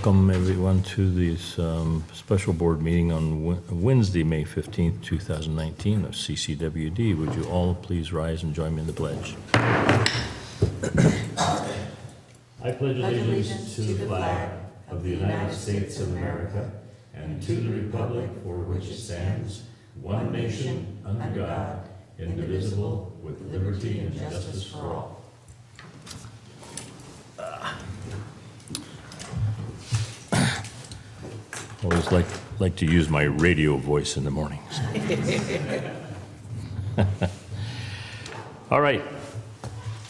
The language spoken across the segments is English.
Welcome everyone to this special board meeting on Wednesday, May 15th, 2019 of CCWD. Would you all please rise and join me in the pledge? I pledge allegiance to the flag of the United States of America and to the republic for which it stands, one nation, under God, indivisible, with liberty and justice for all. Always like to use my radio voice in the mornings. All right.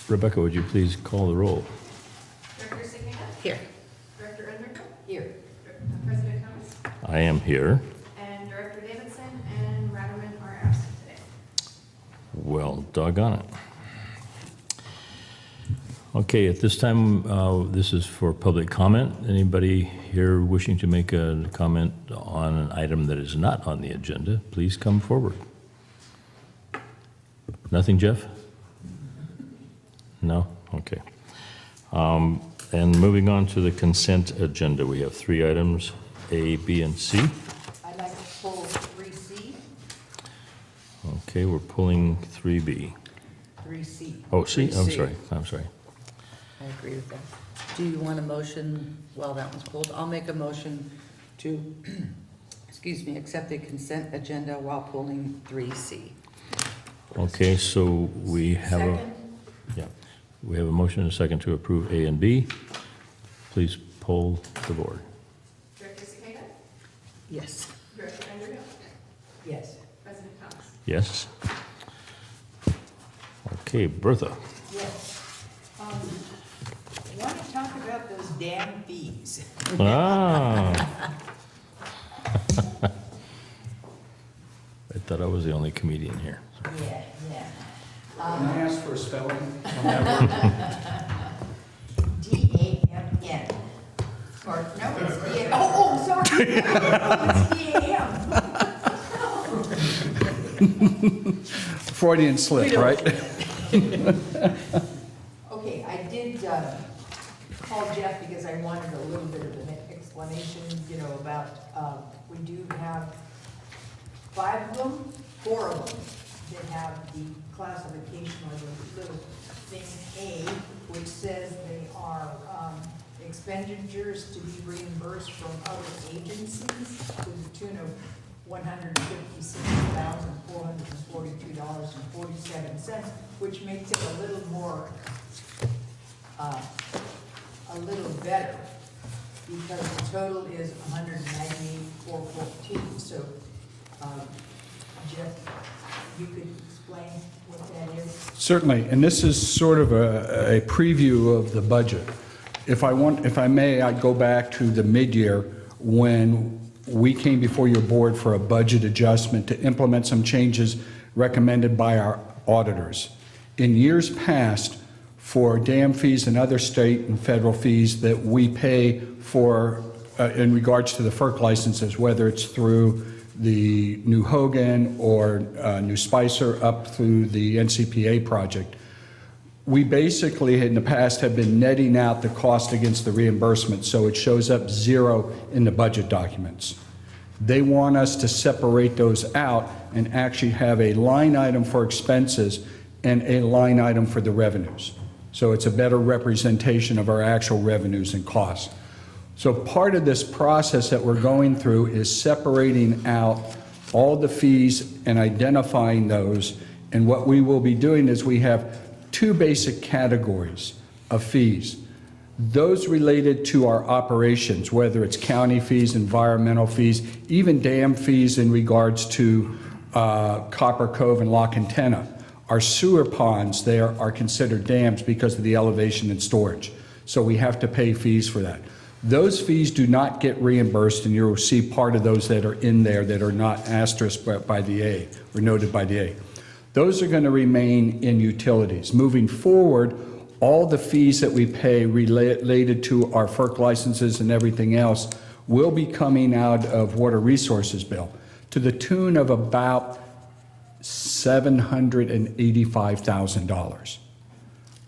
Rebecca, would you please call the roll? Director Sigmund? Here. Director Enrico? Here. President Thomas? I am here. And Director Davidson and Ratterman are absent today. Well, doggone it. Okay, at this time, this is for public comment. Anybody here wishing to make a comment on an item that is not on the agenda, please come forward. Nothing, Jeff? No? Okay. And moving on to the consent agenda, we have 3 items, A, B, and C. I'd like to pull 3C. Okay, we're pulling 3B. 3C. Oh, C? 3C. I'm sorry. I agree with that. Do you want a motion while that one's pulled? I'll make a motion to, excuse me, accept the consent agenda while pulling 3C. Okay, so we have Second. we have a motion and a second to approve A and B. Please poll the board. Director Sigmund? Yes. Director Enrico? Yes. President Thomas? Yes. Okay, Bertha. Yes. I want to talk about those damn fees. Ah. I thought I was the only comedian here. Yeah, yeah. Can I ask for a spelling on that D-A-M-N. Or, no, it's D-A, oh, sorry. No, it's one? Freudian slip, right? Okay, I did call Jeff because I wanted a little bit of an explanation, about, we do have 5 of them, 4 of them that have the classification or the little thing A, which says they are expenditures to be reimbursed from other agencies to the tune of $156,442.47, which makes it a little more, a little better, because the total is $198,414. So, Jeff, you could explain what that is? Certainly, and this is sort of a preview of the budget. If I may, I'd go back to the mid-year when we came before your board for a budget adjustment to implement some changes recommended by our auditors. In years past, for dam fees and other state and federal fees that we pay for in regards to the FERC licenses, whether it's through the New Hogan or New Spicer up through the NCPA project, we basically in the past have been netting out the cost against the reimbursement, so it shows up 0 in the budget documents. They want us to separate those out and actually have a line item for expenses and a line item for the revenues. So it's a better representation of our actual revenues and costs. So part of this process that we're going through is separating out all the fees and identifying those. And what we will be doing is we have 2 basic categories of fees. Those related to our operations, whether it's county fees, environmental fees, even dam fees in regards to Copper Cove and La Quintana. Our sewer ponds there are considered dams because of the elevation and storage. So we have to pay fees for that. Those fees do not get reimbursed, and you'll see part of those that are in there that are not asterisked by the A, or noted by the A. Those are going to remain in utilities. Moving forward, all the fees that we pay related to our FERC licenses and everything else will be coming out of water resources bill to the tune of about $785,000.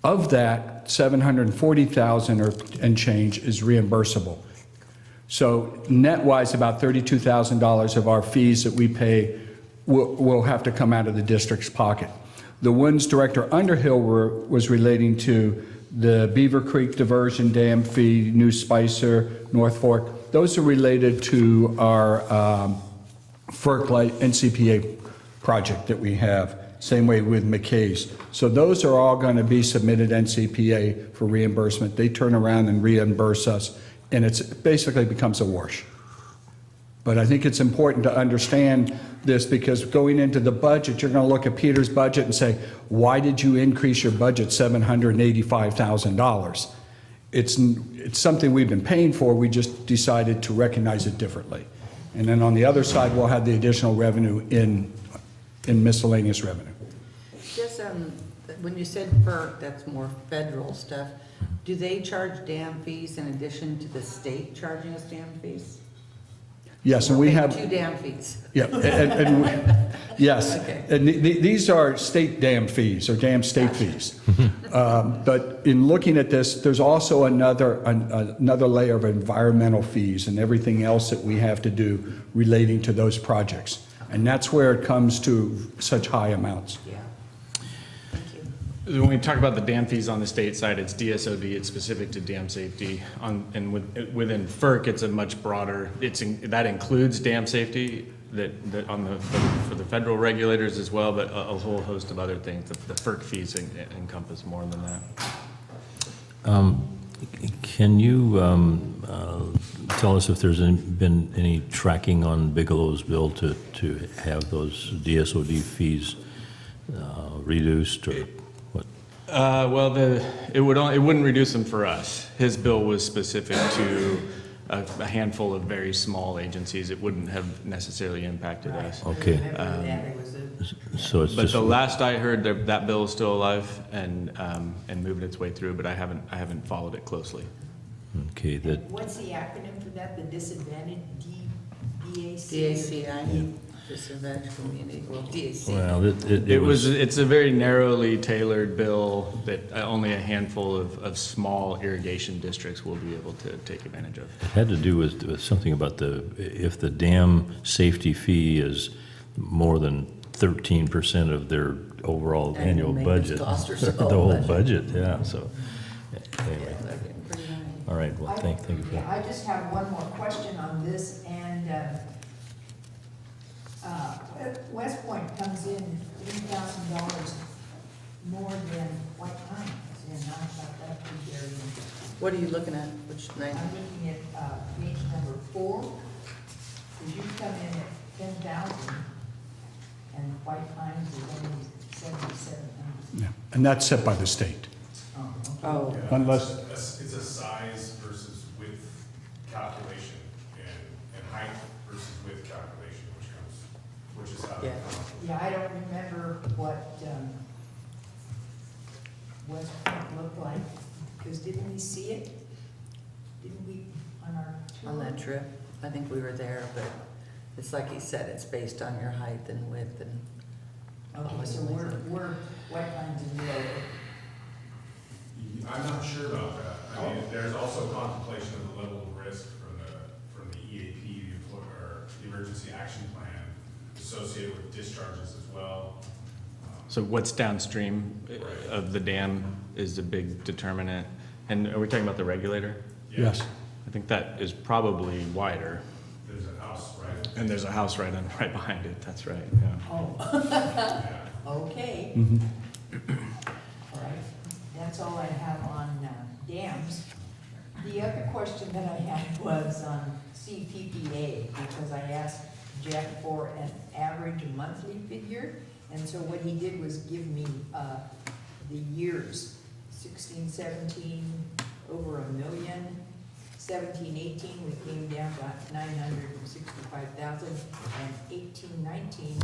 Of that, $740,000 and change is reimbursable. So net-wise, about $32,000 of our fees that we pay will have to come out of the district's pocket. The ones Director Underhill was relating to the Beaver Creek Diversion Dam fee, New Spicer, North Fork, those are related to our FERC NCPA project that we have. Same way with McKay's. So those are all going to be submitted NCPA for reimbursement. They turn around and reimburse us, and it basically becomes a wash. But I think it's important to understand this, because going into the budget, you're going to look at Peter's budget and say, why did you increase your budget $785,000? It's something we've been paying for. We just decided to recognize it differently. And then on the other side, we'll have the additional revenue in miscellaneous revenue. Just, when you said FERC, that's more federal stuff. Do they charge dam fees in addition to the state charging us dam fees? Yes, and we We're have. paying 2 dam fees. Yeah, yes. Okay. And these are state dam fees, or dam state fees. But in looking at this, there's also another layer of environmental fees and everything else that we have to do relating to those projects. And that's where it comes to such high amounts. Yeah. Thank you. When we talk about the dam fees on the state side, it's DSOD, it's specific to dam safety. And within FERC, it's a much broader, that includes dam safety for the federal regulators as well, but a whole host of other things. The FERC fees encompass more than that. Can you tell us if there's been any tracking on Bigelow's bill to have those DSOD fees reduced, or what? Well, it wouldn't reduce them for us. His bill was specific to a handful of very small agencies. It wouldn't have necessarily impacted us. Okay. So it's But just. the last I heard, that bill is still alive and moving its way through, but I haven't followed it closely. Okay, that, What's the acronym for that, the disadvantaged, DACI? DACI, Disadvantaged Community, well, DACI. well, it was. It's a very narrowly tailored bill that only a handful of small irrigation districts will be able to take advantage of. It had to do with something about if the dam safety fee is more than 13% of their overall And annual maintenance budget. cost or The so, whole budget. budget, yeah, so, Yeah, anyway. they're getting pretty high. All right, well, thank you for that. I just have one more question on this, and West Point comes in $3,000 more than White Pines, and I thought that would be very interesting. What are you looking at? Which night? I'm looking at page number 4, because you come in at 10,000, and White Pines is only 7,700. Yeah. And that's set by the state. Oh, Unless, It's a size versus width calculation and height versus width calculation, which is how. Yeah. Yeah, I don't remember what West Point looked like, because didn't we see it? Didn't we, on our tour? on that trip, I think we were there, but it's like he said, it's based on your height and width and. Okay, so we're White Pines in the middle. I'm not sure about that. I mean, there's also contemplation of the level of risk from the EAP, or the Emergency Action Plan, associated with discharges as well. So what's downstream of the dam is a big determinant. And are we talking about the regulator? yes. I think that is probably wider. There's a house, right? And there's a house right behind it, that's right, yeah. Oh, Yeah. okay. All right, that's all I have on dams. The other question that I had was on CPPA, because I asked Jeff for an average monthly figure, and so what he did was give me the years, 16, 17, over $1 million, 17, 18, we came down to 965,000, and 18, 19,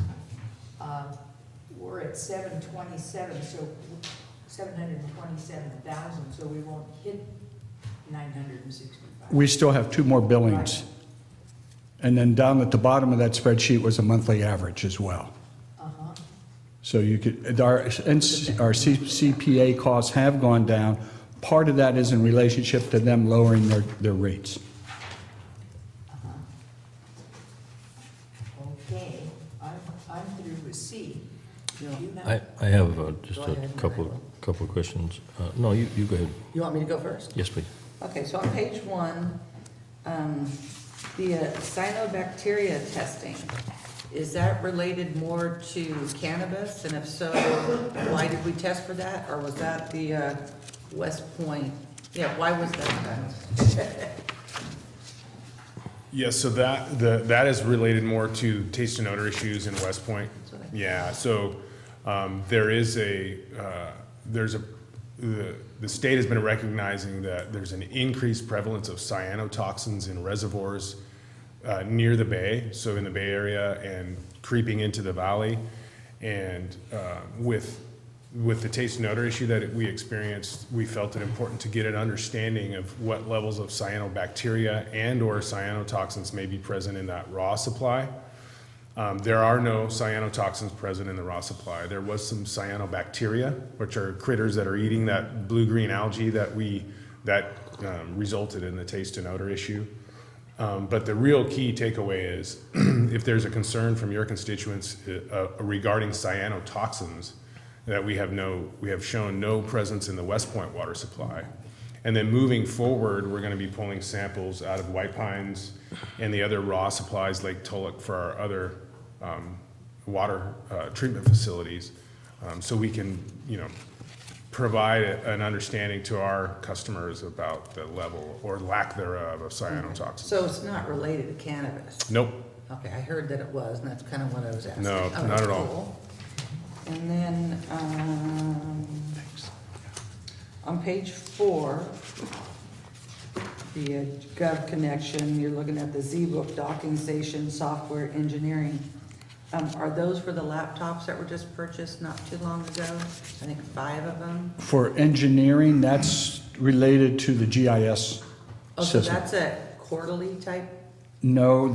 we're at 727, so 727,000, so we won't hit 965. We still have 2 more billings. And then down at the bottom of that spreadsheet was a monthly average as well. Uh-huh. So you could, our CPA costs have gone down. Part of that is in relationship to them lowering their rates. I'm through with C. Do You you want- have? I have just Go a ahead, couple Michael. of questions. No, you go ahead. You want me to go first? Yes, please. Okay, so on page 1, the cyanobacteria testing, is that related more to cannabis? And if so, why did we test for that? Or was that the West Point? Yeah, why was that done? Yes, so that is related more to taste and odor issues in West Point. That's what I- Yeah, so the state has been recognizing that there's an increased prevalence of cyanotoxins in reservoirs near the bay, so in the Bay Area and creeping into the valley. And with the taste and odor issue that we experienced, we felt it important to get an understanding of what levels of cyanobacteria and or cyanotoxins may be present in that raw supply. There are no cyanotoxins present in the raw supply. There was some cyanobacteria, which are critters that are eating that blue-green algae that resulted in the taste and odor issue. But the real key takeaway is if there's a concern from your constituents regarding cyanotoxins, that we have shown no presence in the West Point water supply. And then moving forward, we're going to be pulling samples out of White Pines and the other raw supplies, Lake Tulloch, for our other water treatment facilities, so we can, provide an understanding to our customers about the level or lack thereof of cyanotoxins. So it's not related to cannabis? Nope. Okay, I heard that it was, and that's kind of what I was asking. No, Okay, not at all. cool. And then, on page 4, the Gov connection, you're looking at the Z-Book docking station, software engineering. Are those for the laptops that were just purchased not too long ago? I think 5 of them. For engineering, that's related to the GIS Oh, so system. that's a quarterly type? No,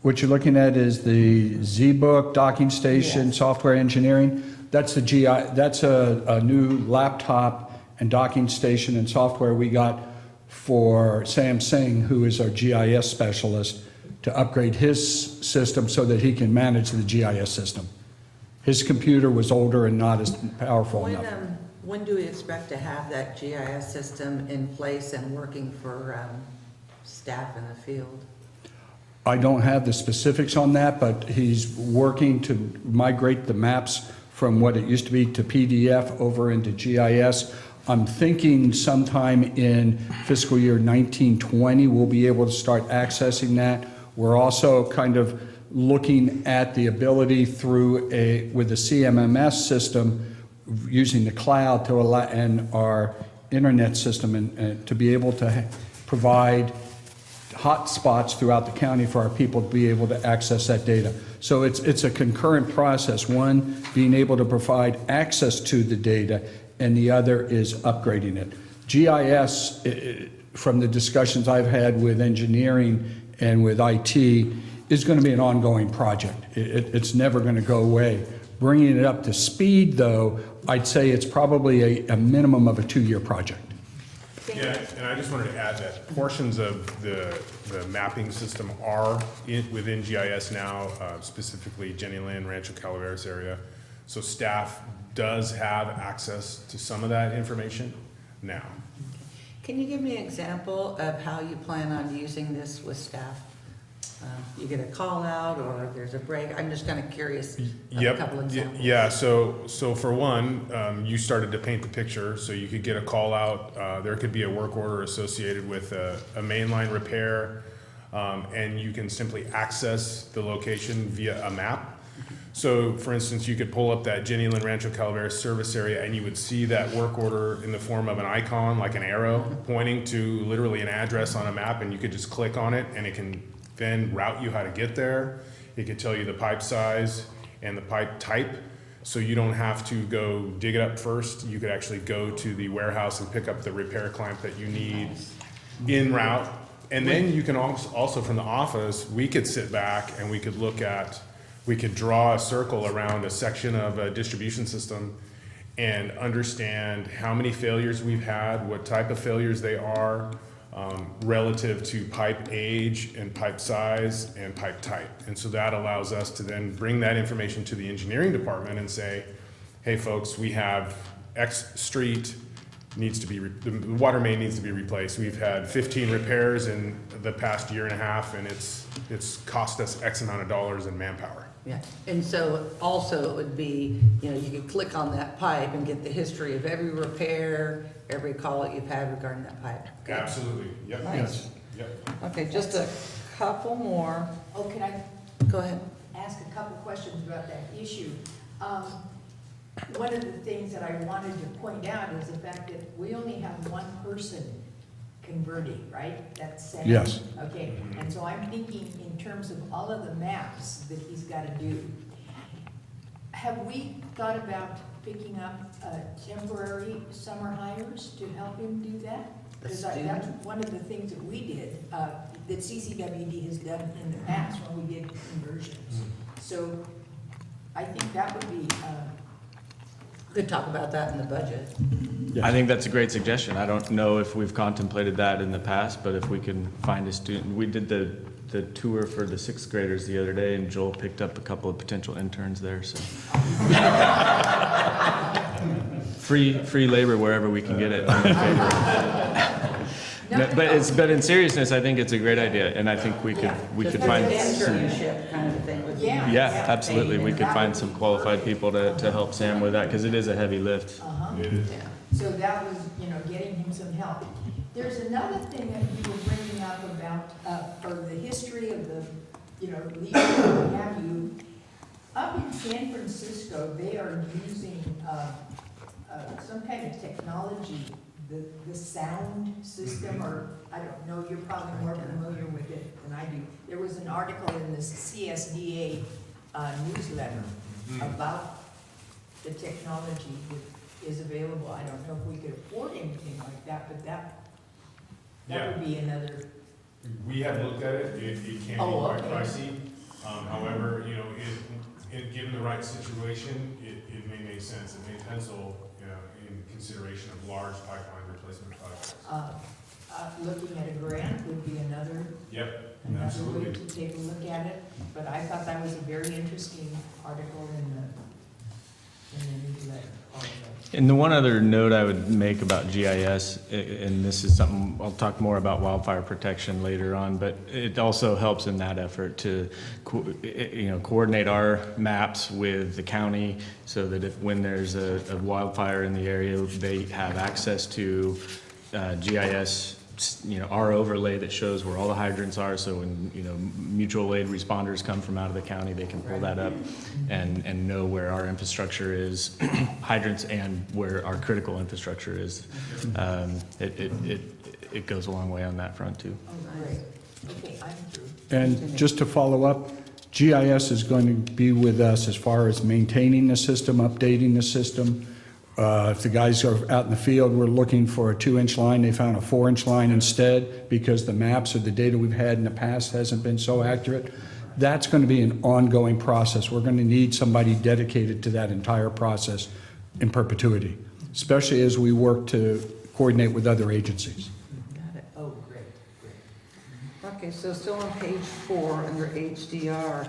what you're looking at is the Z-Book docking station, Yes. software engineering. That's that's a new laptop and docking station and software we got for Sam Singh, who is our GIS specialist, to upgrade his system so that he can manage the GIS system. His computer was older and not as powerful enough. When do we expect to have that GIS system in place and working for staff in the field? I don't have the specifics on that, but he's working to migrate the maps from what it used to be to PDF over into GIS. I'm thinking sometime in fiscal year 1920, we'll be able to start accessing that. We're also kind of looking at the ability with the CMMS system, using the cloud to allow, and our internet system, and to be able to provide hot spots throughout the county for our people to be able to access that data. So it's a concurrent process. One, being able to provide access to the data, and the other is upgrading it. GIS, from the discussions I've had with engineering and with IT, is going to be an ongoing project. It's never going to go away. Bringing it up to speed, though, I'd say it's probably a minimum of a 2-year project. Yeah, and I just wanted to add that portions of the mapping system are within GIS now, specifically Jenny Lynn, Rancho Calaveras area. So staff does have access to some of that information now. Can you give me an example of how you plan on using this with staff? You get a call out or there's a break? I'm just kind of curious of a couple examples. Yeah, so for one, you started to paint the picture, so you could get a call out. There could be a work order associated with a mainline repair, and you can simply access the location via a map. So, for instance, you could pull up that Jenny Lynn Rancho Calaveras service area, and you would see that work order in the form of an icon, like an arrow, pointing to literally an address on a map, and you could just click on it, and it can then route you how to get there. It could tell you the pipe size and the pipe type, so you don't have to go dig it up first. You could actually go to the warehouse and pick up the repair clamp that you need en route. And then you can also from the office, we could sit back and we could draw a circle around a section of a distribution system and understand how many failures we've had, what type of failures they are, relative to pipe age and pipe size and pipe type. And so that allows us to then bring that information to the engineering department and say, hey folks, we have X street needs to be, the water main needs to be replaced. We've had 15 repairs in the past year and a half, and it's cost us X amount of dollars in manpower. Yeah, and so also it would be, you know, you could click on that pipe and get the history of every repair, every call that you've had regarding that pipe. Absolutely, yep. Nice. Yep. Okay, just a couple more. Oh, can I Go ahead. ask a couple questions about that issue? One of the things that I wanted to point out is the fact that we only have one person converting, right? That's Sam? Yes. Okay, and so I'm thinking in terms of all of the maps that he's gotta do. Have we thought about picking up temporary summer hires to help him do that? Because that's one of the things that we did, that CCWD has done in the past when we did conversions. So I think that would be, Could talk about that in the budget. I think that's a great suggestion. I don't know if we've contemplated that in the past, but if we can find a student, we did the tour for the sixth graders the other day, and Joel picked up a couple of potential interns there, so. Free labor wherever we can get it. I'm in favor. But in seriousness, I think it's a great idea, and I think we could Just find an some. internship kind of thing would be. Yeah, absolutely. We could find some qualified people to help Sam with that, because it is a heavy lift. Yeah. so that was, you know, getting him some help. There's another thing that you were bringing up about, or the history of the, you know, legal, what have you. Up in San Francisco, they are using, some kind of technology, the sound system, or, I don't know, you're probably more familiar with it than I do. There was an article in the CSDA newsletter about the technology that is available. I don't know if we could afford anything like that, but that would be another. We have looked at it, it can be quite pricey. However, you know, given the right situation, it may make sense. It may pencil, you know, in consideration of large pipeline replacement projects. Looking at a grant would be another way Absolutely. to take a look at it. But I thought that was a very interesting article in the newsletter also. And the one other note I would make about GIS, and this is something, I'll talk more about wildfire protection later on, but it also helps in that effort to, coordinate our maps with the county so that when there's a wildfire in the area, they have access to GIS, our overlay that shows where all the hydrants are. So when, mutual aid responders come from out of the county, they can pull that up and know where our infrastructure is, hydrants, and where our critical infrastructure is. It goes a long way on that front too. Oh, great. Okay, I'm through. And just to follow up, GIS is going to be with us as far as maintaining the system, updating the system. If the guys are out in the field, we're looking for a 2-inch line, they found a 4-inch line instead because the maps or the data we've had in the past hasn't been so accurate. That's going to be an ongoing process. We're going to need somebody dedicated to that entire process in perpetuity, especially as we work to coordinate with other agencies. Got it. Oh, great. Okay, so still on page 4, under HDR,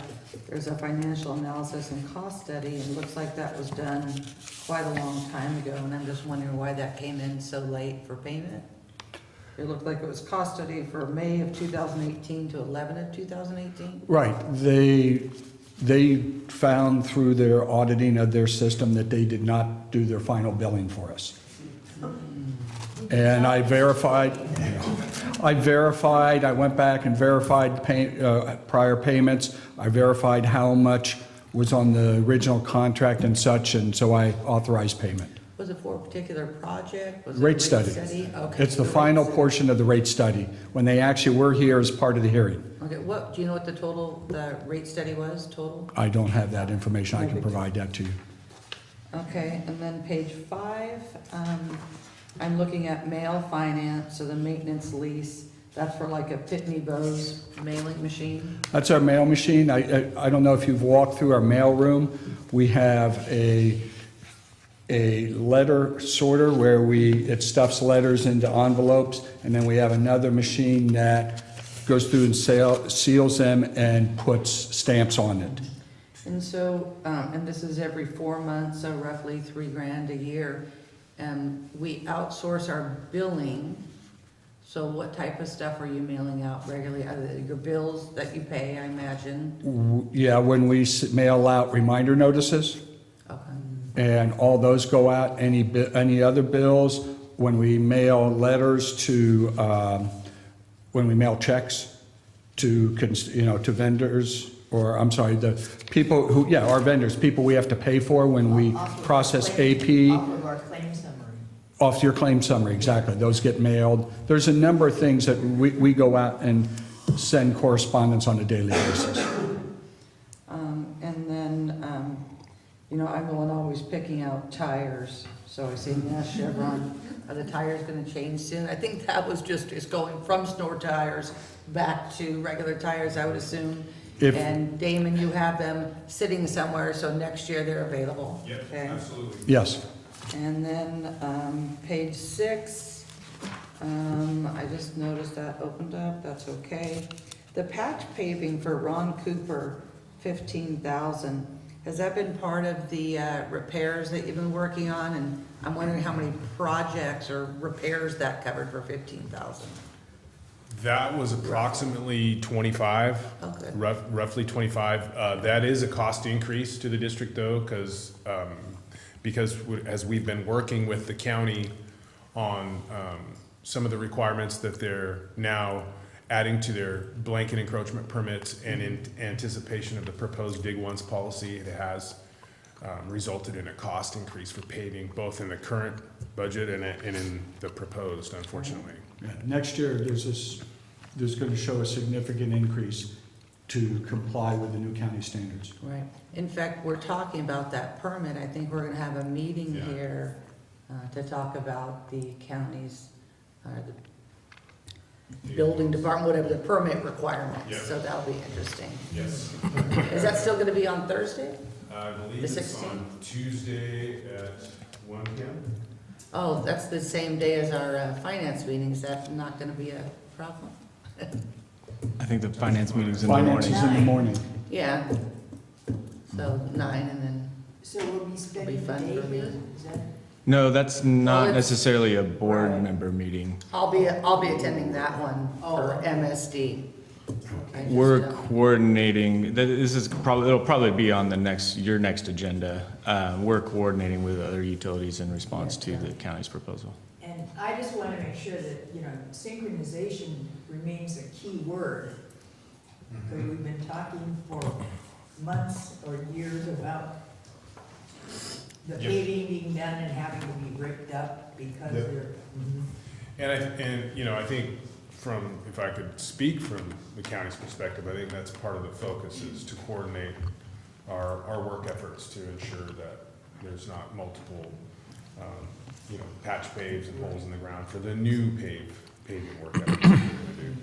there's a financial analysis and cost study, and it looks like that was done quite a long time ago, and I'm just wondering why that came in so late for payment. It looked like it was cost study for May of 2018 to 11 of 2018? Right. They found through their auditing of their system that they did not do their final billing for us. And I verified, I went back and verified prior payments. I verified how much was on the original contract and such, and so I authorized payment. Was it for a particular project? Was it Rate study. Okay. It's the final portion of the rate study, when they actually were here as part of the hearing. Okay, do you know what the rate study was, total? I don't have that information. I can provide that to you. Okay, and then page 5, I'm looking at mail finance, so the maintenance lease. That's for like a Pitney Bowes mailing machine? That's our mail machine. I don't know if you've walked through our mail room. We have a a letter sorter where it stuffs letters into envelopes, and then we have another machine that goes through and seals them and puts stamps on it. And so, and this is every 4 months, so roughly $3,000 a year. And we outsource our billing. So what type of stuff are you mailing out regularly? Your bills that you pay, I imagine? Yeah, when we mail out reminder notices, Okay. and all those go out, any other bills, when we mail letters to, when we mail checks to, to vendors, or, I'm sorry, the people who, yeah, our vendors, people we have to pay for when we Off of process our claim- AP. Off of our claim summary. Off your claim summary, exactly. Those get mailed. There's a number of things that we go out and send correspondence on a daily basis. And then, I'm the one always picking out tires. So I say, yeah, Chevron, are the tires gonna change soon? I think that was just going from snow tires back to regular tires, I would assume. And Damon, you have them sitting somewhere, so next year they're available. Yep, Okay. absolutely. Yes. And then, page 6, I just noticed that opened up, that's okay. The patch paving for Ron Cooper, 15,000. Has that been part of the repairs that you've been working on? And I'm wondering how many projects or repairs that covered for 15,000. That was approximately 25, Oh, good. roughly 25. That is a cost increase to the district though, because as we've been working with the county on some of the requirements that they're now adding to their blanket encroachment permits, and in anticipation of the proposed Dig Once policy, it has resulted in a cost increase for paving, both in the current budget and in the proposed, unfortunately. Yeah, next year, there's going to show a significant increase to comply with the new county standards. Right. In fact, we're talking about that permit. I think we're gonna have a meeting Yeah. here to talk about the county's, the building department, whatever the permit requirements. Yeah. So that'll be interesting. Yes. Is that still gonna be on Thursday? I believe The it's 16th? on Tuesday at 1 p.m. Oh, that's the same day as our finance meeting. Is that not gonna be a problem? I think the finance meeting's in the Finance morning. is in the morning. Yeah. So 9 and then, So we'll be spending the fun day for me. here, is that? No, that's not it's- necessarily a board Right. member meeting. I'll be attending that one for Oh. MSD. I just, We're coordinating, this is probably, it'll probably be on your next agenda. We're coordinating with other utilities in response to the county's proposal. And I just want to make sure that, synchronization remains a key word. Because we've been talking for months or years about the Yep. paving being done and having to be ripped up because Yep. they're. And I think if I could speak from the county's perspective, I think that's part of the focus is to coordinate our work efforts to ensure that there's not multiple, patch paves and holes in the ground for the new paving work efforts that we're gonna do.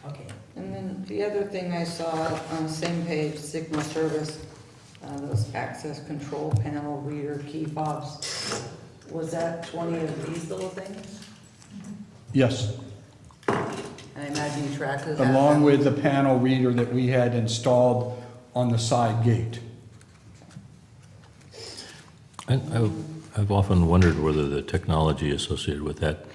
Okay. And then the other thing I saw on the same page, signal service, those access control panel reader key fobs. Was that 20 of these little things? Yes, And I imagine you track those. along with the panel reader that we had installed on the side gate. I've often wondered whether the technology associated with that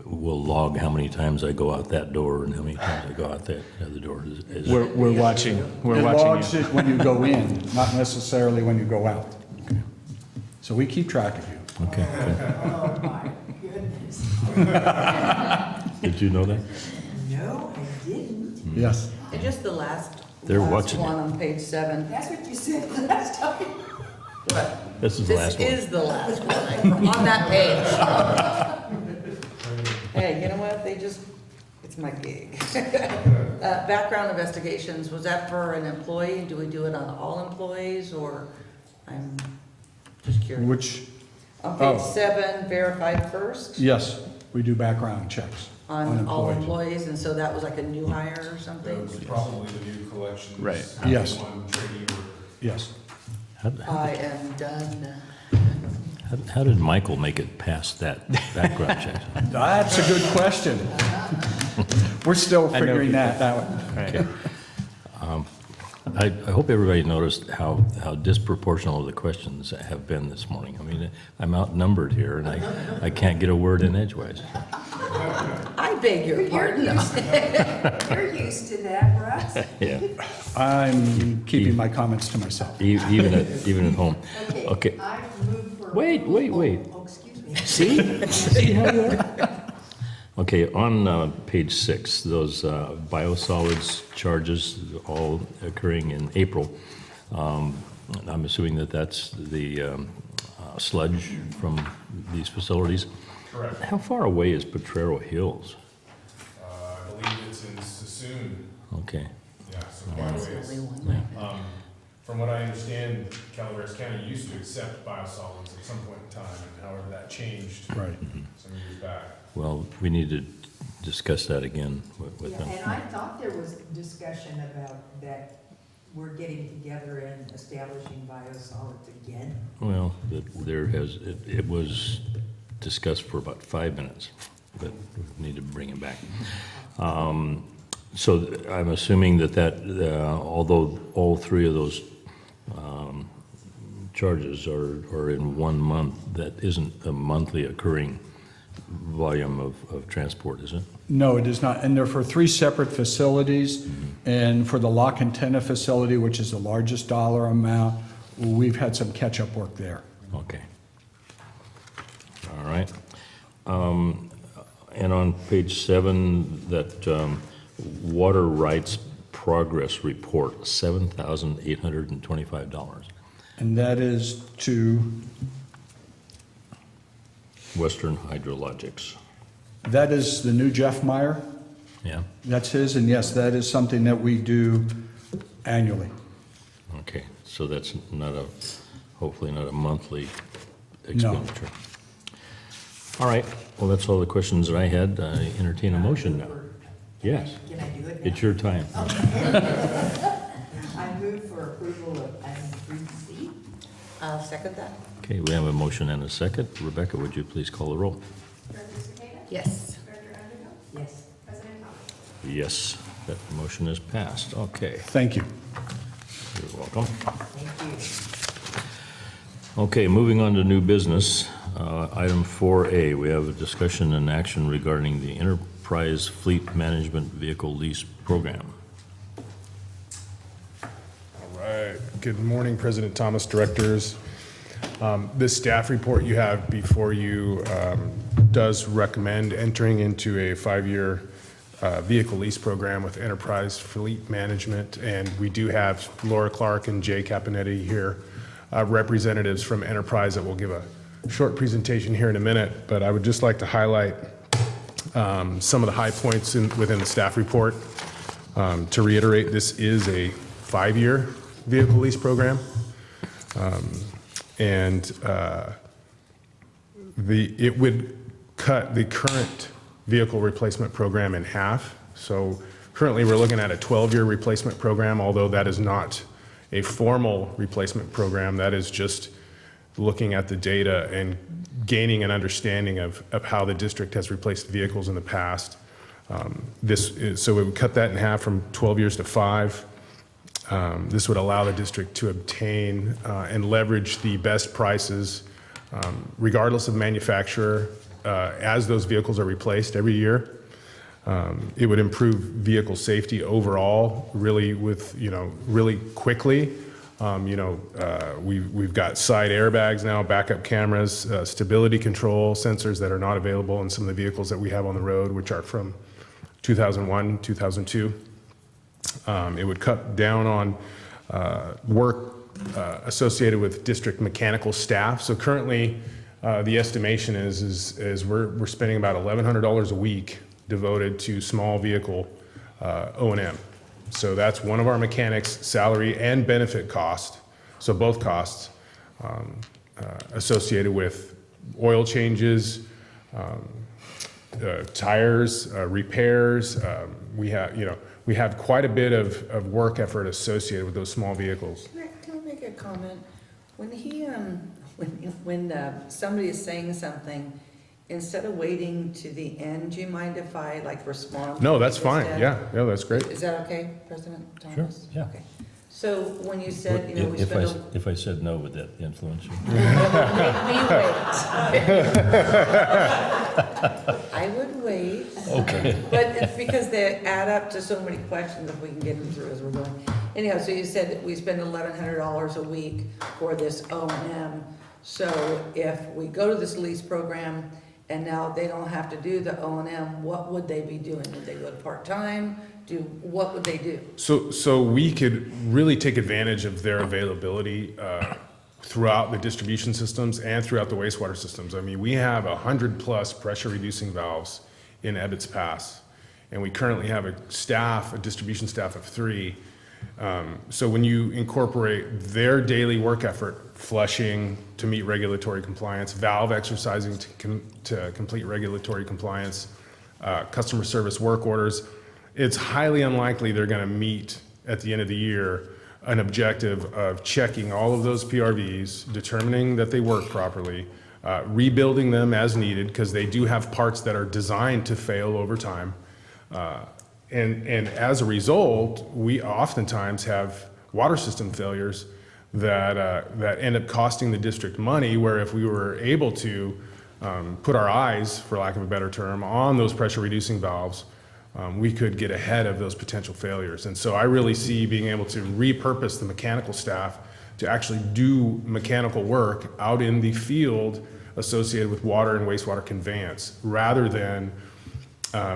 will log how many times I go out that door and how many times I go out that other door. We're watching, It we're logs watching you. it when you go in, not necessarily when you go out. So we keep track of you. Okay, good. Oh, my goodness. Did you know that? No, I didn't. Yes. And just the last They're watching one on page 7. That's what you said last time. What? This is the last one. This is the last one, on that page. Hey, you know what, it's my gig. Background investigations, was that for an employee? Do we do it on all employees, or, I'm just curious. Which, On page oh. 7, verified first, yes, we do background checks on all employees. employees, and so that was like a new hire or That something? was probably the new collections. Right. Yes. One trainee worker. Yes. How- I am done. How did Michael make it past that background check? That's a good question. We're still I know figuring people. that out. Okay. I hope everybody noticed how disproportional the questions have been this morning. I mean, I'm outnumbered here, and I can't get a word in edgewise. I beg your pardon. You're used to that, Russ. Yeah, I'm keeping my comments to myself. even at home. Okay. I move for. Wait. Oh, excuse me. See how you are? Okay, on page 6, those biosolids charges all occurring in April. I'm assuming that that's the sludge from these facilities. Correct. How far away is Potrero Hills? I believe it's in Sassoon. Okay. Yeah, so quite a ways. Yeah. From what I understand, Calaveras County used to accept biosolids at some point in time, and however that changed Right. some years back. Well, we need to discuss that again with Yeah, them. and I thought there was discussion about that we're getting together and establishing biosolids again. Well, it was discussed for about 5 minutes, but we need to bring it back. So I'm assuming that although all 3 of those charges are in 1 month, that isn't a monthly occurring volume of transport, is it? No, it is not. And they're for 3 separate facilities. And for the La Cantena facility, which is the largest dollar amount, we've had some catch-up work there. Okay. All right. And on page 7, that water rights progress report, $7,825. And that is to, Western Hydrologics. that is the new Jeff Meyer. Yeah? That's his, and yes, that is something that we do annually. Okay, so that's hopefully not a monthly expenditure. All right, well, that's all the questions that I had. I entertain a motion now. Yes, Can I do it now? it's your time. I move for approval of item 3C. I'll second that. Okay, we have a motion and a second. Rebecca, would you please call the roll? Director Cicada? Yes. Director Underhill? Yes. President Thomas? Yes, that motion is passed. Okay, Thank you. you're welcome. Thank you. Okay, moving on to new business. Item 4A, we have a discussion and action regarding the Enterprise Fleet Management Vehicle Lease Program. All right. Good morning, President Thomas, directors. This staff report you have before you does recommend entering into a 5-year vehicle lease program with Enterprise Fleet Management. And we do have Laura Clark and Jay Capinetti here, representatives from Enterprise that will give a short presentation here in a minute. But I would just like to highlight some of the high points within the staff report. To reiterate, this is a 5-year vehicle lease program. It would cut the current vehicle replacement program in half. So currently we're looking at a 12-year replacement program, although that is not a formal replacement program. That is just looking at the data and gaining an understanding of how the district has replaced vehicles in the past. So it would cut that in half from 12 years to 5. This would allow the district to obtain and leverage the best prices regardless of manufacturer as those vehicles are replaced every year. It would improve vehicle safety overall really really quickly. We've got side airbags now, backup cameras, stability control sensors that are not available in some of the vehicles that we have on the road, which are from 2001, 2002. It would cut down on work associated with district mechanical staff. So currently, the estimation is we're spending about $1,100 a week devoted to small vehicle O&M. So that's one of our mechanics' salary and benefit cost. So both costs associated with oil changes, tires, repairs. We have quite a bit of work effort associated with those small vehicles. Can I make a comment? When he when somebody is saying something, instead of waiting to the end, do you mind if I like respond? No, that's fine. instead? Yeah, that's great. Is that okay, President Thomas? yeah. Okay. So when you said, you know, we If spent if I said no, would that influence you? I would wait. Okay. But it's because they add up to so many questions if we can get them through as we're going. Anyhow, so you said that we spend $1,100 a week for this O&M. So if we go to this lease program and now they don't have to do the O&M, what would they be doing? Would they go to part-time? What would they do? So we could really take advantage of their availability throughout the distribution systems and throughout the wastewater systems. I mean, we have 100+ pressure reducing valves in Ebbets Pass, and we currently have a distribution staff of 3. So when you incorporate their daily work effort, flushing to meet regulatory compliance, valve exercising to complete regulatory compliance, customer service work orders, it's highly unlikely they're going to meet at the end of the year an objective of checking all of those PRVs, determining that they work properly, rebuilding them as needed, because they do have parts that are designed to fail over time. And as a result, we oftentimes have water system failures that end up costing the district money, where if we were able to put our eyes, for lack of a better term, on those pressure reducing valves, we could get ahead of those potential failures. And so I really see being able to repurpose the mechanical staff to actually do mechanical work out in the field associated with water and wastewater conveyance, rather than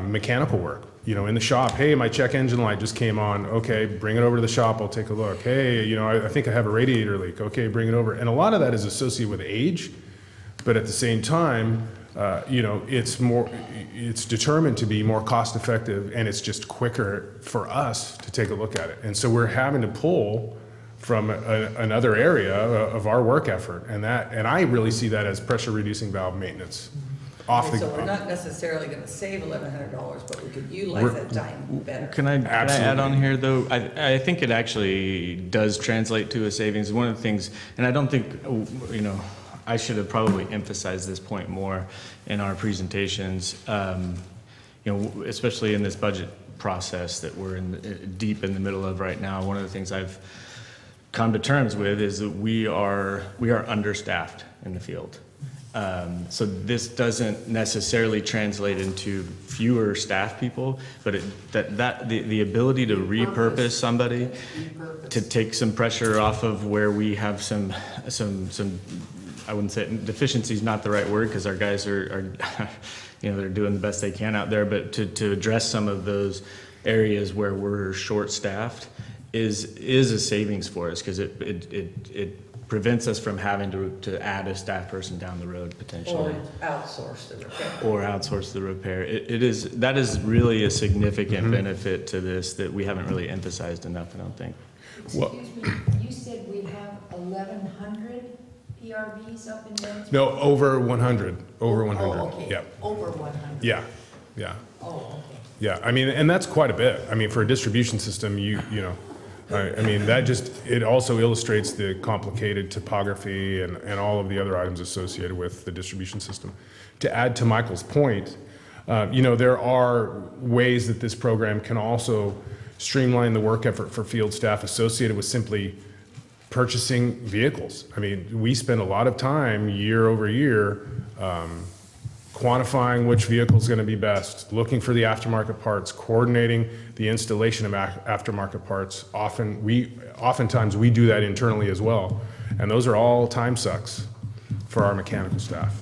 mechanical work. You know, in the shop, hey, my check engine light just came on. Okay, bring it over to the shop, I'll take a look. Hey, you know, I think I have a radiator leak. Okay, bring it over. And a lot of that is associated with age, but at the same time, you know, it's determined to be more cost effective, and it's just quicker for us to take a look at it. And so we're having to pull from another area of our work effort, and I really see that as pressure reducing valve maintenance. So we're not necessarily gonna save $1,100, but we could utilize that time better. Can I add on here, though? I think it actually does translate to a savings. One of the things, and I don't think, you know, I should have probably emphasized this point more in our presentations, you know, especially in this budget process that we're deep in the middle of right now. One of the things I've come to terms with is that we are understaffed in the field. So this doesn't necessarily translate into fewer staff people, but the ability to repurpose somebody, to take some pressure off of where we have some I wouldn't say deficiency is not the right word, because our guys are you know, they're doing the best they can out there, but to address some of those areas where we're short-staffed is a savings for us, because it prevents us from having to add a staff person down the road potentially. Or outsource the repair. Or outsource the repair. That is really a significant benefit to this that we haven't really emphasized enough, I don't think. Excuse me, you said we have 1,100 PRVs up in there? No, over 100. Over 100. Oh, okay. Yeah. Over 100. Yeah. Oh, okay. Yeah. I mean, and that's quite a bit. I mean, for a distribution system, you know, I mean, it also illustrates the complicated topography and all of the other items associated with the distribution system. To add to Michael's point, you know, there are ways that this program can also streamline the work effort for field staff associated with simply purchasing vehicles. I mean, we spend a lot of time year over year quantifying which vehicle is going to be best, looking for the aftermarket parts, coordinating the installation of aftermarket parts. Oftentimes we do that internally as well, and those are all time sucks for our mechanical staff.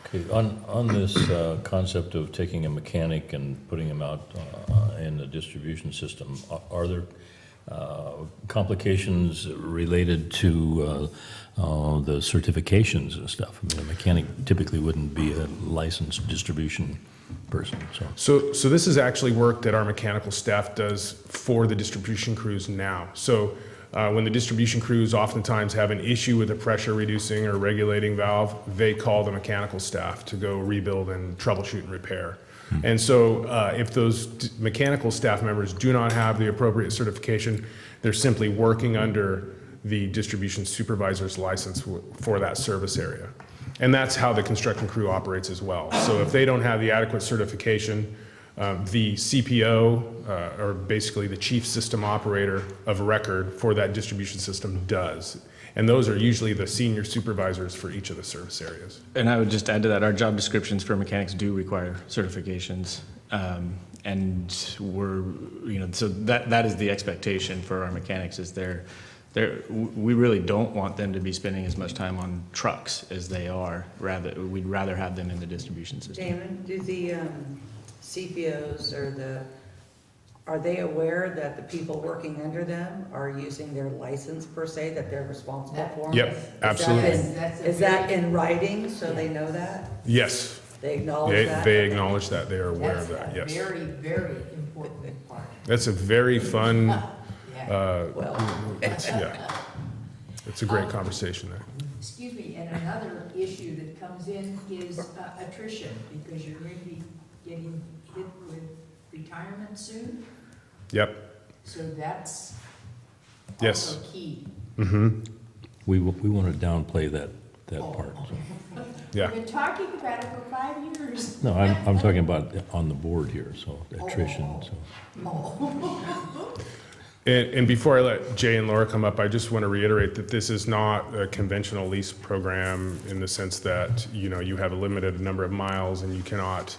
Okay, on this concept of taking a mechanic and putting him out in the distribution system, are there complications related to the certifications and stuff? I mean, a mechanic typically wouldn't be a licensed distribution person. So this is actually work that our mechanical staff does for the distribution crews now. So when the distribution crews oftentimes have an issue with a pressure reducing or regulating valve, they call the mechanical staff to go rebuild and troubleshoot and repair. And so if those mechanical staff members do not have the appropriate certification, they're simply working under the distribution supervisor's license for that service area. And that's how the construction crew operates as well. So if they don't have the adequate certification, the CPO, or basically the chief system operator of record for that distribution system does. And those are usually the senior supervisors for each of the service areas. And I would just add to that, our job descriptions for mechanics do require certifications. And so that is the expectation for our mechanics is we really don't want them to be spending as much time on trucks as they are. We'd rather have them in the distribution system. Damon, do the CPOs are they aware that the people working under them are using their license per se, that they're responsible for? Yep, absolutely. Is that in writing, so they know that? Yes, They acknowledge that? they acknowledge that, they are aware of that, That's yes. a very, very important part. That's a very fun, Well, it's a great conversation there. Excuse me, and another issue that comes in is attrition, because you're going to be getting hit with retirement soon, Yep, so that's yes. also key. Mm-hmm, We want to downplay that part. yeah. We've been talking about it for 5 years. No, I'm talking about on the board here, so attrition, so. And before I let Jay and Laura come up, I just want to reiterate that this is not a conventional lease program in the sense that, you have a limited number of miles and you cannot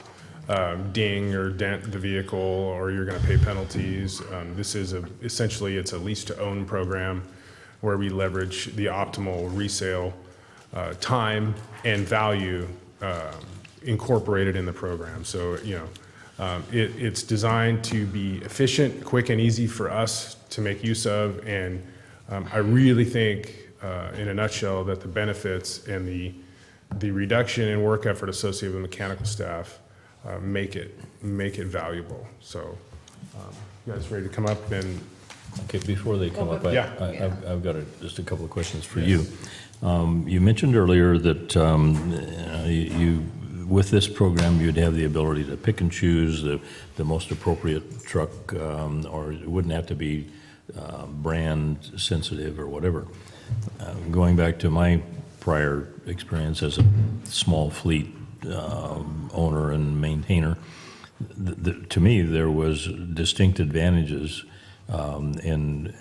ding or dent the vehicle or you're going to pay penalties. This is essentially it's a lease to own program where we leverage the optimal resale time and value incorporated in the program. So, it's designed to be efficient, quick, and easy for us to make use of. And I really think, in a nutshell, that the benefits and the reduction in work effort associated with mechanical staff make it valuable. So, you guys ready to come up and? Okay, before they come up, Yeah. I've got just a couple of questions for you. You mentioned earlier that with this program, you'd have the ability to pick and choose the most appropriate truck, or it wouldn't have to be brand sensitive or whatever. Going back to my prior experience as a small fleet owner and maintainer, to me, there was distinct advantages in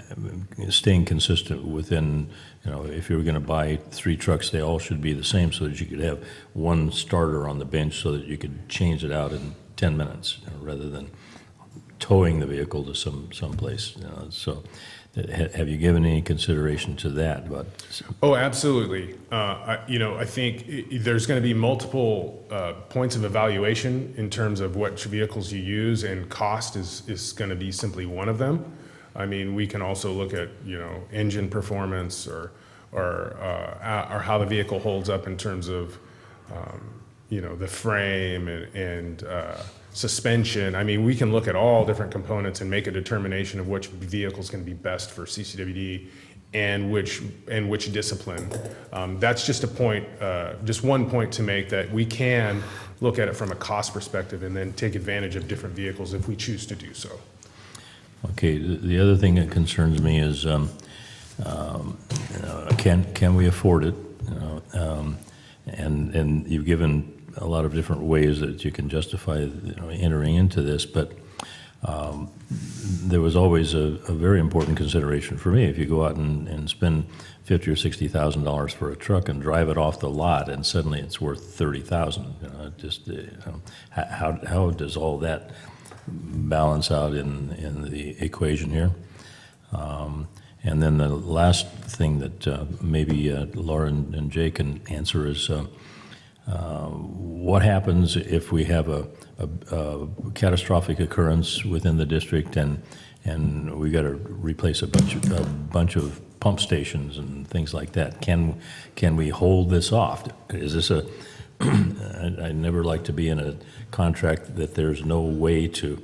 staying consistent within, if you were going to buy 3 trucks, they all should be the same so that you could have one starter on the bench so that you could change it out in 10 minutes rather than towing the vehicle to some place. So have you given any consideration to that? Oh, absolutely. I think there's going to be multiple points of evaluation in terms of which vehicles you use, and cost is going to be simply one of them. I mean, we can also look at engine performance or how the vehicle holds up in terms of the frame and suspension. I mean, we can look at all different components and make a determination of which vehicle is going to be best for CCWD and which discipline. That's just a point, just one point to make, that we can look at it from a cost perspective and then take advantage of different vehicles if we choose to do so. Okay, the other thing that concerns me is can we afford it? And you've given a lot of different ways that you can justify entering into this, but there was always a very important consideration for me. If you go out and spend $50,000 or $60,000 for a truck and drive it off the lot, and suddenly it's worth $30,000, how does all that balance out in the equation here? And then the last thing that maybe Laura and Jay can answer is what happens if we have a catastrophic occurrence within the district and we got to replace a bunch of pump stations and things like that? Can we hold this off? Is this I never like to be in a contract that there's no way to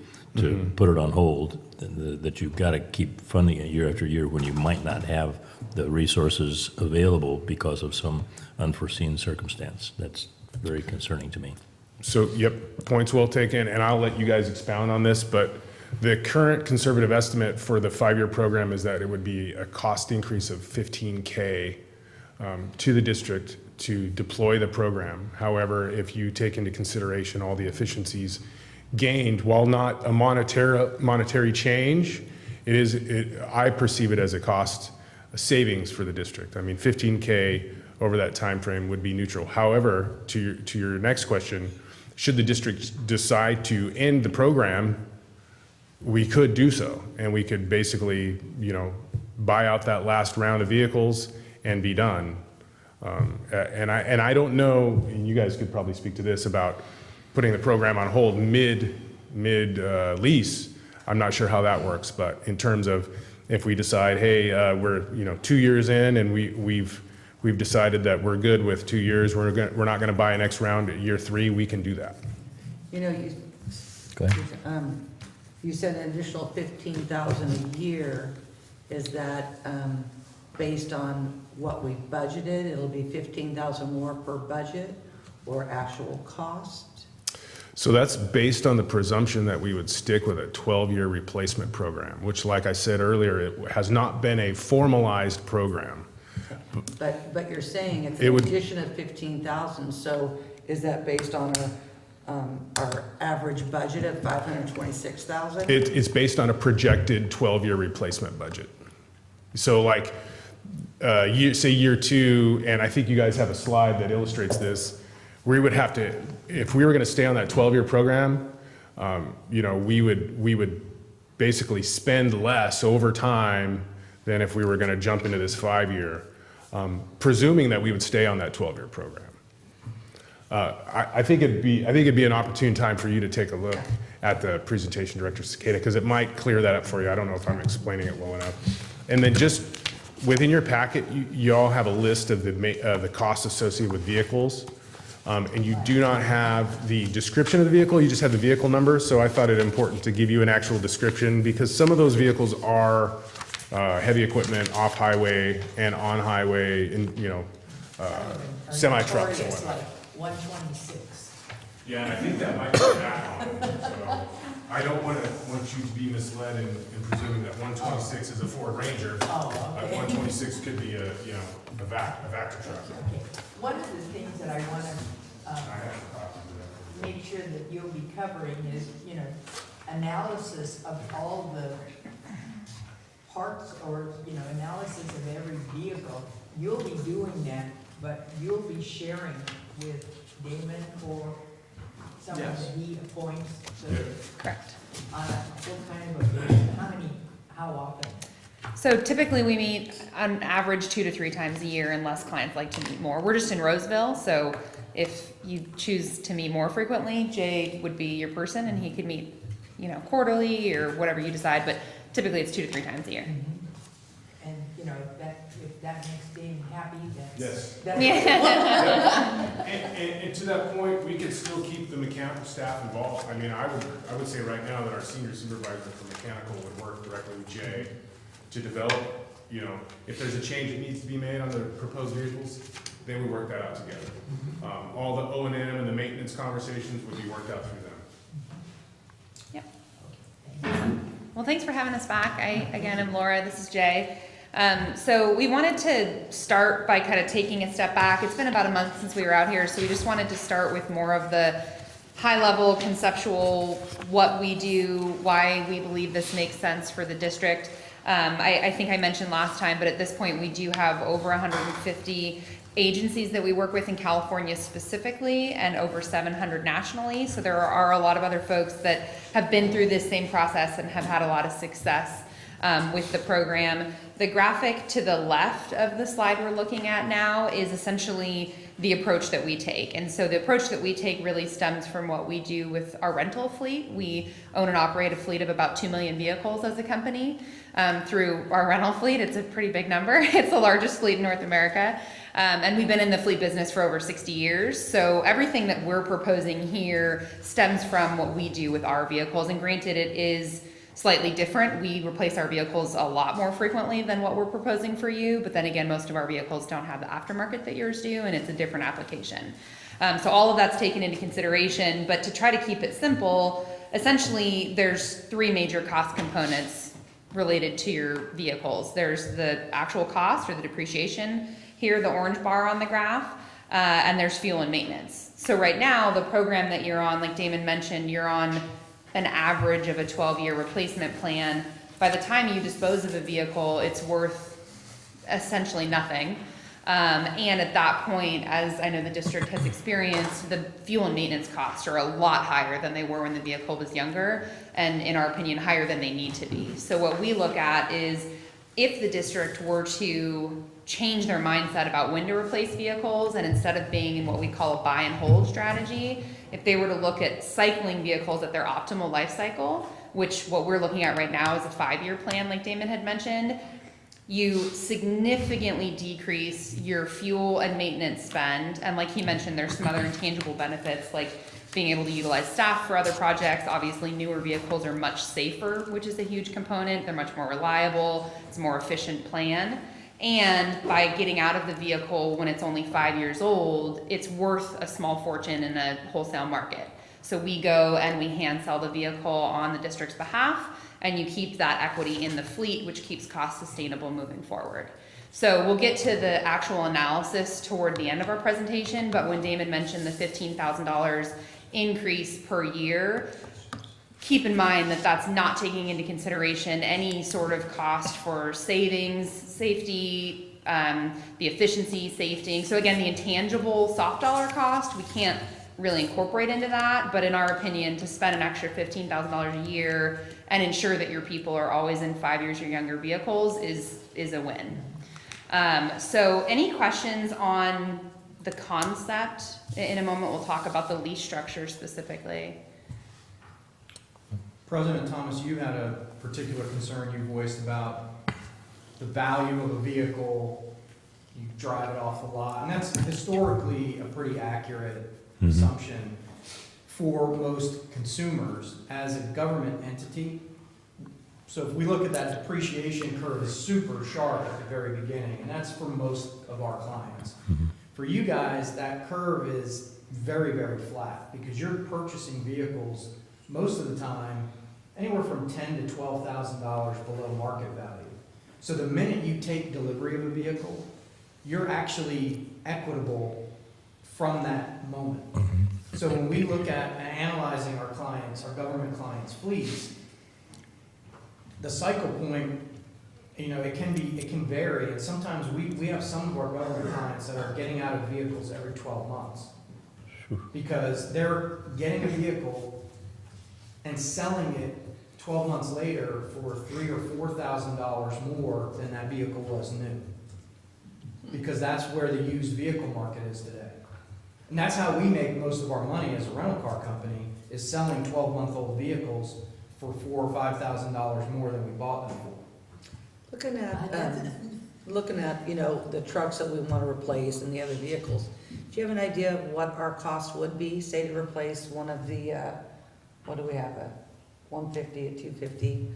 put it on hold, that you've got to keep funding it year after year when you might not have the resources available because of some unforeseen circumstance. That's very concerning to me. So, yep, points well taken, and I'll let you guys expound on this, but The current conservative estimate for the 5-year program is that it would be a cost increase of $15K to the district to deploy the program. However, if you take into consideration all the efficiencies gained, while not a monetary change, I perceive it as a cost savings for the district. I mean, $15K over that time frame would be neutral. However, to your next question, should the district decide to end the program, we could do so, and we could basically, buy out that last round of vehicles and be done. And I don't know, and you guys could probably speak to this, about putting the program on hold mid lease. I'm not sure how that works, but in terms of if we decide, hey, we're 2 years in and we've decided that we're good with 2 years, we're not going to buy a next round at year 3, we can do that. Go ahead. You said an additional 15,000 a year. Is that based on what we budgeted? It'll be 15,000 more per budget, or actual cost? So that's based on the presumption that we would stick with a 12-year replacement program, which, like I said earlier, it has not been a formalized program. But you're saying it's It an would- addition of 15,000, so is that based on our average budget of 526,000? It's based on a projected 12-year replacement budget. So like, say year 2, and I think you guys have a slide that illustrates this, we would have to, if we were going to stay on that 12-year program, we would basically spend less over time than if we were going to jump into this 5-year, presuming that we would stay on that 12-year program. I think it'd be an opportune time for you to take a look at the presentation, Director Cicada, because it might clear that up for you. I don't know if I'm explaining it well enough. And then just within your packet, you all have a list of the costs associated with vehicles. And you do not have the description of the vehicle, you just have the vehicle number. So I thought it important to give you an actual description, because some of those vehicles are heavy equipment, off-highway and on-highway, and semi-trucks and Notorious, whatnot. like 126. Yeah, and I think that might be that on it. So I don't want you to be misled in presuming that 126 is a Ford Ranger. Oh, okay. 126 could be a Vector truck. Okay. One of the things that I want to I have a copy of that. make sure that you'll be covering is, analysis of all the parts, or, analysis of every vehicle. You'll be doing that, but you'll be sharing with Damon or someone Yes. that he appoints. So Correct. on what kind of a basis, how often? So typically we meet on average 2 to 3 times a year, unless clients like to meet more. We're just in Roseville, so if you choose to meet more frequently, Jay would be your person, and he could meet, quarterly or whatever you decide, but typically it's 2 to 3 times a year. And, if that makes Dave happy, Yes. that's. And to that point, we could still keep the mechanical staff involved. I mean, I would say right now that our senior supervisor for mechanical would work directly with Jay to develop, if there's a change that needs to be made on the proposed vehicles, they would work that out together. All the O&M and the maintenance conversations would be worked out through them. Well, thanks for having us back. Again, I'm Laura, this is Jay. So we wanted to start by kind of taking a step back. It's been about a month since we were out here, so we just wanted to start with more of the high-level conceptual, what we do, why we believe this makes sense for the district. I think I mentioned last time, but at this point we do have over 150 agencies that we work with in California specifically, and over 700 nationally. So there are a lot of other folks that have been through this same process and have had a lot of success with the program. The graphic to the left of the slide we're looking at now is essentially the approach that we take. And so the approach that we take really stems from what we do with our rental fleet. We own and operate a fleet of about 2 million vehicles as a company through our rental fleet. It's a pretty big number. It's the largest fleet in North America. And we've been in the fleet business for over 60 years. So everything that we're proposing here stems from what we do with our vehicles. And granted, it is slightly different. We replace our vehicles a lot more frequently than what we're proposing for you. But then again, most of our vehicles don't have the aftermarket that yours do, and it's a different application. So all of that's taken into consideration. But to try to keep it simple, essentially, there's three major cost components related to your vehicles. There's the actual cost or the depreciation, here the orange bar on the graph, and there's fuel and maintenance. So right now, the program that you're on, like Damon mentioned, you're on an average of a 12-year replacement plan. By the time you dispose of a vehicle, it's worth essentially nothing. And at that point, as I know the district has experienced, the fuel and maintenance costs are a lot higher than they were when the vehicle was younger, and in our opinion, higher than they need to be. So what we look at is if the district were to change their mindset about when to replace vehicles, and instead of being in what we call a buy and hold strategy, if they were to look at cycling vehicles at their optimal life cycle, which what we're looking at right now is a 5-year plan, like Damon had mentioned, you significantly decrease your fuel and maintenance spend. And like he mentioned, there's some other intangible benefits like being able to utilize staff for other projects. Obviously, newer vehicles are much safer, which is a huge component. They're much more reliable. It's a more efficient plan. And by getting out of the vehicle when it's only 5 years old, it's worth a small fortune in a wholesale market. So we go and we hand sell the vehicle on the district's behalf, and you keep that equity in the fleet, which keeps costs sustainable moving forward. So we'll get to the actual analysis toward the end of our presentation, but when Damon mentioned the $15,000 increase per year, keep in mind that that's not taking into consideration any sort of cost for savings, safety, the efficiency, safety. So again, the intangible soft dollar cost, we can't really incorporate into that, but in our opinion, to spend an extra $15,000 a year and ensure that your people are always in 5 years or younger vehicles is a win. So any questions on the concept? In a moment, we'll talk about the lease structure specifically. President Thomas, you had a particular concern you voiced about the value of a vehicle. You drive it off the lot, and that's historically a pretty accurate assumption for most consumers as a government entity. So if we look at that depreciation curve is super sharp at the very beginning, and that's for most of our clients. For you guys, that curve is very, very flat because you're purchasing vehicles most of the time anywhere from $10,000 to $12,000 below market value. So the minute you take delivery of a vehicle, you're actually equitable from that moment. So when we look at analyzing our clients, our government clients' fleets, the cycle point, you know, it can vary, and sometimes we have some of our government clients that are getting out of vehicles every 12 months because they're getting a vehicle and selling it 12 months later for $3,000 or $4,000 more than that vehicle was new, because that's where the used vehicle market is today. And that's how we make most of our money as a rental car company, is selling 12-month-old vehicles for $4,000 or $5,000 more than we bought them for. Looking at, you know, the trucks that we want to replace and the other vehicles, do you have an idea of what our cost would be, say, to replace one of the, what do we have, a 150, a 250,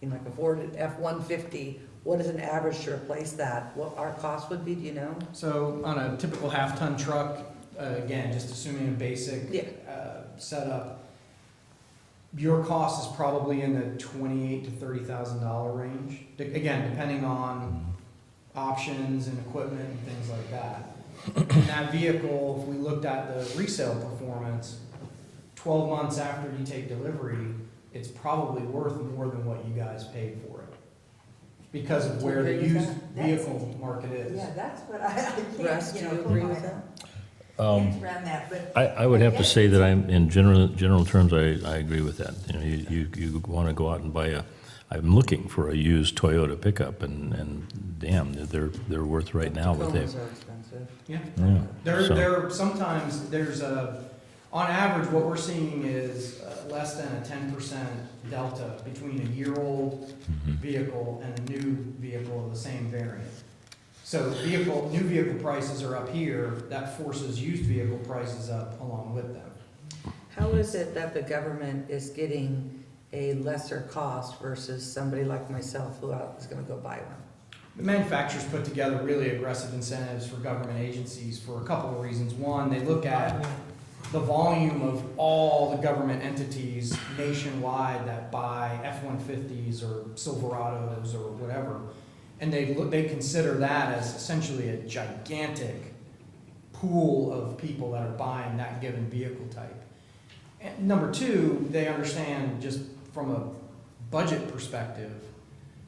you know, like a Ford F-150, what is an average to replace that? What our cost would be, do you know? So on a typical half-ton truck, again, just assuming a basic setup, your cost is probably in the $28,000 to $30,000 range. Again, depending on options and equipment and things like that. And that vehicle, if we looked at the resale performance, 12 months after you take delivery, it's probably worth more than what you guys paid for it, because of where the used vehicle market is. Yeah, that's what I can't, Russ, do you agree with that? Hands around that, but. I would have to say that I'm, in general terms, I agree with that. You know, you want to go out and buy I'm looking for a used Toyota pickup, and damn, they're worth right now what they. Tacomas are expensive. Yeah. Yeah. There sometimes there's on average what we're seeing is less than a 10% delta between a year-old vehicle and a new vehicle of the same variant. So new vehicle prices are up here, that forces used vehicle prices up along with them. How is it that the government is getting a lesser cost versus somebody like myself who is going to go buy one? The manufacturers put together really aggressive incentives for government agencies for a couple of reasons. One, they look at the volume of all the government entities nationwide that buy F-150s or Silverados or whatever, and they consider that as essentially a gigantic pool of people that are buying that given vehicle type. And number two, they understand just from a budget perspective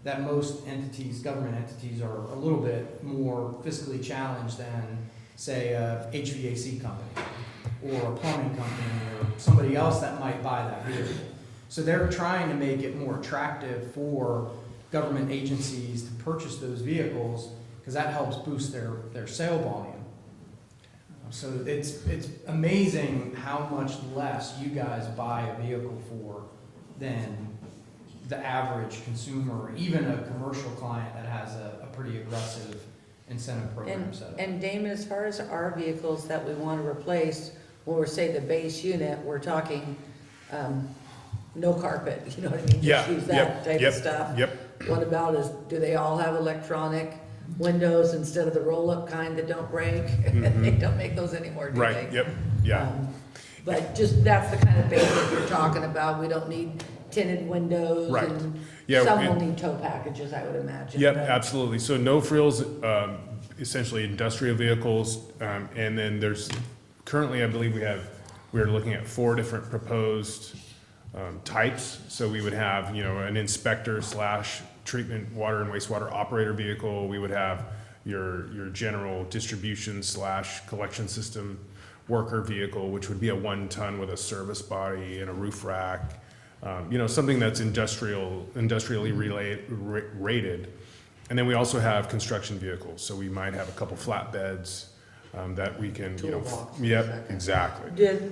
that most entities, government entities, are a little bit more fiscally challenged than, say, a HVAC company or a plumbing company or somebody else that might buy that vehicle. So they're trying to make it more attractive for government agencies to purchase those vehicles because that helps boost their sale volume. So it's amazing how much less you guys buy a vehicle for than the average consumer, even a commercial client that has a pretty aggressive incentive program set up. And Damon, as far as our vehicles that we want to replace, when we're say the base unit, we're talking no carpet, you know what I mean? Yeah, Just use that type of stuff. Yep. What about do they all have electronic windows instead of the roll-up kind that don't break? They don't make those anymore, do Right, they? yep, yeah. But just, that's the kind of basic you're talking about. We don't need tinted windows. Right. And Yeah, some will need tow packages, I would imagine. Yep, but- absolutely. So no frills, essentially industrial vehicles, and then there's, currently, I believe we're looking at 4 different proposed types. So we would have, an inspector / treatment water and wastewater operator vehicle. We would have your general distribution / collection system worker vehicle, which would be a 1-ton with a service body and a roof rack. Something that's industrially rated. And then we also have construction vehicles. So we might have a couple flatbeds that we can, Toolbox. Yep, exactly.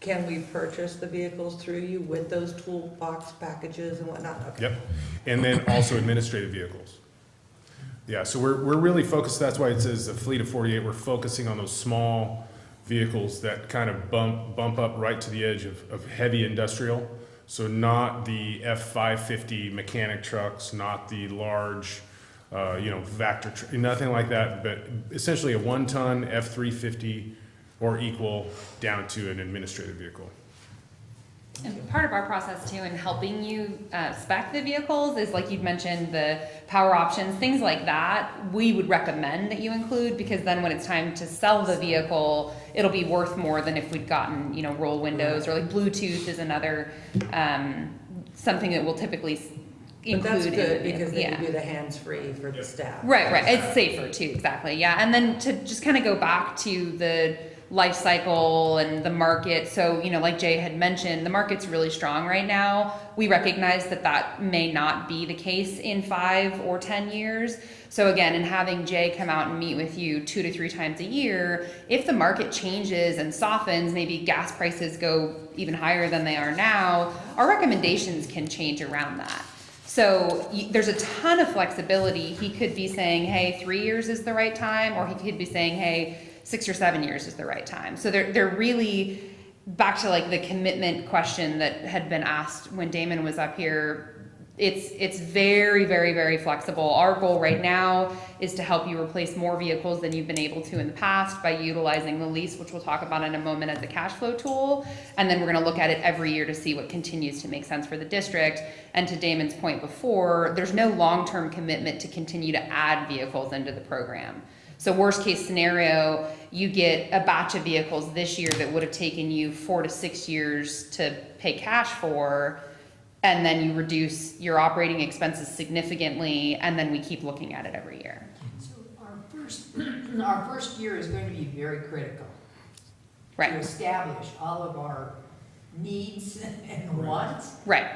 Can we purchase the vehicles through you with those toolbox packages and whatnot? Okay. Yep. And then also administrative vehicles. Yeah, so we're really focused, that's why it says a fleet of 48, we're focusing on those small vehicles that kind of bump up right to the edge of heavy industrial. So not the F-550 mechanic trucks, not the large, Vector, nothing like that, but essentially a 1-ton F-350 or equal down to an administrative vehicle. And part of our process too in helping you spec the vehicles is, like you'd mentioned, the power options, things like that, we would recommend that you include, because then when it's time to sell the vehicle, it'll be worth more than if we'd gotten, roll windows, or like Bluetooth is another, something that we'll typically include. But that's good, in the because then yeah. you do the hands-free for the staff. Right. It's safer too, exactly. Yeah. And then to just kind of go back to the life cycle and the market. So, like Jay had mentioned, the market's really strong right now. We recognize that may not be the case in 5 or 10 years. So again, in having Jay come out and meet with you 2 to 3 times a year, if the market changes and softens, maybe gas prices go even higher than they are now, our recommendations can change around that. So there's a ton of flexibility. He could be saying, hey, 3 years is the right time, or he could be saying, hey, 6 or 7 years is the right time. So they're really back to like the commitment question that had been asked when Damon was up here. It's very, very, very flexible. Our goal right now is to help you replace more vehicles than you've been able to in the past by utilizing the lease, which we'll talk about in a moment, as a cash flow tool. And then we're gonna look at it every year to see what continues to make sense for the district. And to Damon's point before, there's no long-term commitment to continue to add vehicles into the program. So worst case scenario, you get a batch of vehicles this year that would have taken you 4 to 6 years to pay cash for, and then you reduce your operating expenses significantly, and then we keep looking at it every year. So our first year is going to be very critical. Right. To establish all of our needs and wants. Right.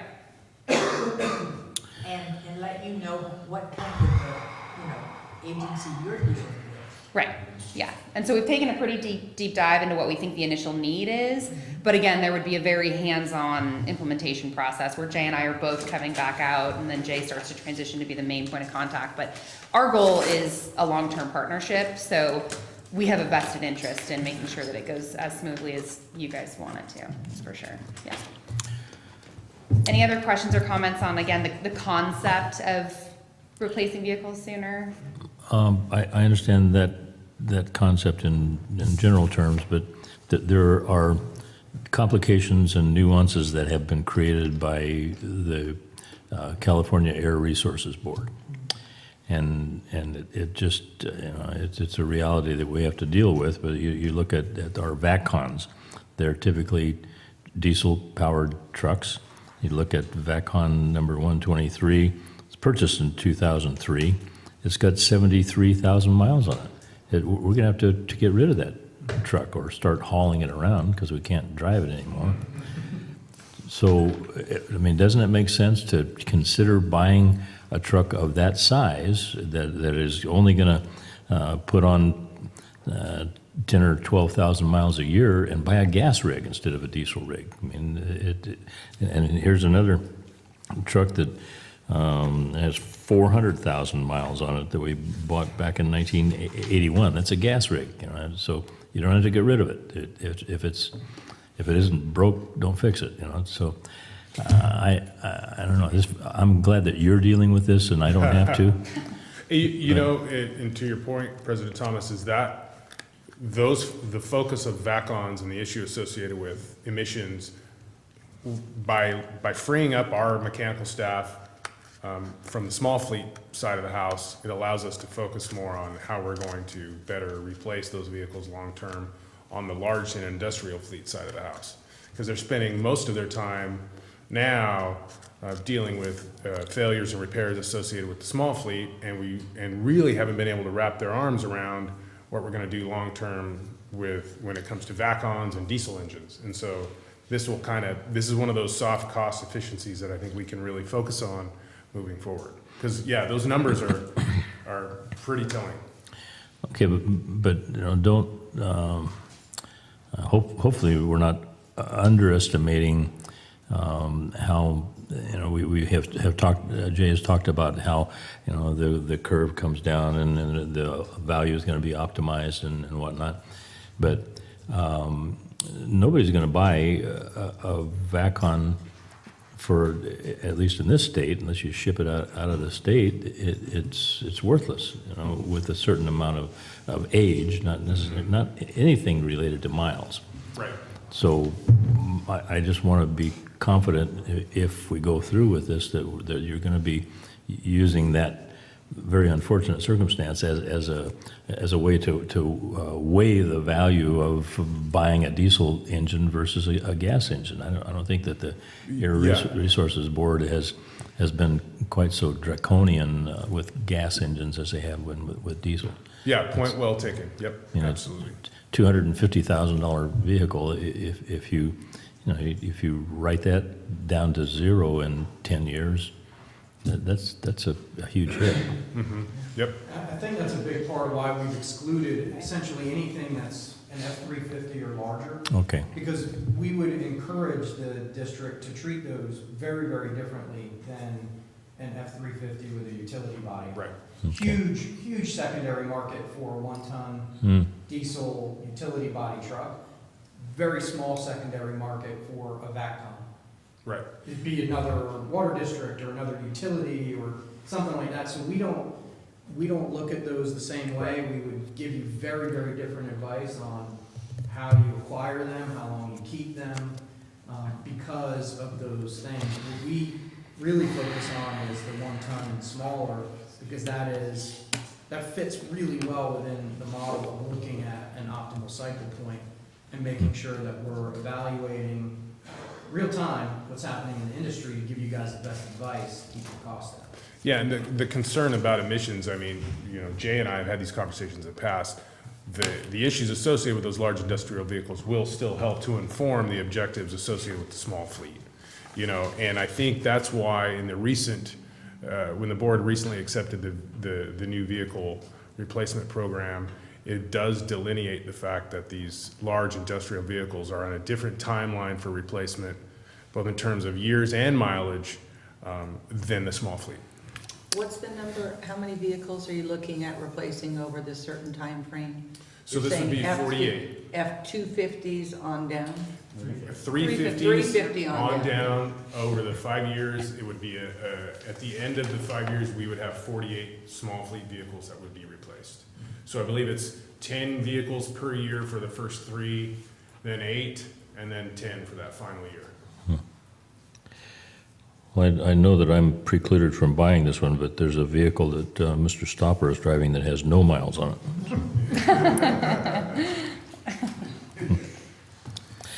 And let you know what kind of, agency you're dealing with. Right, yeah. And so we've taken a pretty deep dive into what we think the initial need is. But again, there would be a very hands-on implementation process where Jay and I are both coming back out, and then Jay starts to transition to be the main point of contact. But our goal is a long-term partnership, so we have a vested interest in making sure that it goes as smoothly as you guys want it to, that's for sure, yeah. Any other questions or comments on, again, the concept of replacing vehicles sooner? I understand that concept in general terms, but that there are complications and nuances that have been created by the California Air Resources Board. And it just, it's a reality that we have to deal with. But you look at our VACCONs, they're typically diesel-powered trucks. You look at VACCON number 123, it's purchased in 2003. It's got 73,000 miles on it. We're going to have to get rid of that truck or start hauling it around because we can't drive it anymore. So, I mean, doesn't it make sense to consider buying a truck of that size that is only going to put on 10 or 12,000 miles a year and buy a gas rig instead of a diesel rig? I mean, and here's another truck that has 400,000 miles on it that we bought back in 1981. That's a gas rig, so you don't have to get rid of it. If it isn't broke, don't fix it, So I don't know. I'm glad that you're dealing with this and I don't have to. And to your point, President Thomas, is that the focus of VACCONs and the issue associated with emissions, by freeing up our mechanical staff from the small fleet side of the house, it allows us to focus more on how we're going to better replace those vehicles long-term on the large and industrial fleet side of the house. Because they're spending most of their time now dealing with failures and repairs associated with the small fleet, and really haven't been able to wrap their arms around what we're going to do long-term when it comes to VACCONs and diesel engines. And so this is one of those soft cost efficiencies that I think we can really focus on moving forward. Because, yeah, those numbers are pretty telling. Okay, but don't, hopefully we're not underestimating how, we have talked, Jay has talked about how, the curve comes down and the value is going to be optimized and whatnot. But nobody's going to buy a VACCON for, at least in this state, unless you ship it out of the state, it's worthless, with a certain amount of age, not necessarily, not anything related to miles. Right. So I just want to be confident if we go through with this that you're going to be using that very unfortunate circumstance as a way to weigh the value of buying a diesel engine versus a gas engine. I don't think that the Air Resources Board has been quite so draconian with gas engines as they have with diesel. Yeah, point well taken. Yep, absolutely. $250,000 vehicle. If you write that down to zero in 10 years. That's a huge hit. Mm-hmm. Yep. I think that's a big part of why we've excluded essentially anything that's an F-350 or larger. Okay. Because we would encourage the district to treat those very, very differently than an F-350 with a utility body. Right. Okay. Huge secondary market for a one-ton diesel utility body truck. Very small secondary market for a VACCON. Right. It'd be another water district or another utility or something like that. So we don't look at those the same way. We would give you very, very different advice on how you acquire them, how long you keep them, because of those things. What we really focus on is the 1 ton and smaller, because that fits really well within the model of looking at an optimal cycle point and making sure that we're evaluating real time what's happening in the industry to give you guys the best advice to keep your costs down. Yeah, and the concern about emissions, I mean, Jay and I have had these conversations in the past. The issues associated with those large industrial vehicles will still help to inform the objectives associated with the small fleet. And I think that's why in the recent, when the board recently accepted the new vehicle replacement program, it does delineate the fact that these large industrial vehicles are on a different timeline for replacement, both in terms of years and mileage, than the small fleet. What's the number, how many vehicles are you looking at replacing over this certain time frame? So this would be 48. F-250s on down? 350s on down over the 5 years. It would be, at the end of the 5 years, we would have 48 small fleet vehicles that would be replaced. So I believe it's 10 vehicles per year for the first 3, then 8 and then 10 for that final year. Well, I know that I'm precluded from buying this one, but there's a vehicle that Mr. Stopper is driving that has no miles on it.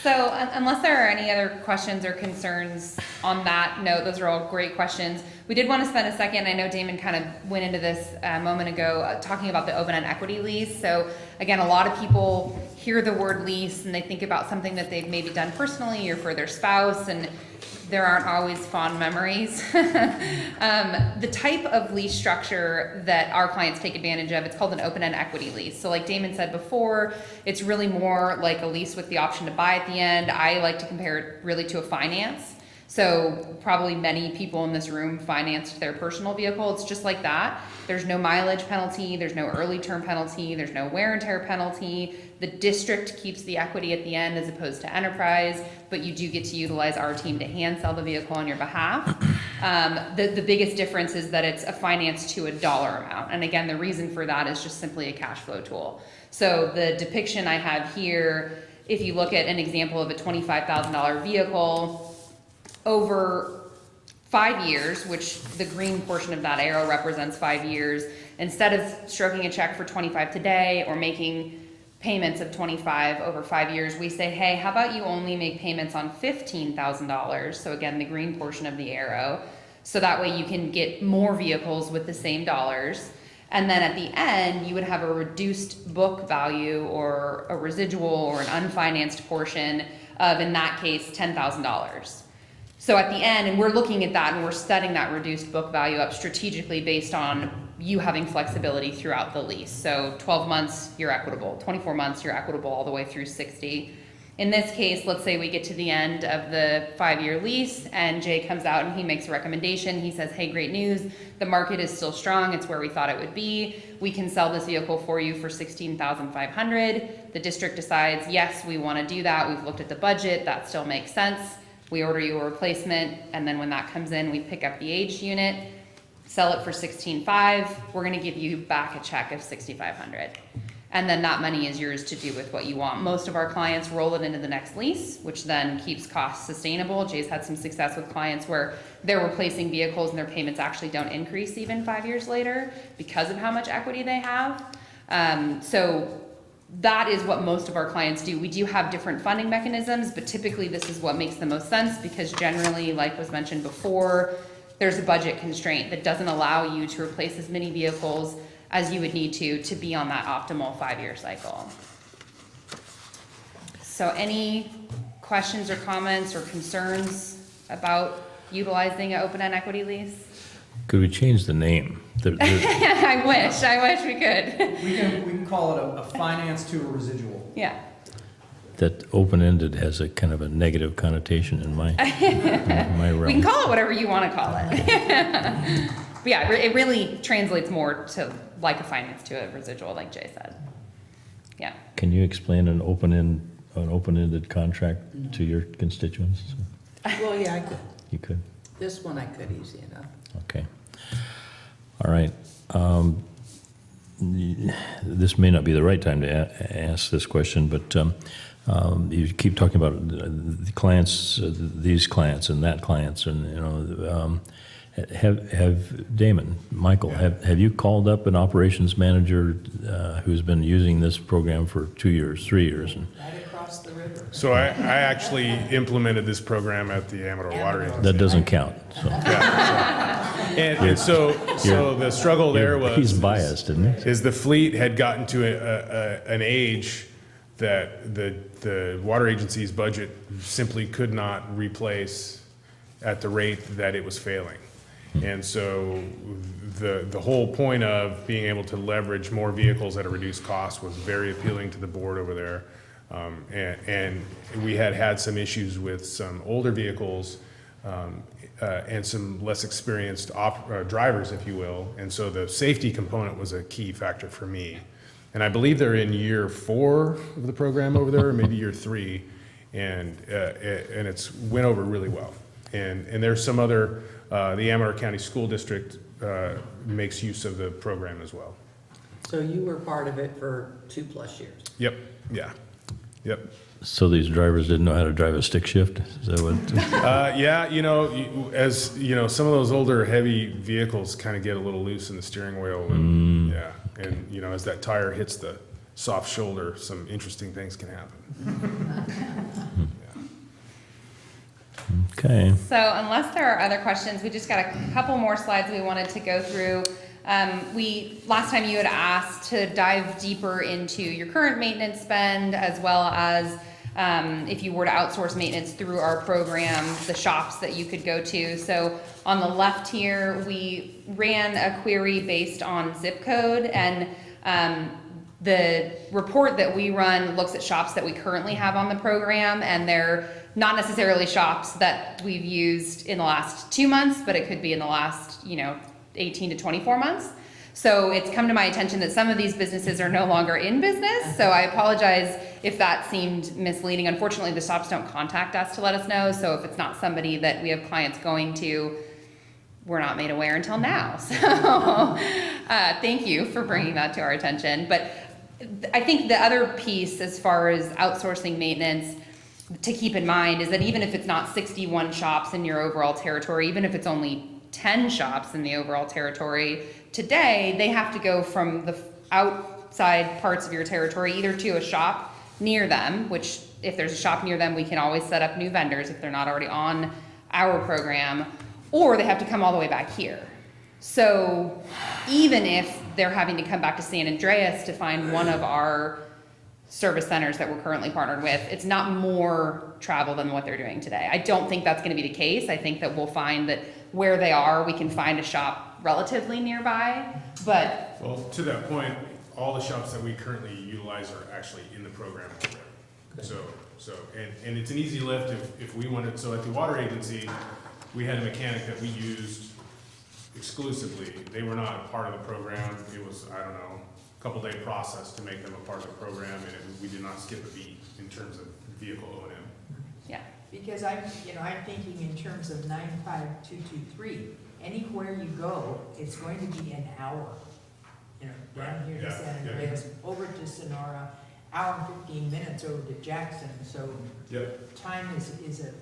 So unless there are any other questions or concerns on that note, those are all great questions. We did want to spend a second, I know Damon kind of went into this a moment ago, talking about the open-end equity lease. So again, a lot of people hear the word lease and they think about something that they've maybe done personally or for their spouse, and there aren't always fond memories. The type of lease structure that our clients take advantage of, it's called an open-end equity lease. So like Damon said before, it's really more like a lease with the option to buy at the end. I like to compare it really to a finance. So probably many people in this room financed their personal vehicle. It's just like that. There's no mileage penalty. There's no early term penalty. There's no wear and tear penalty. The district keeps the equity at the end as opposed to enterprise, but you do get to utilize our team to hand sell the vehicle on your behalf. The biggest difference is that it's a finance to a dollar amount. And again, the reason for that is just simply a cash flow tool. So the depiction I have here, if you look at an example of a $25,000 vehicle, over 5 years, which the green portion of that arrow represents 5 years, instead of stroking a check for 25 today or making payments of 25 over 5 years, we say, hey, how about you only make payments on $15,000? So again, the green portion of the arrow. So that way you can get more vehicles with the same dollars. And then at the end, you would have a reduced book value or a residual or an unfinanced portion of, in that case, $10,000. So at the end, and we're looking at that and we're setting that reduced book value up strategically based on you having flexibility throughout the lease. So 12 months, you're equitable. 24 months, you're equitable all the way through 60. In this case, let's say we get to the end of the 5-year lease and Jay comes out and he makes a recommendation. He says, hey, great news. The market is still strong. It's where we thought it would be. We can sell this vehicle for you for $16,500. The district decides, yes, we want to do that. We've looked at the budget. That still makes sense. We order you a replacement, and then when that comes in, we pick up the aged unit, sell it for $16,500. We're going to give you back a check of $6,500. And then that money is yours to do with what you want. Most of our clients roll it into the next lease, which then keeps costs sustainable. Jay's had some success with clients where they're replacing vehicles and their payments actually don't increase even 5 years later because of how much equity they have. So that is what most of our clients do. We do have different funding mechanisms, but typically this is what makes the most sense because generally, like was mentioned before, there's a budget constraint that doesn't allow you to replace as many vehicles as you would need to be on that optimal 5-year cycle. So any questions or comments or concerns about utilizing an open-end equity lease? Could we change the name? I wish we could. We can call it a finance to a residual. Yeah. That open-ended has a kind of a negative connotation in my realm. We can call it whatever you want to call it. But yeah, it really translates more to like a finance to a residual, like Jay said. Yeah. Can you explain an open-ended contract to your constituents? Well, yeah, I could. You could? This one I could, easy enough. Okay. All right. This may not be the right time to ask this question, but you keep talking about the clients, these clients and that clients, and you know, have Damon, Michael, have you called up an operations manager who's been using this program for 2 years, 3 years? And Right across the river. So I actually implemented this program at the Amador Water Agency. that doesn't count. So. And so the struggle there was He's biased, isn't he? is the fleet had gotten to an age that the water agency's budget simply could not replace at the rate that it was failing. And so the whole point of being able to leverage more vehicles at a reduced cost was very appealing to the board over there. And we had some issues with some older vehicles and some less experienced drivers, if you will. And so the safety component was a key factor for me. And I believe they're in year 4 of the program over there, or maybe year 3, and it's went over really well. And there's some other, the Amador County School District makes use of the program as well. So you were part of it for 2+ years? Yep, yeah, yep. So these drivers didn't know how to drive a stick shift? Is that what? Yeah, as you know, some of those older heavy vehicles kind of get a little loose in the steering wheel, and yeah, and as that tire hits the soft shoulder, some interesting things can happen. Okay. So unless there are other questions, we just got a couple more slides we wanted to go through. Last time you had asked to dive deeper into your current maintenance spend, as well as if you were to outsource maintenance through our program, the shops that you could go to. So on the left here, we ran a query based on zip code, and the report that we run looks at shops that we currently have on the program, and they're not necessarily shops that we've used in the last 2 months, but it could be in the last, 18 to 24 months. So it's come to my attention that some of these businesses are no longer in business. So I apologize if that seemed misleading. Unfortunately, the shops don't contact us to let us know. So if it's not somebody that we have clients going to, we're not made aware until now. So thank you for bringing that to our attention. But I think the other piece as far as outsourcing maintenance to keep in mind is that even if it's not 61 shops in your overall territory, even if it's only 10 shops in the overall territory, today they have to go from the outside parts of your territory either to a shop near them, which if there's a shop near them, we can always set up new vendors if they're not already on our program, or they have to come all the way back here. So even if they're having to come back to San Andreas to find one of our service centers that we're currently partnered with, it's not more travel than what they're doing today. I don't think that's going to be the case. I think that we'll find that where they are, we can find a shop relatively nearby, but... Well, to that point, all the shops that we currently utilize are actually in the program already. And it's an easy lift if we wanted. So at the water agency, we had a mechanic that we used exclusively. They were not a part of the program. It was, I don't know, a couple-day process to make them a part of the program, and we did not skip a beat in terms of vehicle O&M. Yeah. Because I'm thinking in terms of 95223, anywhere you go, it's going to be an hour. Down here to San Andreas, over to Sonora, hour and 15 minutes over to Jackson. So time is a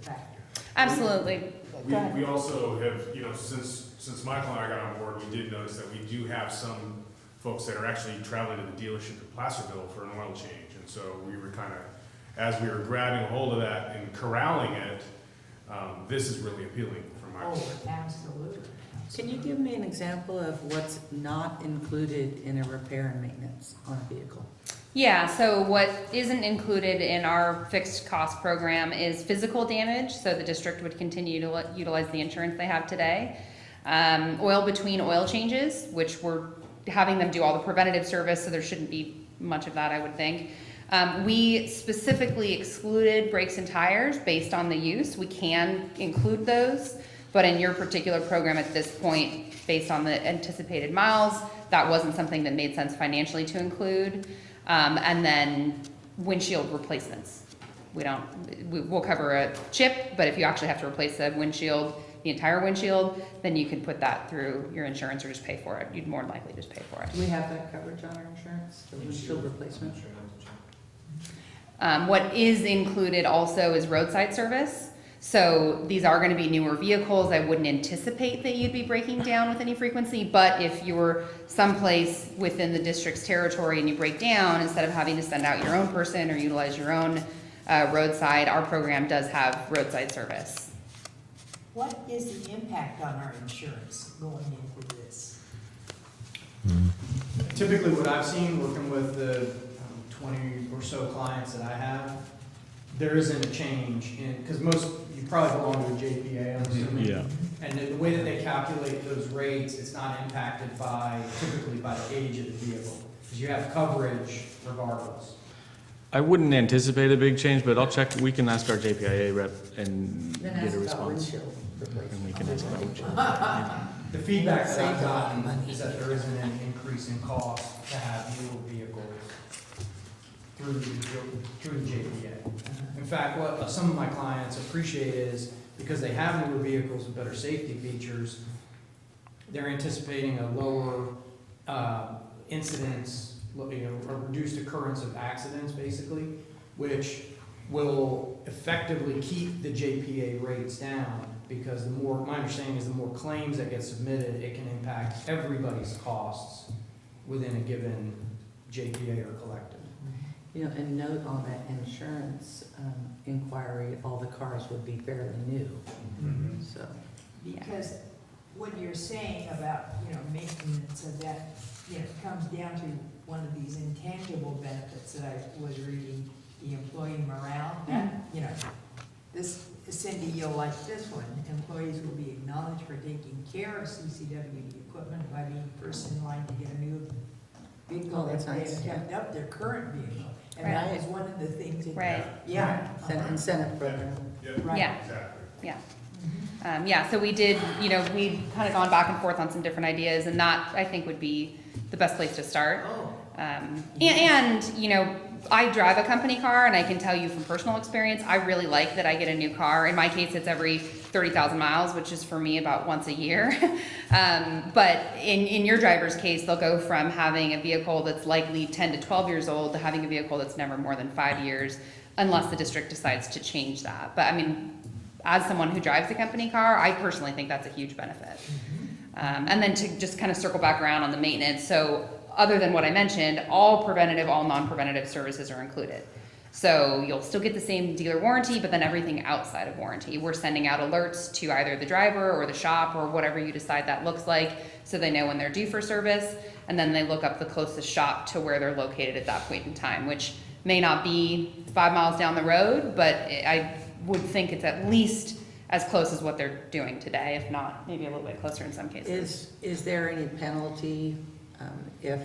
factor. Absolutely. We also have, since Michael and I got on board, we did notice that we do have some folks that are actually traveling to the dealership in Placerville for an oil change. And so we were kind of, as we were grabbing a hold of that and corralling it, this is really appealing for my Absolutely. Can you give me an example of what's not included in a repair and maintenance on a vehicle? Yeah, so what isn't included in our fixed cost program is physical damage, so the district would continue to utilize the insurance they have today. Oil between oil changes, which we're having them do all the preventative service, so there shouldn't be much of that, I would think. We specifically excluded brakes and tires based on the use. We can include those, but in your particular program at this point, based on the anticipated miles, that wasn't something that made sense financially to include. And then windshield replacements. We'll cover a chip, but if you actually have to replace the windshield, the entire windshield, then you can put that through your insurance or just pay for it. You'd more than likely just pay for it. Do we have that coverage on our insurance, the windshield replacement? What is included also is roadside service. So these are going to be newer vehicles. I wouldn't anticipate that you'd be breaking down with any frequency, but if you're someplace within the district's territory and you break down, instead of having to send out your own person or utilize your own roadside, our program does have roadside service. What is the impact on our insurance going into this? Typically what I've seen working with the 20 or so clients that I have, there isn't a change in, because you probably belong to a JPA, I'm assuming. Yeah. And the way that they calculate those rates, it's not impacted typically by the age of the vehicle, because you have coverage regardless. I wouldn't anticipate a big change, but I'll check. We can ask our JPIA rep and get a response. And we can ask about windshield. The feedback that I've gotten is that there isn't an increase in cost to have newer vehicles through the JPA. In fact, what some of my clients appreciate is because they have newer vehicles with better safety features, they're anticipating a lower incidence, a reduced occurrence of accidents, basically. which will effectively keep the JPA rates down, because the more, my understanding is the more claims that get submitted, it can impact everybody's costs within a given JPA or collective. You know, and note on that insurance inquiry, all the cars would be fairly new, so. Because what you're saying about, you know, maintenance of that, you know, comes down to one of these intangible benefits that I was reading, the employee morale, that, you know, this, Cindy, you'll like this one, employees will be acknowledged for taking care of CCWD equipment by being first in line to get a new vehicle. Oh, that's if they nice, have kept up their current vehicle. And Right. that was one of the things. that- Right. Yeah. Incentive program. Right. Yeah. Exactly. Yeah. Yeah, so we did, you know, we've kind of gone back and forth on some different ideas, and that, I think, would be the best place to start. Oh. And, you know, I drive a company car, and I can tell you from personal experience, I really like that I get a new car. In my case, it's every 30,000 miles, which is for me about once a year. But in your driver's case, they'll go from having a vehicle that's likely 10 to 12 years old to having a vehicle that's never more than 5 years, unless the district decides to change that. But I mean, as someone who drives a company car, I personally think that's a huge benefit. And then to just kind of circle back around on the maintenance, so other than what I mentioned, all preventative, all non-preventative services are included. So you'll still get the same dealer warranty, but then everything outside of warranty. We're sending out alerts to either the driver or the shop or whatever you decide that looks like, so they know when they're due for service, and then they look up the closest shop to where they're located at that point in time, which may not be 5 miles down the road, but I would think it's at least as close as what they're doing today, if not maybe a little bit closer in some cases. Is there any penalty if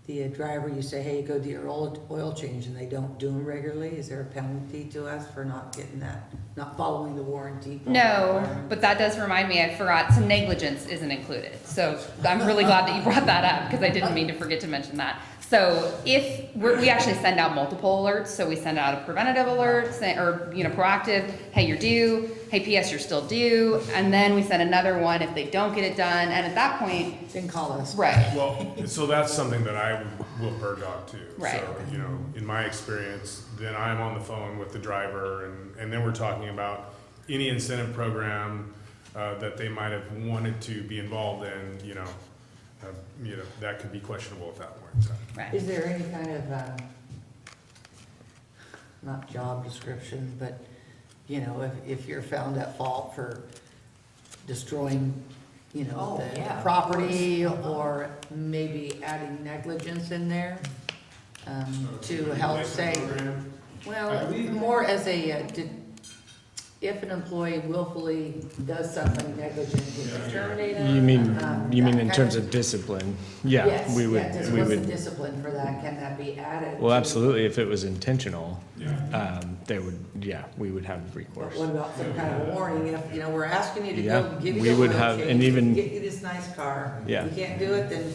the driver, you say, hey, go do your oil change, and they don't do them regularly? Is there a penalty to us for not getting that, not following the warranty? No, but that does remind me, I forgot, some negligence isn't included. So I'm really glad that you brought that up, because I didn't mean to forget to mention that. So if we actually send out multiple alerts, so we send out a preventative alert, or, you know, proactive, hey, you're due, hey, PS, you're still due, and then we send another one if they don't get it done, and at that point, Then call us. right, Well, so that's something that I will bird dog too. Right. So, you know, in my experience, then I'm on the phone with the driver, and then we're talking about any incentive program that they might have wanted to be involved in, you know, that could be questionable at that point. So. right. Is there any kind of, not job description, but, you know, if you're found at fault for destroying, you know, Oh, the yeah, of property, course. or maybe adding negligence in there to help say, well, more as a, if an employee willfully does something negligent, you terminate them? You mean that in kind terms of discipline? Yeah, Yes, we would, yeah, we what's the would, discipline for that? Can that be added? well, to- absolutely, if it was intentional, they would, yeah, we would have But recourse. what about some kind of warning, if, you know, we're asking you to Yeah, go give we you a would oil have- change, and even- get you this nice car. Yeah. You can't do it, then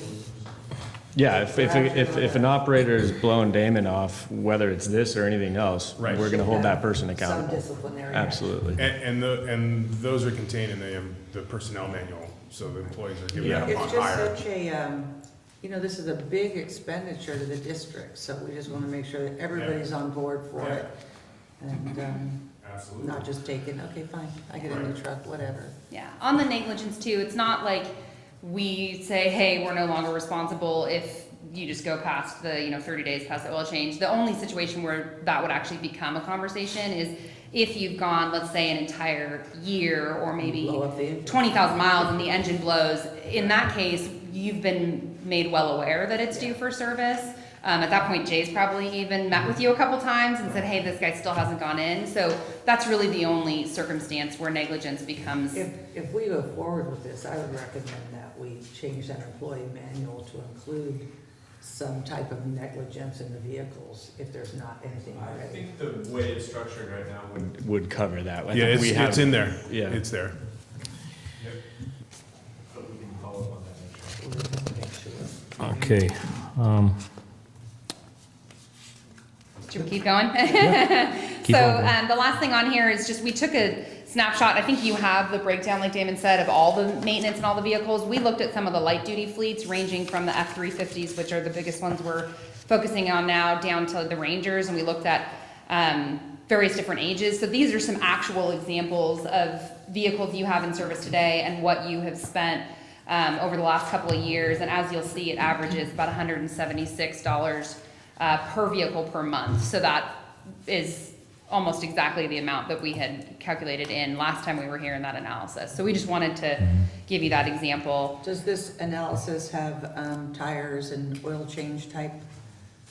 Yeah, if an operator is blowing Damon off, whether it's this or anything else, Right. we're gonna hold that person some accountable. disciplinary. Absolutely. And those are contained in the personnel manual, so the employees are given Yeah. that upon It's just hire. such a, you know, this is a big expenditure to the district, so we just wanna make sure that everybody's on board for it. And, Absolutely. not just taking, okay, fine, I get a new truck, whatever. Yeah, on the negligence too, it's not like we say, hey, we're no longer responsible if you just go past the, 30 days past the oil change. The only situation where that would actually become a conversation is if you've gone, let's say, an entire year or maybe Blow up the engine. 20,000 miles and the engine blows. In that case, you've been made well aware that it's due for service. At that point, Jay's probably even met with you a couple times and said, hey, this guy still hasn't gone in. So that's really the only circumstance where negligence becomes. If we go forward with this, I would recommend that we change that employee manual to include some type of negligence in the vehicles, if there's not anything I already. think the way it's structured right now Would cover that. I Yeah, think we have- it's in there. Yeah. It's there. but we can follow up on that next year. Make sure. Okay. Should we keep going? Keep So on going. the last thing on here is just we took a snapshot. I think you have the breakdown, like Damon said, of all the maintenance and all the vehicles. We looked at some of the light duty fleets ranging from the F-350s, which are the biggest ones we're focusing on now down to the Rangers, and we looked at various different ages. So these are some actual examples of vehicles you have in service today and what you have spent over the last couple of years. And as you'll see, it averages about $176 per vehicle per month. So that is almost exactly the amount that we had calculated in last time we were here in that analysis. So we just wanted to give you that example. Does this analysis have tires and oil change type?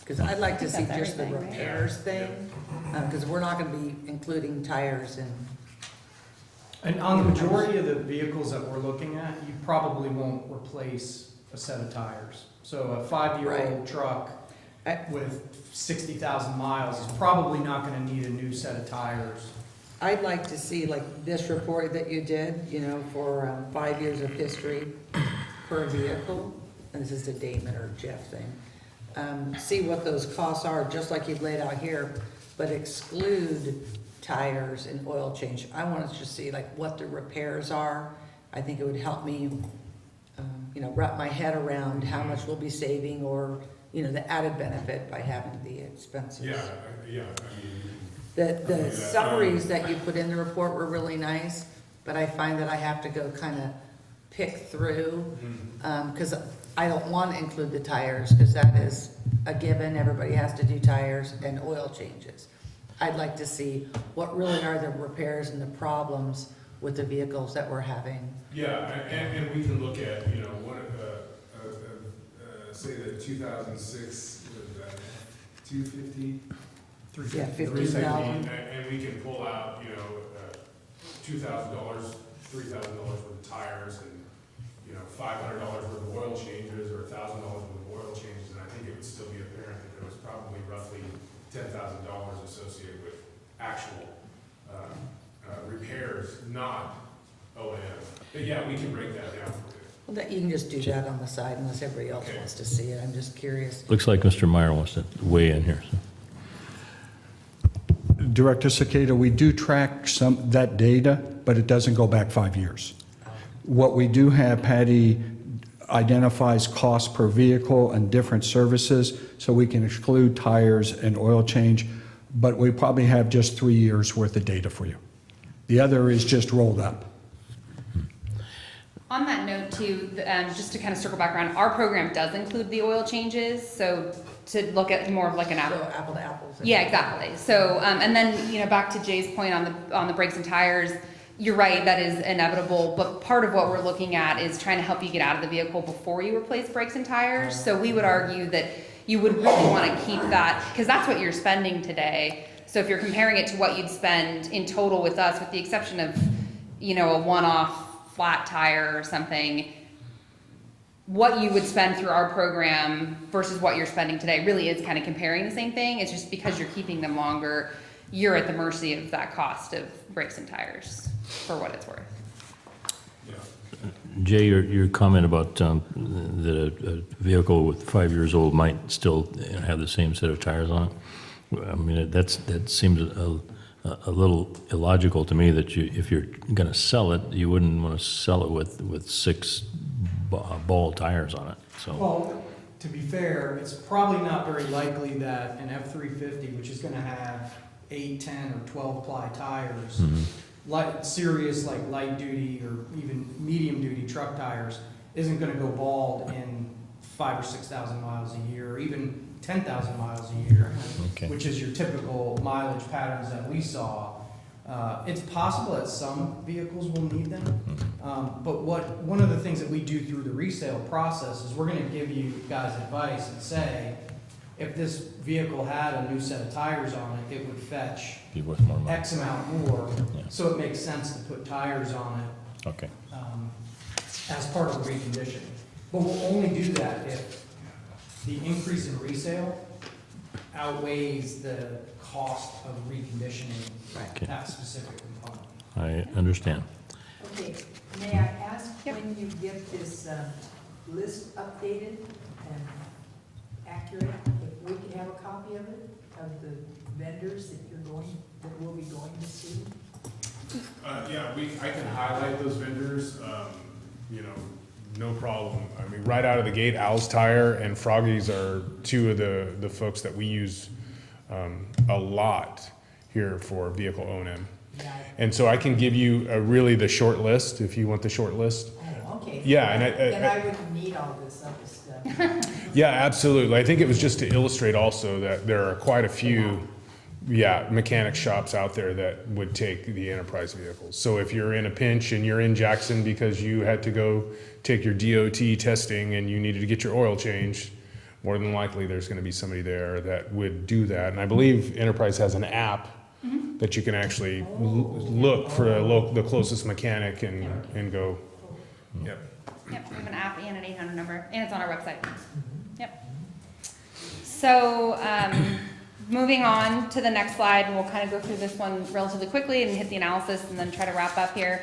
Because I'd like to see That's just the everything, right? repairs thing, because we're not gonna be including tires and, And on the majority of the vehicles that we're looking at, you probably won't replace a set of tires. So a 5-year-old truck with 60,000 miles is probably not gonna need a new set of tires. I'd like to see like this report that you did, you know, for 5 years of history per vehicle. And this is the Damon or Jeff thing. See what those costs are, just like you've laid out here, but exclude tires and oil change. I want to just see like what the repairs are. I think it would help me, you know, wrap my head around how much we'll be saving, or, you know, the added benefit by having the expenses. Yeah, I mean. The summaries that you put in the report were really nice, but I find that I have to go kind of pick through, because I don't want to include the tires, because that is a given, everybody has to do tires and oil changes. I'd like to see what really are the repairs and the problems with the vehicles that we're having. Yeah, and we can look at, you know, say the 2006, what is that, 250? Yeah, 15,000. And we can pull out, you know, $2,000, $3,000 worth of tires, and, you know, $500 worth of oil changes, or $1,000 worth of oil changes, and I think it would still be apparent that there was probably roughly $10,000 associated with actual repairs, not O&M. But yeah, we can break that down for you. Well, that, you can just do that on the side unless everybody else Okay. wants to see it. I'm just curious. Looks like Mr. Meyer wants to weigh in here. So. Director Cicada, we do track that data, but it doesn't go back 5 years. What we do have, Patty identifies cost per vehicle and different services, so we can exclude tires and oil change, but we probably have just 3 years worth of data for you. The other is just rolled up. On that note too, just to kind of circle back around, our program does include the oil changes, so to look at more of like an So apple. apple to apples. Yeah, exactly. So, and then, you know, back to Jay's point on the brakes and tires, you're right, that is inevitable, but part of what we're looking at is trying to help you get out of the vehicle before you replace brakes and tires. So we would argue that you would really want to keep that, because that's what you're spending today. So if you're comparing it to what you'd spend in total with us, with the exception of, you know, a one-off flat tire or something, what you would spend through our program versus what you're spending today really is kind of comparing the same thing. It's just because you're keeping them longer, you're at the mercy of that cost of brakes and tires, for what it's worth. Yeah. Jay, your comment about that a vehicle with 5 years old might still have the same set of tires on it. I mean, that seems a little illogical to me, that if you're going to sell it, you wouldn't want to sell it with 6 ball tires on it. So. Well, to be fair, it's probably not very likely that an F-350, which is gonna have 8, 10, or 12 ply tires, serious like light duty or even medium duty truck tires, isn't gonna go bald in 5,000 or 6,000 miles a year, or even 10,000 miles a year, Okay. which is your typical mileage patterns that we saw. It's possible that some vehicles will need them, but one of the things that we do through the resale process is we're gonna give you guys advice and say, if this vehicle had a new set of tires on it, it would fetch Be worth more money. X amount more, Yeah. so it makes sense to put tires on it Okay. as part of the reconditioning. But we'll only do that if the increase in resale outweighs the cost of reconditioning Okay. that specific component. I understand. Okay, may I ask Yep. when you get this list updated and accurate, if we can have a copy of it, of the vendors that we'll be going to see? Yeah, I can highlight those vendors, you know, No problem. I mean, right out of the gate, Al's Tire and Froggy's are two of the folks that we use a lot here for vehicle O&M. Yeah. And so I can give you really the short list, if you want the short list. Oh, okay. Yeah, and Then I wouldn't need all this other stuff. Yeah, absolutely. I think it was just to illustrate also that there are quite a few, mechanic shops out there that would take the enterprise vehicles. So if you're in a pinch and you're in Jackson because you had to go take your DOT testing and you needed to get your oil changed, more than likely there's going to be somebody there that would do that. And I believe Enterprise has an app that you can actually look for the closest mechanic and go. Yep. Yep, we have an app and an 800 number, and it's on our website. Yep. So, moving on to the next slide, and we'll kind of go through this one relatively quickly and hit the analysis and then try to wrap up here.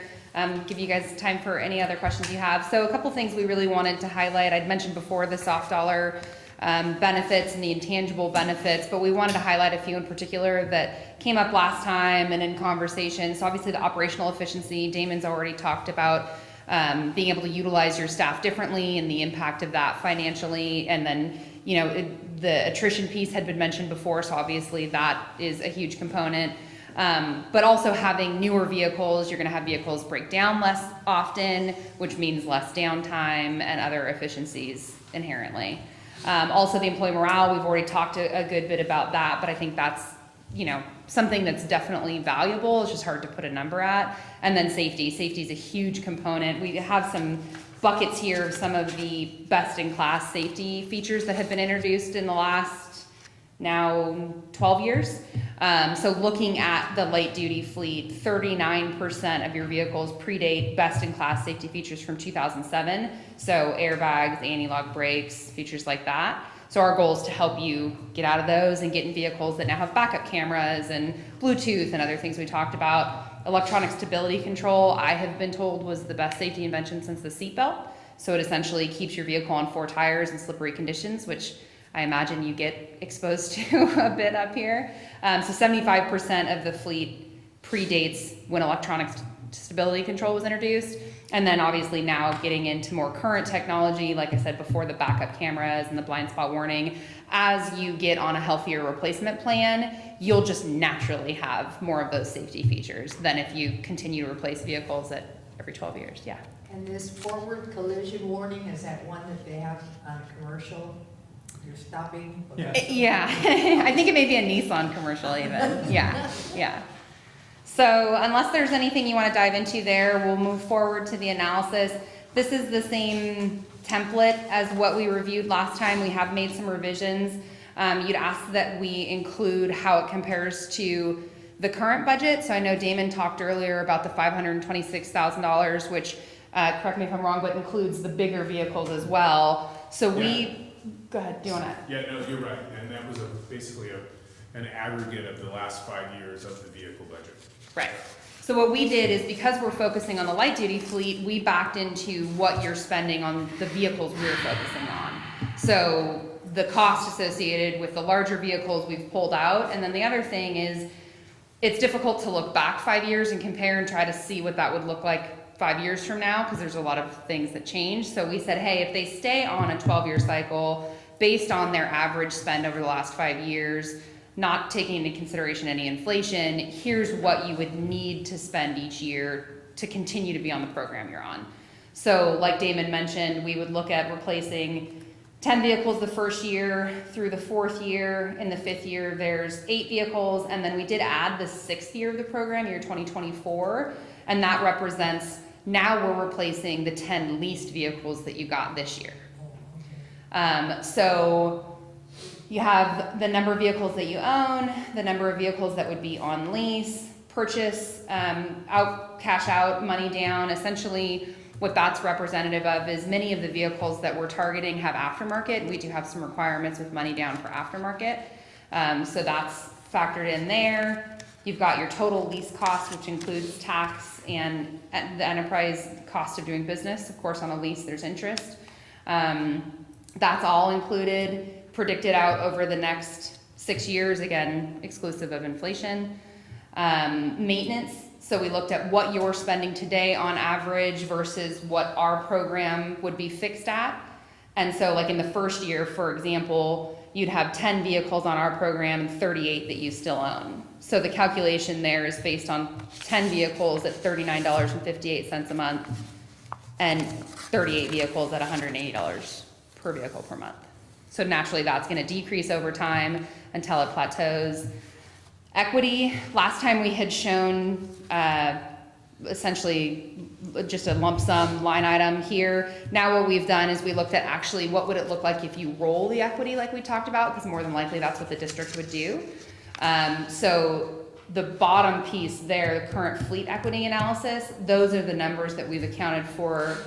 Give you guys time for any other questions you have. So a couple things we really wanted to highlight. I'd mentioned before the soft dollar benefits and the intangible benefits, but we wanted to highlight a few in particular that came up last time and in conversation. So obviously the operational efficiency, Damon's already talked about being able to utilize your staff differently and the impact of that financially. And then, the attrition piece had been mentioned before, so obviously that is a huge component. But also having newer vehicles, you're gonna have vehicles break down less often, which means less downtime and other efficiencies inherently. Also the employee morale, we've already talked a good bit about that, but I think that's, something that's definitely valuable. It's just hard to put a number at. And then safety. Safety is a huge component. We have some buckets here of some of the best-in-class safety features that have been introduced in the last now 12 years. So looking at the light-duty fleet, 39% of your vehicles predate best-in-class safety features from 2007. So airbags, anti-lock brakes, features like that. So our goal is to help you get out of those and get in vehicles that now have backup cameras and Bluetooth and other things we talked about. Electronic stability control, I have been told, was the best safety invention since the seatbelt. So it essentially keeps your vehicle on 4 tires in slippery conditions, which I imagine you get exposed to a bit up here. So 75% of the fleet predates when electronic stability control was introduced. And then obviously now getting into more current technology, like I said before, the backup cameras and the blind spot warning. As you get on a healthier replacement plan, you'll just naturally have more of those safety features than if you continue to replace vehicles at every 12 years, yeah. And this forward collision warning, is that one that they have on a commercial? You're stopping? Yeah, I think it may be a Nissan commercial even, yeah. So unless there's anything you want to dive into there, we'll move forward to the analysis. This is the same template as what we reviewed last time. We have made some revisions. You'd asked that we include how it compares to the current budget. So I know Damon talked earlier about the $526,000, which, correct me if I'm wrong, but includes the bigger vehicles as well. So go ahead, do you want to? Yeah, no, you're right. And that was basically an aggregate of the last 5 years of the vehicle budget. Right. So what we did is, because we're focusing on the light duty fleet, we backed into what you're spending on the vehicles we're focusing on. So the cost associated with the larger vehicles we've pulled out. And then the other thing is, it's difficult to look back 5 years and compare and try to see what that would look like 5 years from now, because there's a lot of things that change. So we said, hey, if they stay on a 12-year cycle based on their average spend over the last 5 years, not taking into consideration any inflation, here's what you would need to spend each year to continue to be on the program you're on. So like Damon mentioned, we would look at replacing 10 vehicles the first year through the 4th year. In the 5th year, there's 8 vehicles. And then we did add the 6th year of the program, year 2024. And that represents, now we're replacing the 10 leased vehicles that you got this year. So you have the number of vehicles that you own, the number of vehicles that would be on lease, purchase, cash out, money down. Essentially, what that's representative of is many of the vehicles that we're targeting have aftermarket. We do have some requirements with money down for aftermarket. So that's factored in there. You've got your total lease cost, which includes tax and the enterprise cost of doing business. Of course, on a lease, there's interest. That's all included, predicted out over the next 6 years, again, exclusive of inflation. Maintenance So we looked at what you're spending today on average versus what our program would be fixed at. And so like in the first year, for example, you'd have 10 vehicles on our program and 38 that you still own. So the calculation there is based on 10 vehicles at $39.58 a month and 38 vehicles at $180 per vehicle per month. So naturally that's gonna decrease over time until it plateaus. Equity, last time we had shown essentially just a lump sum line item here. Now what we've done is we looked at actually what would it look like if you roll the equity like we talked about, because more than likely that's what the district would do. So the bottom piece there, the current fleet equity analysis, those are the numbers that we've accounted for,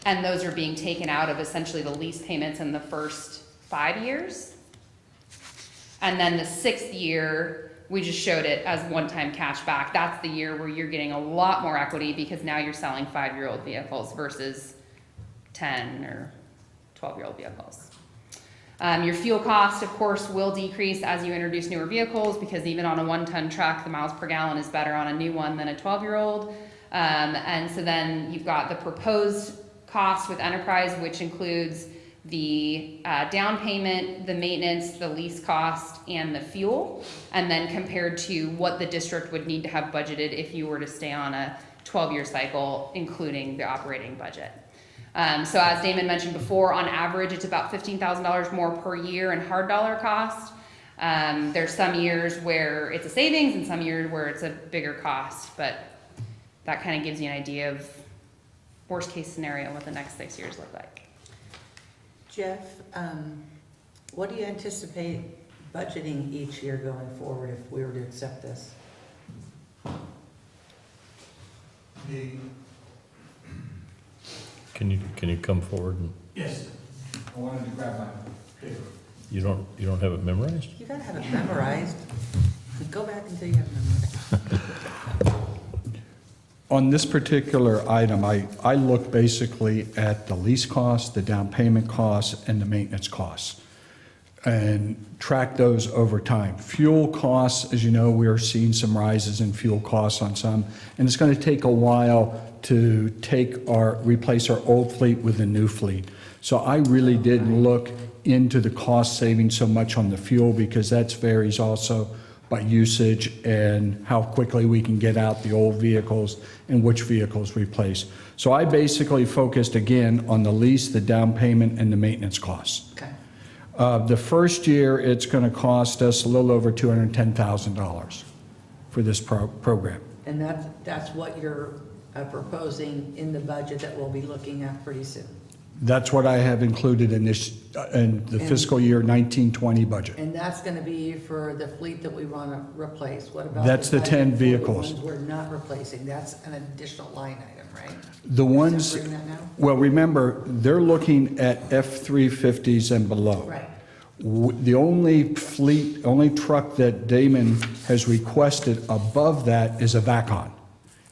and those are being taken out of essentially the lease payments in the first 5 years. And then the 6th year, we just showed it as one-time cash back. That's the year where you're getting a lot more equity because now you're selling 5-year-old vehicles versus 10 or 12-year-old vehicles. Your fuel cost, of course, will decrease as you introduce newer vehicles because even on a 1-ton truck, the miles per gallon is better on a new one than a 12-year-old. And so then you've got the proposed cost with Enterprise, which includes the down payment, the maintenance, the lease cost, and the fuel, and then compared to what the district would need to have budgeted if you were to stay on a 12-year cycle, including the operating budget. So as Damon mentioned before, on average, it's about $15,000 more per year in hard dollar cost. There's some years where it's a savings and some years where it's a bigger cost, but that kind of gives you an idea of worst case scenario what the next 6 years look like. Jeff, what do you anticipate budgeting each year going forward if we were to accept this? Can you come forward and, Yes. I wanted to grab my paper. you don't have it memorized? You gotta have it memorized. Go back until you have it memorized. On this particular item, I look basically at the lease costs, the down payment costs, and the maintenance costs, and track those over time. Fuel costs, as you know, we are seeing some rises in fuel costs on some, and it's going to take a while to replace our old fleet with a new fleet. So I really didn't look into the cost saving so much on the fuel because that varies also by usage and how quickly we can get out the old vehicles and which vehicles replace. So I basically focused again on the lease, the down payment, and the maintenance costs. Okay. The first year, it's going to cost us a little over $210,000 for this program. And that's what you're proposing in the budget that we'll be looking at pretty soon. That's what I have included in the fiscal year 1920 budget. And that's gonna be for the fleet that we wanna replace. What about? That's the 10 budget for vehicles. The ones we're not replacing, that's an additional line item, right? The ones, Separating that now? well, remember, they're looking at F-350s and below. Right. The only truck that Damon has requested above that is a VACON,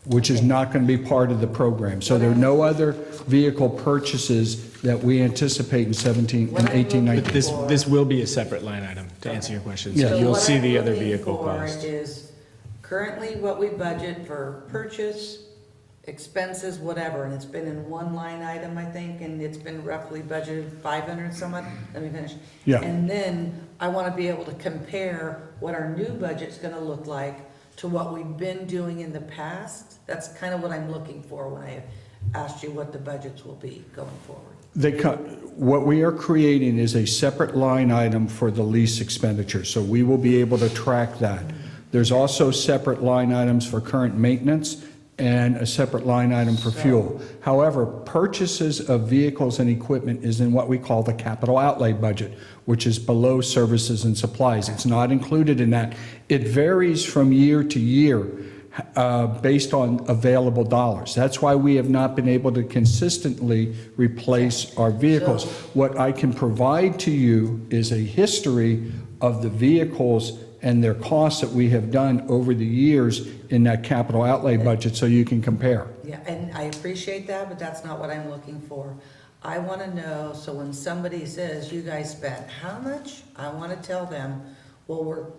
which is not going to be part of the program. So there are no other vehicle purchases that we anticipate in 17, in 18, 19. This will be a separate line item, to answer your question. So Yeah. you'll what see I'm the other looking vehicle for cost. Is currently what we budget for purchase, expenses, whatever, and it's been in one line item, I think, and it's been roughly budgeted 500 somewhat. Let me finish. Yeah. And then I want to be able to compare what our new budget's going to look like to what we've been doing in the past. That's kind of what I'm looking for when I asked you what the budgets will be going forward. What we are creating is a separate line item for the lease expenditure, so we will be able to track that. There's also separate line items for current maintenance and a separate line item for fuel. However, purchases of vehicles and equipment is in what we call the capital outlay budget, which is below services and supplies. It's not included in that. It varies from year to year based on available dollars. That's why we have not been able to consistently replace our vehicles. What I can provide to you is a history of the vehicles and their costs that we have done over the years in that capital outlay budget so you can compare. Yeah, and I appreciate that, but that's not what I'm looking for. I want to know, so when somebody says, you guys spent how much? I want to tell them, well,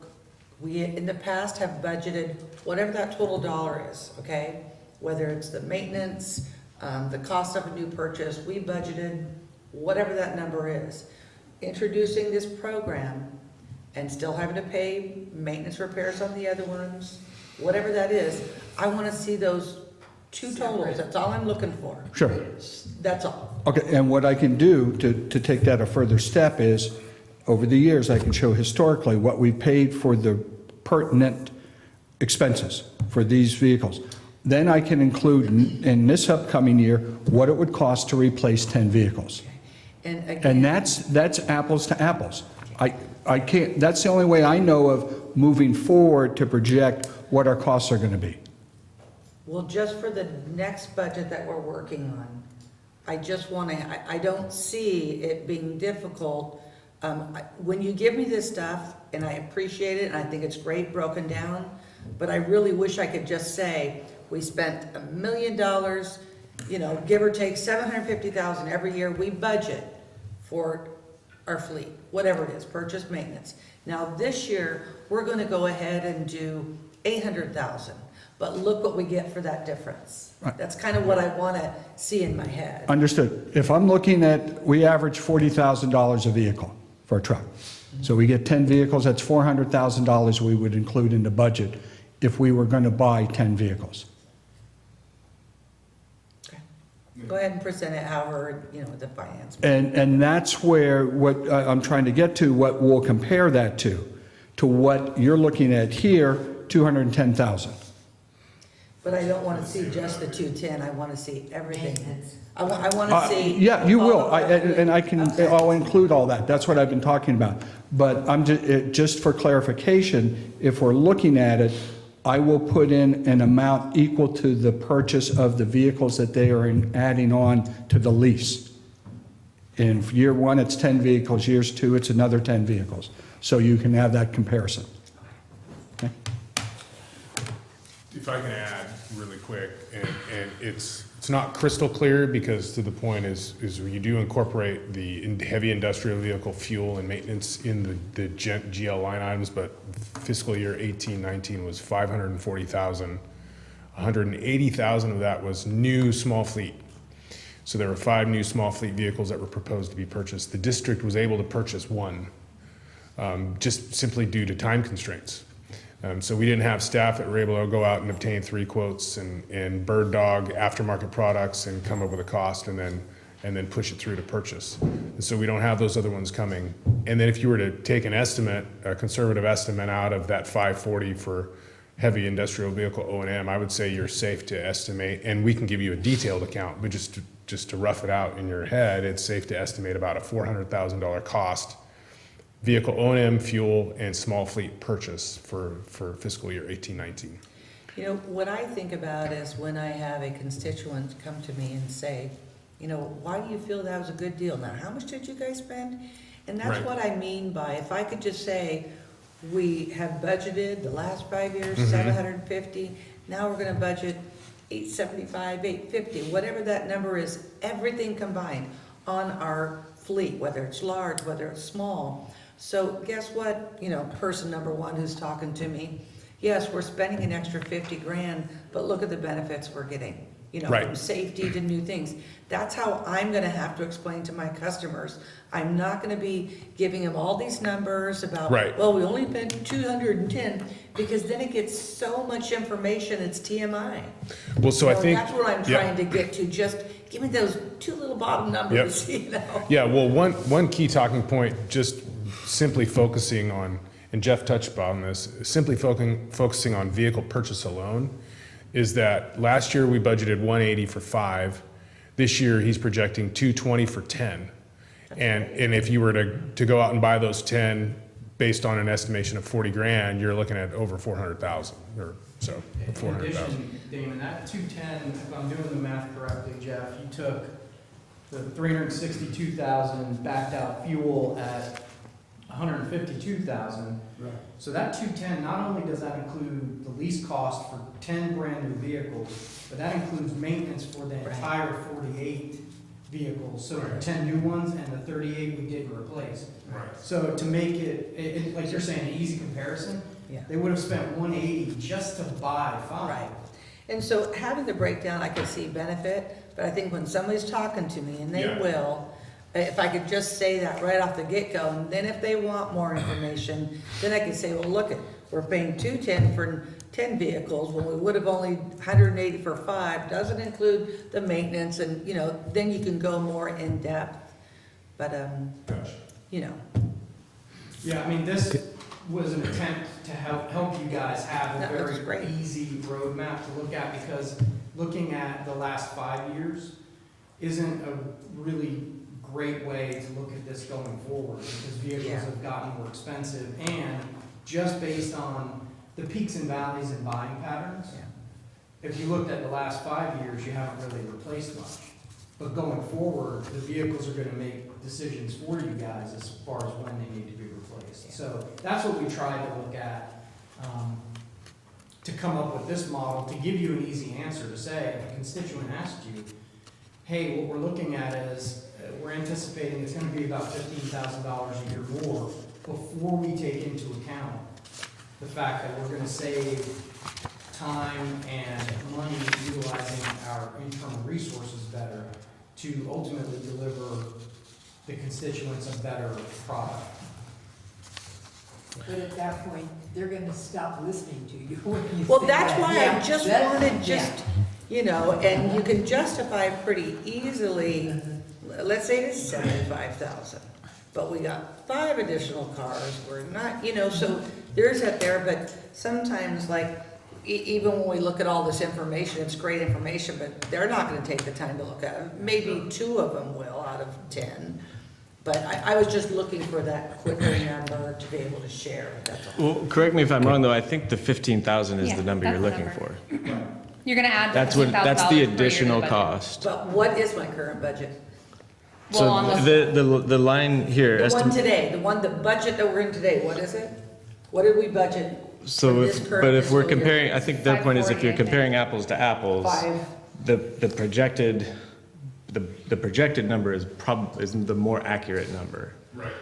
we in the past have budgeted whatever that total dollar is, okay? Whether it's the maintenance, the cost of a new purchase, we budgeted whatever that number is. Introducing this program and still having to pay maintenance repairs on the other ones, whatever that is, I want to see those two totals. That's all I'm looking for. Sure. That's all. Okay, and what I can do to take that a further step is, over the years, I can show historically what we paid for the pertinent expenses for these vehicles. Then I can include in this upcoming year what it would cost to replace 10 vehicles. And again, And that's apples to apples. I can't, that's the only way I know of moving forward to project what our costs are going to be. well, just for the next budget that we're working on, I just want to, I don't see it being difficult. When you give me this stuff, and I appreciate it, and I think it's great broken down, but I really wish I could just say, we spent $1 million, you know, give or take 750,000 every year, we budget for our fleet, whatever it is, purchase, maintenance. Now, this year, we're gonna go ahead and do 800,000, but look what we get for that difference. Right. That's kind of what I wanna see in my head. Understood. If I'm looking at, we average $40,000 a vehicle for a truck. So we get 10 vehicles, that's $400,000 we would include in the budget if we were going to buy 10 vehicles. Okay. Go ahead and present it however, you know, the finance. And that's where what I'm trying to get to, what we'll compare that to what you're looking at here, 210,000. But I don't wanna see just the 210, I wanna see everything. I wanna see. Yeah, you will, all of it. and I can, I'll include all that, that's what I've been talking about. But I'm just for clarification, if we're looking at it, I will put in an amount equal to the purchase of the vehicles that they are adding on to the lease. In year one, it's 10 vehicles, years two, it's another 10 vehicles. So you can have that comparison. Okay? If I can add really quick, and it's not crystal clear because to the point is you do incorporate the heavy industrial vehicle fuel and maintenance in the GL line items, but fiscal year 18-19 was 540,000. 180,000 of that was new small fleet. So there were 5 new small fleet vehicles that were proposed to be purchased. The district was able to purchase 1, just simply due to time constraints. So we didn't have staff that were able to go out and obtain 3 quotes and bird dog aftermarket products and come up with a cost and then push it through to purchase. And so we don't have those other ones coming. And then if you were to take an estimate, a conservative estimate out of that 540 for heavy industrial vehicle O&M, I would say you're safe to estimate, and we can give you a detailed account, but just to rough it out in your head, it's safe to estimate about a $400,000 cost vehicle O&M, fuel, and small fleet purchase for fiscal year 18-19. You know, what I think about is when I have a constituent come to me and say, you know, why do you feel that was a good deal? Now, how much did you guys spend? And that's Right. what I mean by, if I could just say, we have budgeted the last 5 years, Mhm. 750, now we're gonna budget 875, 850, whatever that number is, everything combined on our fleet, whether it's large, whether it's small. So guess what, you know, person number 1 who's talking to me, yes, we're spending an extra 50 grand, but look at the benefits we're getting, you know, Right. from safety to new things. That's how I'm gonna have to explain to my customers. I'm not gonna be giving them all these numbers about, Right. well, we only spent 210, because then it gets so much information, it's TMI. Well, so I You know, think that's what I'm yeah. trying to get to, just give me those 2 little bottom numbers, you know? Yeah, well, one key talking point, just simply focusing on, and Jeff touched on this, simply focusing on vehicle purchase alone, is that last year we budgeted 180 for 5. This year he's projecting 220 for 10. And if you were to go out and buy those 10 based on an estimation of 40 grand, you're looking at over 400,000 or so, In 400,000. addition, Damon, that 210, if I'm doing the math correctly, Jeff, you took the 362,000, backed out fuel at 152,000. Right. So that 210, not only does that include the lease cost for 10 brand new vehicles, but that includes maintenance for the entire 48 vehicles. So the 10 new ones and the 38 we didn't replace. Right. So to make it, like you're saying, an easy comparison, Yeah. They would have spent 180 just to buy 5. Right. And so having the breakdown, I could see benefit, but I think when somebody's talking to me, and they Yeah. will, if I could just say that right off the get-go, and then if they want more information, then I can say, well, look, we're paying 210 for 10 vehicles, when we would have only 180 for 5, doesn't include the maintenance, and, you know, then you can go more in-depth. But, Gotcha. you know, Yeah, I mean, this was an attempt to help you guys have a That looks very great. easy roadmap to look at, because looking at the last 5 years isn't a really great way to look at this going forward, because vehicles Yeah. have gotten more expensive, and just based on the peaks and valleys in buying patterns, yeah. if you looked at the last 5 years, you haven't really replaced much. But going forward, the vehicles are gonna make decisions for you guys as far as when they need to be replaced. So that's what we tried to look at, to come up with this model, to give you an easy answer, to say, if a constituent asked you, hey, what we're looking at is, we're anticipating it's gonna be about $15,000 a year more, before we take into account the fact that we're gonna save time and money utilizing our internal resources better to ultimately deliver the constituents a better product. But at that point, they're gonna stop listening to you when you Well, say that's that. why Yeah, I just that's- wanted, yeah. you know, and you can justify pretty easily, let's say it's 75,000, but we got 5 additional cars, we're not, you know, so there's that there, but sometimes like, even when we look at all this information, it's great information, but they're not gonna take the time to look at it. Maybe 2 of them will out of 10, but I was just looking for that quicker number to be able to share, that's all. Well, correct me if I'm wrong, though, I think the 15,000 is Yeah, the number you're that's the looking for. You're gonna add That's what, $15,000 that's per the year to additional budget. cost. But what is my current budget? Well, on So the, the line here, The one today, the budget that we're in today, what is it? What did we budget? so for if, this current but if we're fiscal year? comparing, I think their point is if 540, you're I think. comparing apples to apples, 5, the projected, the projected number is is the more accurate number. Right.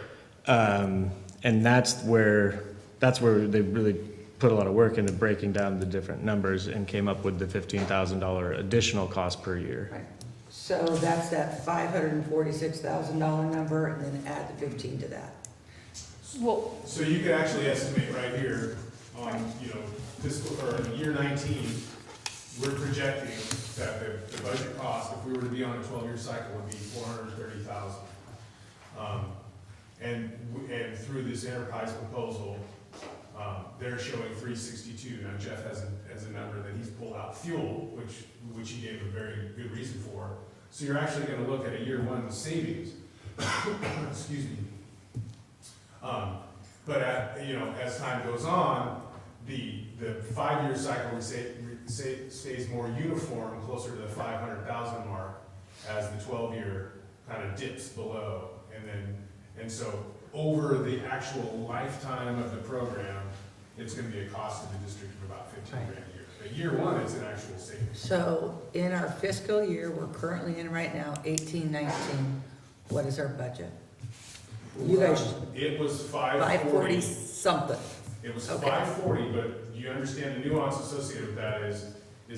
And that's where they really put a lot of work into breaking down the different numbers and came up with the $15,000 additional cost per year. right. So that's that $546,000 number, and then add the 15 to that. well, So you could actually estimate right here on, you know, fiscal, or year 19, we're projecting that the budget cost, if we were to be on a 12-year cycle, would be $430,000. And through this enterprise proposal, they're showing 362. Now Jeff has a number that he's pulled out, fuel, which he gave a very good reason for. So you're actually gonna look at a year 1 savings. Excuse me. But you know, as time goes on, the 5-year cycle stays more uniform, closer to the 500,000 mark, as the 12-year kind of dips below, and so over the actual lifetime of the program, it's going to be a cost to the district of about $15,000 a year. But year 1 is an actual savings. So in our fiscal year, we're currently in right now, 18-19, what is our budget? You guys, It was 540 540. something. It was Okay. 540, but you understand the nuance associated with that is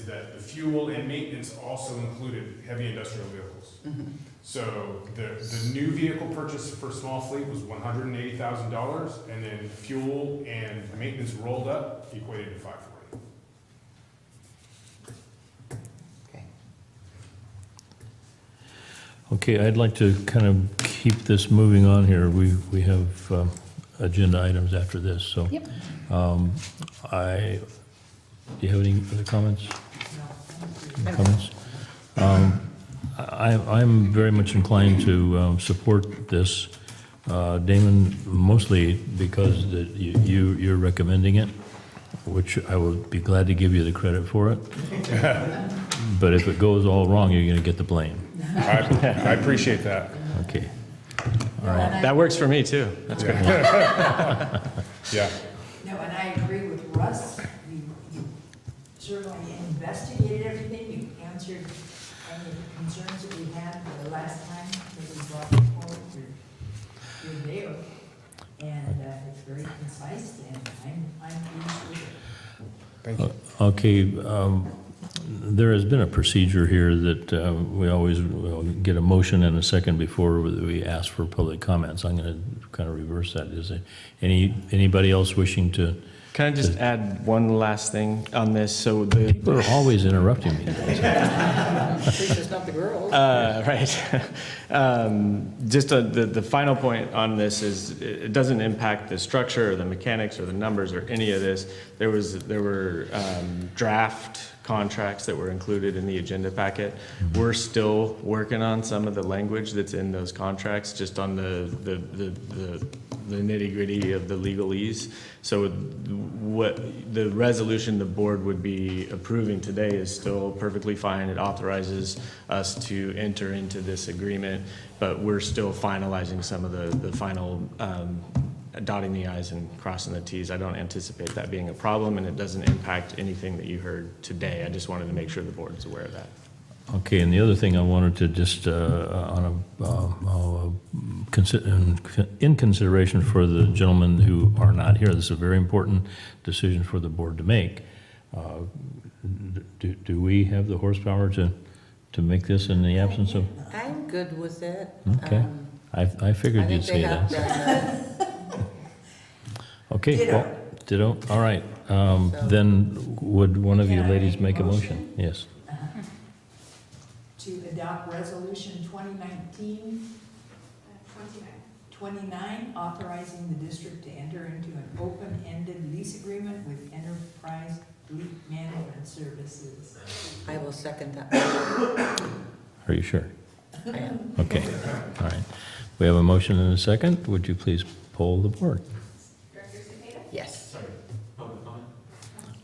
that the fuel and maintenance also included heavy industrial vehicles. Mhm. So the new vehicle purchase for small fleet was $180,000, and then fuel and maintenance rolled up equated to 540. Okay. Okay, I'd like to kind of keep this moving on here. We have agenda items after this, so. Yep. Do you have any other comments? No. Comments? I'm very much inclined to support this, Damon, mostly because that you're recommending it, which I will be glad to give you the credit for it. But if it goes all wrong, you're going to get the blame. I appreciate that. Okay. No, and I- That works for me, too. That's good. Yeah. No, and I agree with Russ. You certainly investigated everything, you answered any of the concerns that we had the last time that we brought it forward. You're there. And it's very concise, and I'm pleased with it. Thank you. Okay, there has been a procedure here that we always get a motion and a second before we ask for public comments. I'm going to kind of reverse that. Is there anybody else wishing to? Can I just add one last thing on this? So People are always interrupting me. At least it's not the girls. Right. Just the final point on this is it doesn't impact the structure or the mechanics or the numbers or any of this. There were draft contracts that were included in the agenda packet. We're still working on some of the language that's in those contracts, just on the nitty-gritty of the legalese. So what the resolution the board would be approving today is still perfectly fine. It authorizes us to enter into this agreement, but we're still finalizing some of the final dotting the i's and crossing the t's. I don't anticipate that being a problem, and it doesn't impact anything that you heard today. I just wanted to make sure the board is aware of that. Okay, and the other thing I wanted to just, in consideration for the gentlemen who are not here, this is a very important decision for the board to make. Do we have the horsepower to make this in the absence of? I'm good with it. Okay, I figured you'd say that. Okay, Ditto. well, ditto, all right. Then would one of you Can I ladies make a make a motion? motion? Yes. To adopt resolution 2019 29, authorizing the district to enter into an open-ended lease agreement with Enterprise Fleet Management Services. I will second that. Are you sure? I am. Okay, all right. We have a motion and a second. Would you please poll the board? Yes. Sorry, public comment?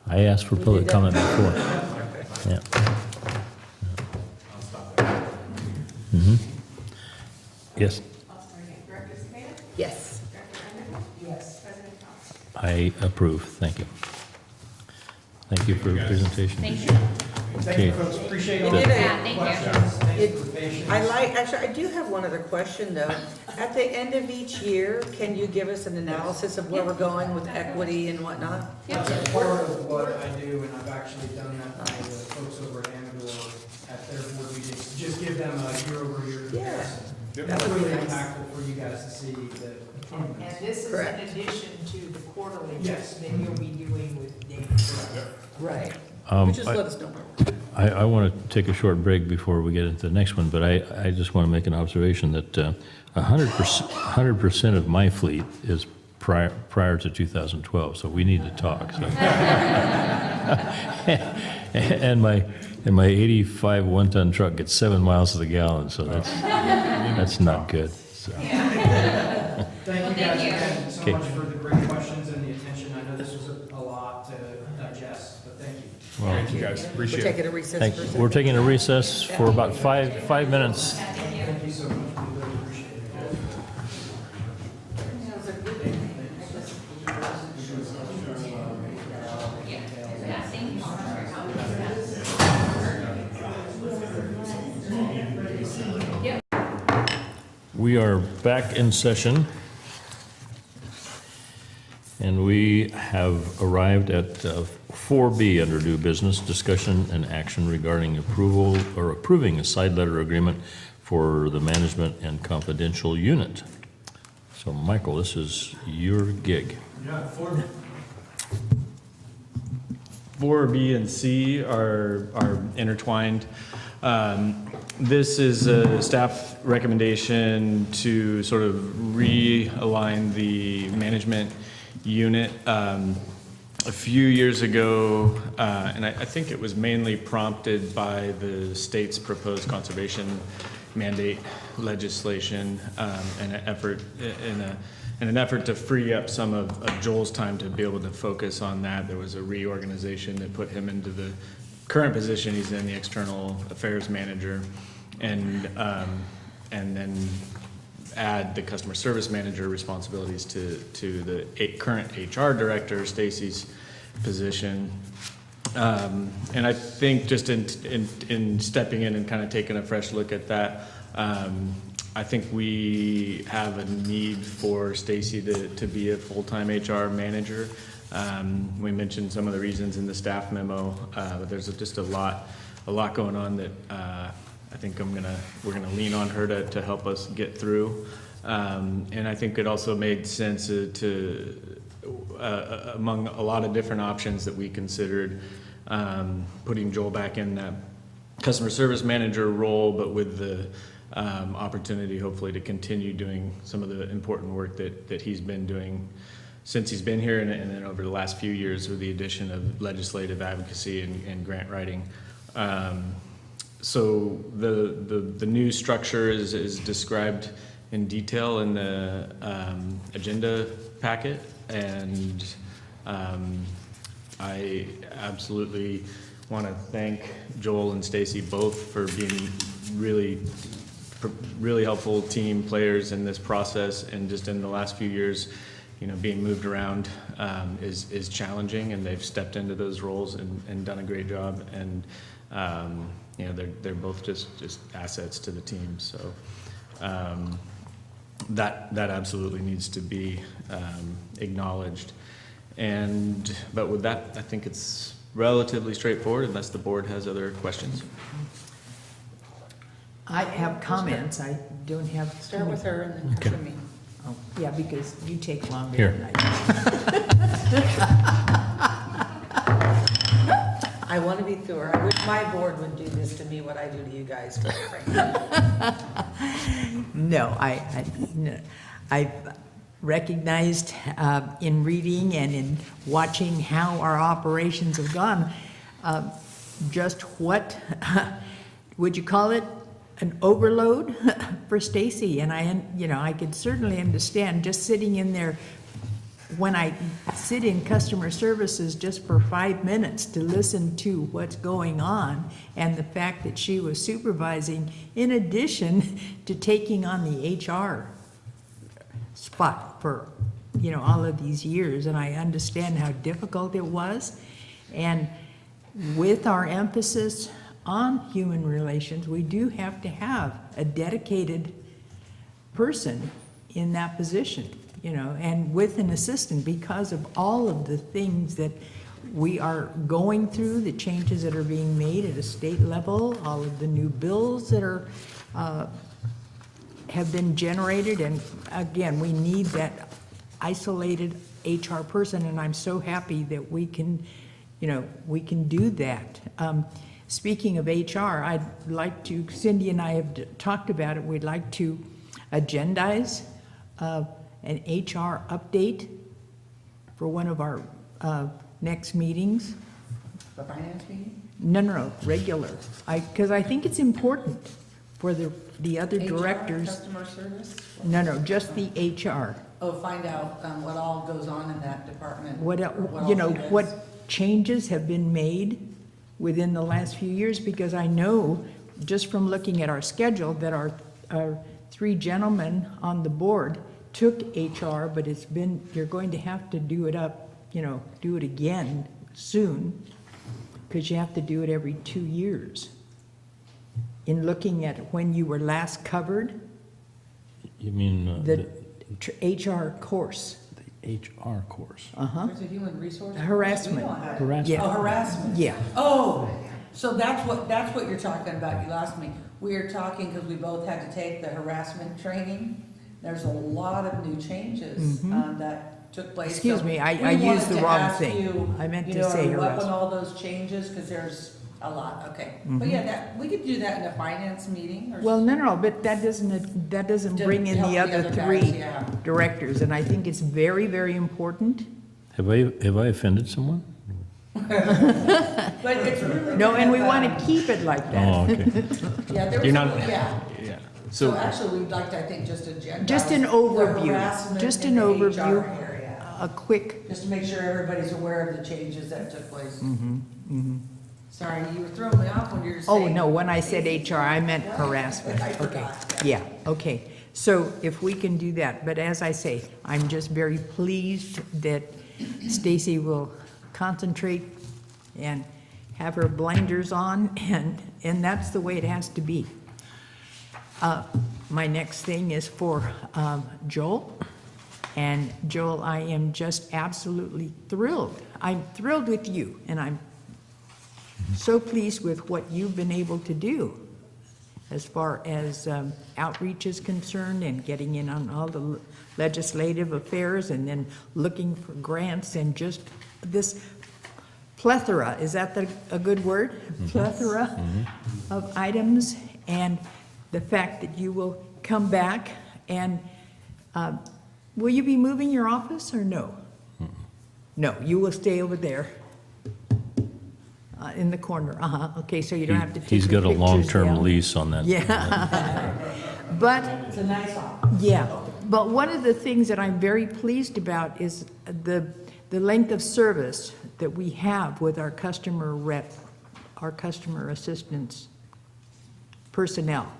I asked for We public did that. comment before. Yeah. I'll stop there. Mhm. Yes, Yes. Yes. I approve. Thank you. Thank you for your presentation. Thank you. Thank you, folks, appreciate all You the did it. Thank you. questions. Thank you for the patience. Actually, I do have one other question, though. At the end of each year, can you give us an analysis of where we're going with equity and whatnot? That's part of what I do, and I've actually done that for the folks over at Amador at their board meetings. Just give them a year-over-year comparison. That It's would be really nice. impactful for you guys to see the And this is in Correct. addition to the quarterly Yes. that you'll be doing with Dave. Right. Just I- let us know where we're going. I want to take a short break before we get into the next one, but I just want to make an observation that 100% of my fleet is prior to 2012, so we need to talk. So. and my 85 one-ton truck gets 7 miles to the gallon, so that's not good. So. Thank you guys again so Okay. much for the great questions and the attention. I know this was a lot to digest, but thank you. Well, Thank you, guys. We're Appreciate it. taking a recess thank for a you. second. We're taking a recess for about five minutes. Thank you so much. We really appreciate it. We are back in session, and we have arrived at 4B under new business, discussion and action regarding approval or approving a side letter agreement for the management and confidential unit. So Michael, this is your gig. Yeah, 4B and C are intertwined. This is a staff recommendation to sort of realign the management unit. A few years ago, and I think it was mainly prompted by the state's proposed conservation mandate legislation, and an effort in an effort to free up some of Joel's time to be able to focus on that. There was a reorganization that put him into the current position he's in, the external affairs manager, and then add the customer service manager responsibilities to the current HR director, Stacy's position. And I think just in stepping in and kind of taking a fresh look at that, I think we have a need for Stacy to be a full-time HR manager. We mentioned some of the reasons in the staff memo, but there's just a lot going on that I think we're gonna lean on her to help us get through. And I think it also made sense to among a lot of different options that we considered, putting Joel back in that customer service manager role, but with the opportunity hopefully to continue doing some of the important work that he's been doing since he's been here, and then over the last few years with the addition of legislative advocacy and grant writing. So the new structure is described in detail in the agenda packet, and I absolutely want to thank Joel and Stacy both for being really helpful team players in this process, and just in the last few years, being moved around is challenging, and they've stepped into those roles and done a great job, and they're both just assets to the team. So that absolutely needs to be acknowledged. But with that, I think it's relatively straightforward, unless the board has other questions. I have comments, I don't have. Start with her and then come to me. Oh, yeah, because you take longer Here. than I do. I want to be thorough. I wish my board would do this to me, what I do to you guys, quite frankly. No, I've recognized in reading and in watching how our operations have gone, just what, would you call it, an overload for Stacy? And I could certainly understand just sitting in there, when I sit in customer services just for 5 minutes to listen to what's going on, and the fact that she was supervising in addition to taking on the HR spot for, all of these years. And I understand how difficult it was. And with our emphasis on human relations, we do have to have a dedicated person in that position, and with an assistant, because of all of the things that we are going through, the changes that are being made at a state level, all of the new bills that are have been generated. And again, we need that isolated HR person, and I'm so happy that we can do that. Speaking of HR, I'd like to, Cindy and I have talked about it, we'd like to agendize an HR update for one of our next meetings. The finance meeting? No, regular. Because I think it's important for the other HR, directors. customer service? No, just the HR. Oh, find out what all goes on in that department. What changes have been made within the last few years, because I know just from looking at our schedule that our 3 gentlemen on the board took HR, but you're going to have to do it again soon, because you have to do it every 2 years. In looking at when you were last covered, You mean the HR course. the HR course? There's a human resource? Harassment. We don't have- Harassment. Yeah. Oh, harassment. Yeah. Oh, so that's what you're talking about. You lost me. We are talking because we both had to take the harassment training. There's a lot of new changes that took place. Excuse So me, I we used wanted the to wrong ask thing. you, I meant to are say you up on harassment. all those changes? Because there's a lot. Okay, but yeah, we could do that in a finance meeting. Or Well, no, but that doesn't bring in help the other guys, 3 yeah. directors, and I think it's very, very important. Have I offended someone? But it's really No, and we kind of, want to keep it like that. Oh, okay. Yeah, there was. You're not. Yeah. Yeah. So So actually, we'd like to, I think, just agenda. Just an the overview, harassment just in an the overview, HR area. a quick, Just to make sure everybody's aware of the changes that took place. Sorry, you were throwing me off when you were saying. oh, no, when I said HR, I meant harassment. I Okay, forgot. yeah, okay. So if we can do that, but as I say, I'm just very pleased that Stacy will concentrate and have her blinders on, and that's the way it has to be. My next thing is for Joel. And Joel, I am just absolutely thrilled. I'm thrilled with you, and I'm so pleased with what you've been able to do as far as outreach is concerned and getting in on all the legislative affairs and then looking for grants and just this plethora, is that a good word? Plethora of items, and the fact that you will come back and will you be moving your office or no? No, you will stay over there in the corner. Okay, so you don't have to take He's got a pictures long-term down. lease on that. Yeah. But, It's a nice office. yeah, but one of the things that I'm very pleased about is the length of service that we have with our customer rep, our customer assistance personnel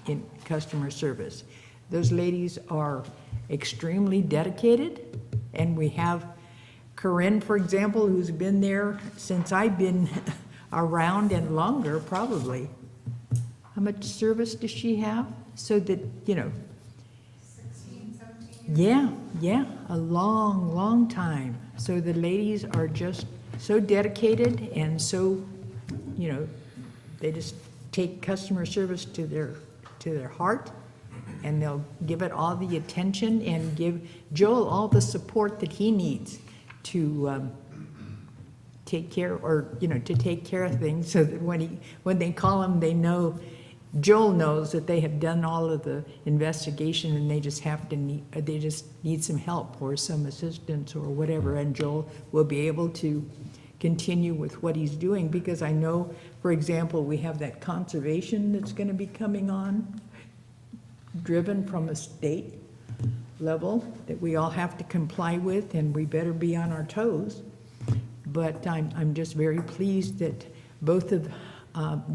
in customer service. Those ladies are extremely dedicated, and we have Corinne, for example, who's been there since I've been around and longer, probably. How much service does she have? So that, 16, 17 years. yeah, a long, long time. So the ladies are just so dedicated and so, they just take customer service to their heart, and they'll give it all the attention and give Joel all the support that he needs to take care, or to take care of things, so that when they call him, they know, Joel knows that they have done all of the investigation and they just need some help or some assistance or whatever, and Joel will be able to continue with what he's doing, because I know, for example, we have that conservation that's going to be coming on, driven from a state level that we all have to comply with, and we better be on our toes. But I'm just very pleased that both of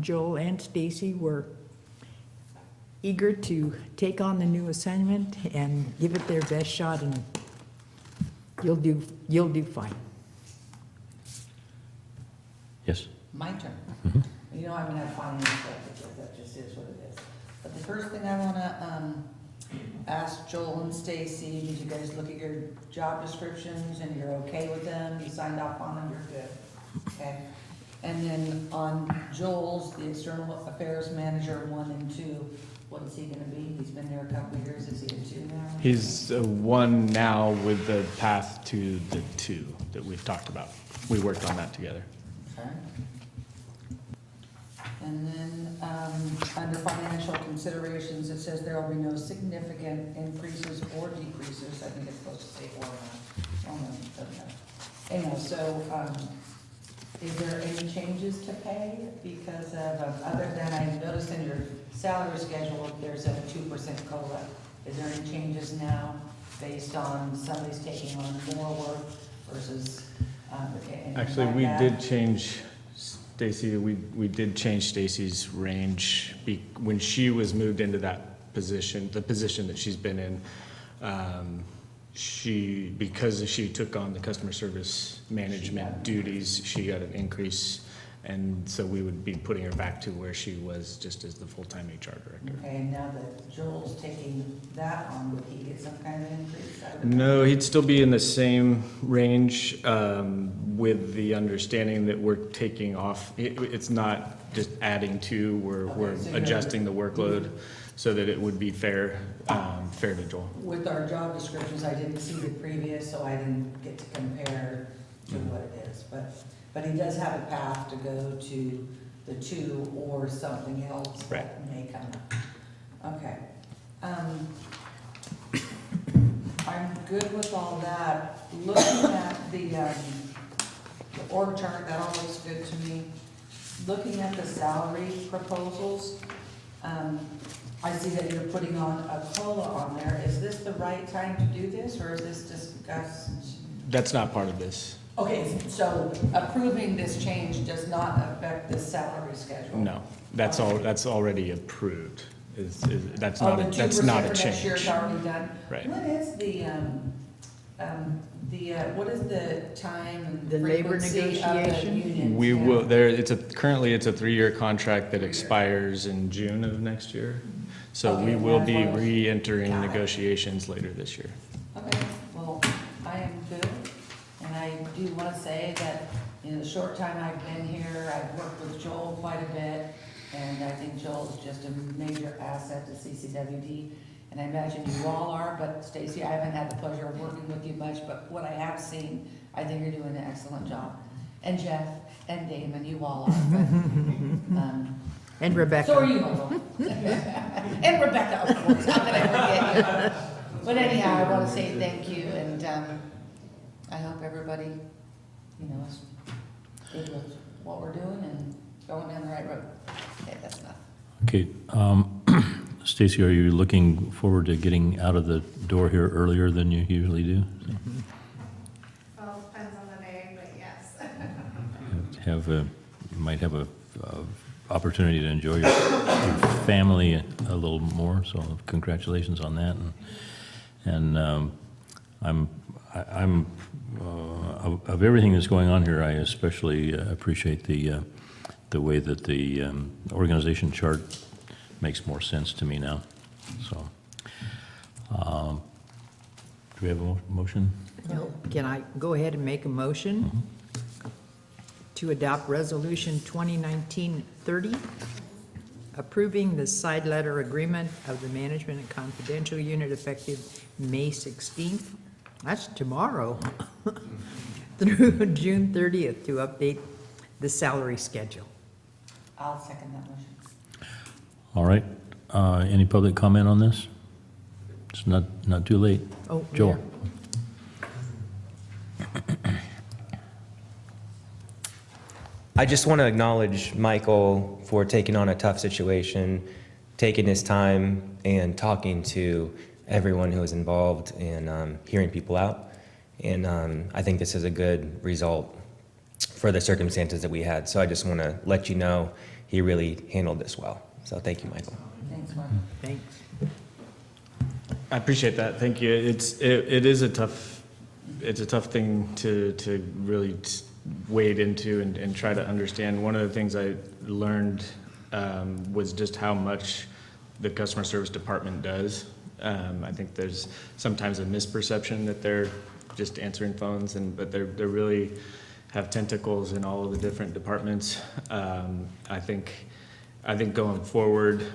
Joel and Stacy were eager to take on the new assignment and give it their best shot, and you'll do fine. Yes. My turn. You know I'm gonna have finance stuff, because that just is what it is. But the first thing I wanna ask Joel and Stacy, did you guys look at your job descriptions and you're okay with them? You signed off on them, you're good. Okay. And then on Joel's, the external affairs manager 1 and 2, what is he gonna be? He's been there a couple of years, is he a 2 now? He's 1 now with the path to the 2 that we've talked about. We worked on that together. Okay. And then, under financial considerations, it says there will be no significant increases or decreases. I think it's supposed to say or not. Oh, no, it doesn't matter. Anyhow, so, is there any changes to pay because of, other than I noticed in your salary schedule, there's a 2% COLA. Is there any changes now based on somebody's taking on more work versus, anything Actually, like we that? did change Stacy, we did change Stacy's range when she was moved into that position, the position that she's been in. Because she took on the customer service management duties, she got an increase, and so we would be putting her back to where she was just as the full-time HR director. Okay, and now that Joel's taking that on, would he get some kind of increase? No, he'd still be in the same range, with the understanding that we're taking off. It's not just adding to, we're so adjusting the workload so that it would be fair to Joel. With our job descriptions, I didn't see the previous, so I didn't get to compare to what it is. But he does have a path to go to the 2 or something else that may come up. Okay. I'm good with all that. Looking at the org chart, that all looks good to me. Looking at the salary proposals, I see that you're putting on a COLA on there. Is this the right time to do this, or is this discussed? That's not part of this. Okay, so approving this change does not affect the salary schedule? No, that's already approved. That's Oh, not, the that's not a 2% for next year is change. already done? Right. What is what is the time and The labor frequency of the negotiation? unions? We Yeah. will, currently it's a 3-year contract that expires in June of next year. So Okay, we will be that's what- re-entering Got it. negotiations later this year. Okay, well, I am good, and I do want to say that in the short time I've been here, I've worked with Joel quite a bit, and I think Joel is just a major asset to CCWD, and I imagine you all are, but Stacy, I haven't had the pleasure of working with you much, but what I have seen, I think you're doing an excellent job. And Jeff, and Damon, you all are, but, And Rebecca. so are you, Michael. And Rebecca, of course, how could I forget you? But anyhow, I want to say thank you, and I hope everybody, you know, is good with what we're doing and going down the right road. Okay, that's enough. Okay, Stacy, are you looking forward to getting out of the door here earlier than you usually do? Well, depends on the day, but yes. You might have a opportunity to enjoy your family a little more, so congratulations on that. And of everything that's going on here, I especially appreciate the way that the organization chart makes more sense to me now. So, do we have a motion? No. Can I go ahead and make a motion to adopt Resolution 2019-30, approving the side letter agreement of the Management and Confidential Unit effective May 16th, that's tomorrow, through June 30th to update the salary schedule. I'll second that motion. All right. Any public comment on this? It's not too late. Oh, Joel? I just want to acknowledge Michael for taking on a tough situation, taking his time and talking to everyone who was involved and hearing people out. And I think this is a good result for the circumstances that we had. So I just want to let you know he really handled this well. So thank you, Michael. Thanks, Mark. Thanks. I appreciate that. Thank you. It is a tough thing to really wade into and try to understand. One of the things I learned was just how much the customer service department does. I think there's sometimes a misperception that they're just answering phones, but they really have tentacles in all of the different departments. I think going forward,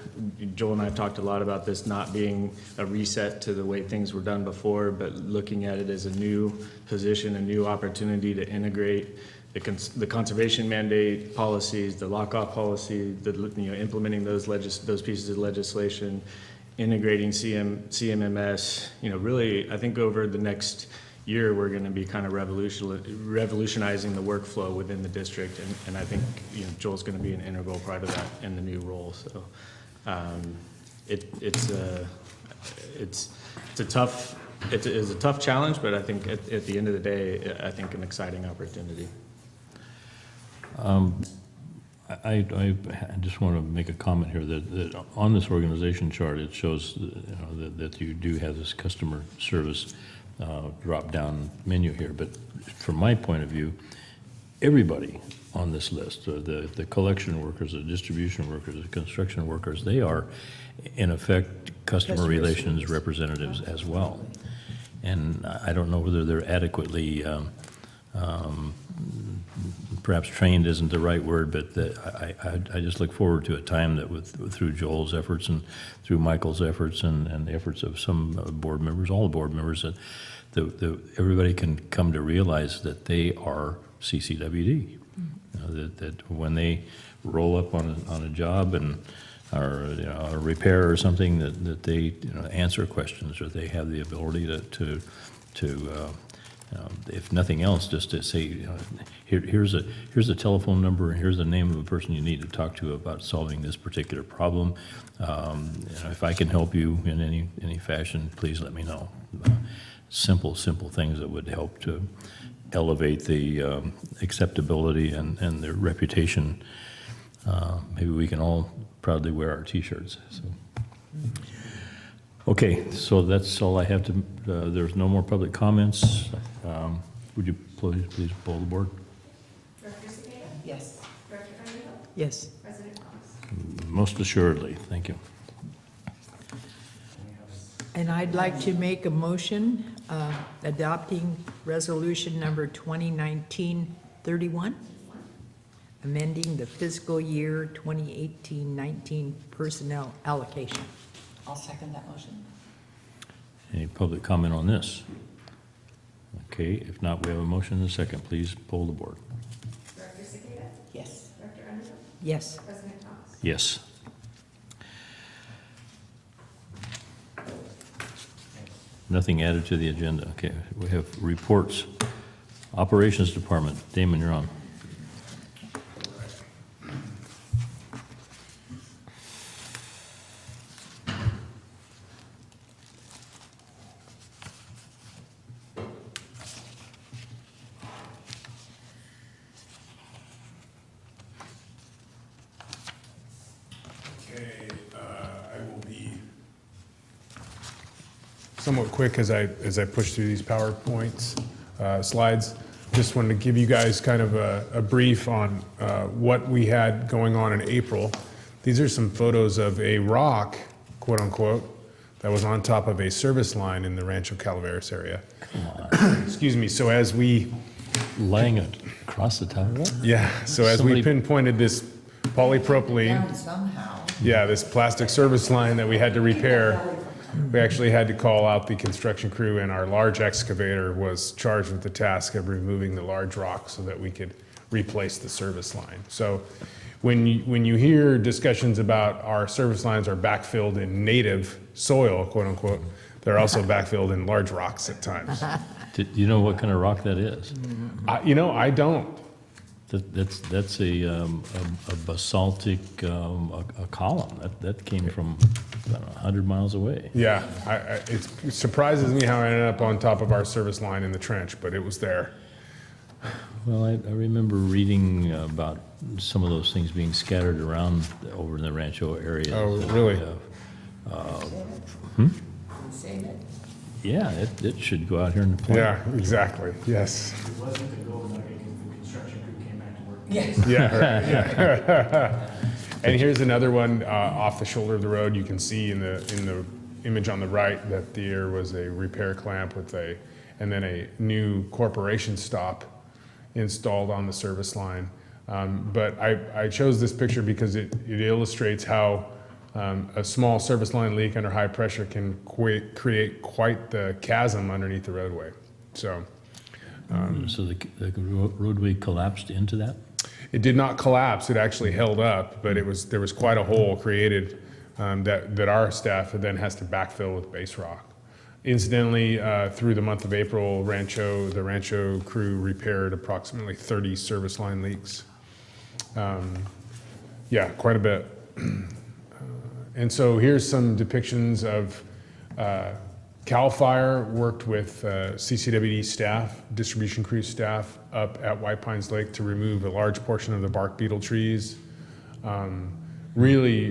Joel and I have talked a lot about this not being a reset to the way things were done before, but looking at it as a new position, a new opportunity to integrate the conservation mandate policies, the lockoff policy, implementing those pieces of legislation, integrating CMMS. Really, I think over the next year, we're going to be kind of revolutionizing the workflow within the district, and I think Joel's going to be an integral part of that in the new role. So it's a tough challenge, but I think at the end of the day, I think an exciting opportunity. I just want to make a comment here that on this organization chart, it shows that you do have this customer service drop-down menu here, but from my point of view, everybody on this list, the collection workers, the distribution workers, the construction workers, they are in effect customer relations representatives as well. And I don't know whether they're adequately perhaps trained isn't the right word, but I just look forward to a time that through Joel's efforts and through Michael's efforts and the efforts of some board members, all the board members, that everybody can come to realize that they are CCWD. That when they roll up on a job or a repair or something, that they answer questions, or they have the ability to if nothing else, just to say, here's a telephone number and here's the name of the person you need to talk to about solving this particular problem. If I can help you in any fashion, please let me know. Simple things that would help to elevate the acceptability and the reputation. Maybe we can all proudly wear our T-shirts. So. Okay, so that's all I have to. There's no more public comments. Would you please poll the board? Director Cicada? Yes. Director Fernando? Yes. President Thomas? Most assuredly, thank you. And I'd like to make a motion adopting resolution number 2019-31, amending the fiscal year 2018-19 personnel allocation. I'll second that motion. Any public comment on this? Okay, if not, we have a motion and a second. Please poll the board. Director Cicada? Yes. Director Underhill? Yes. President Thomas? Yes. Nothing added to the agenda. Okay, we have reports. Operations Department. Damon, you're on. Okay, I will be somewhat quick as I push through these PowerPoints slides. Just wanted to give you guys kind of a brief on what we had going on in April. These are some photos of a rock, quote unquote, that was on top of a service line in the Rancho Calaveras area. Excuse me. So as we Laying it across the top of it? Yeah, so as we pinpointed this polypropylene, Down somehow. yeah, this plastic service line that we had to repair, we actually had to call out the construction crew, and our large excavator was charged with the task of removing the large rock so that we could replace the service line. So when you hear discussions about our service lines are backfilled in native soil, quote unquote, they're also backfilled in large rocks at times. Do you know what kind of rock that is? You know, I don't. That's a basaltic a column that came from about 100 miles away. Yeah, it surprises me how I ended up on top of our service line in the trench, but it was there. Well, I remember reading about some of those things being scattered around over in the Rancho area. Oh, really? Save it. Yeah, it should go out here in the plant. Yeah, exactly. Yes. It wasn't the gold nugget because the construction crew came back to work. Yes. Yeah. Right, yeah. And here's another one off the shoulder of the road. You can see in the image on the right that there was a repair clamp and then a new corporation stop installed on the service line. But I chose this picture because it illustrates how a small service line leak under high pressure can create quite the chasm underneath the roadway. So So the roadway collapsed into that? it did not collapse, it actually held up, but there was quite a hole created that our staff then has to backfill with base rock. Incidentally, through the month of April, the Rancho crew repaired approximately 30 service line leaks. Yeah, quite a bit. And so here's some depictions of CAL FIRE worked with CCWD staff, distribution crew staff up at White Pines Lake to remove a large portion of the bark beetle trees. Really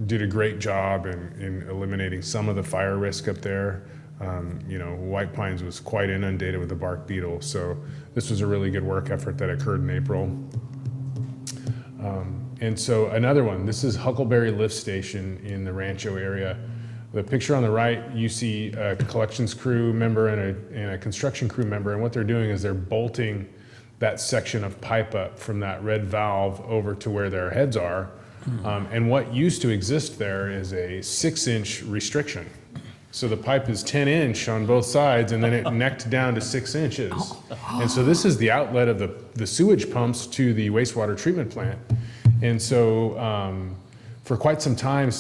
did a great job in eliminating some of the fire risk up there. You know, White Pines was quite inundated with the bark beetle, so this was a really good work effort that occurred in April. And so another one, this is Huckleberry Lift Station in the Rancho area. The picture on the right, you see a collections crew member and a construction crew member, and what they're doing is they're bolting that section of pipe up from that red valve over to where their heads are. And what used to exist there is a 6-inch restriction. So the pipe is 10-inch on both sides, and then it necked down to 6 inches. And so this is the outlet of the sewage pumps to the wastewater treatment plant. And so for quite some time,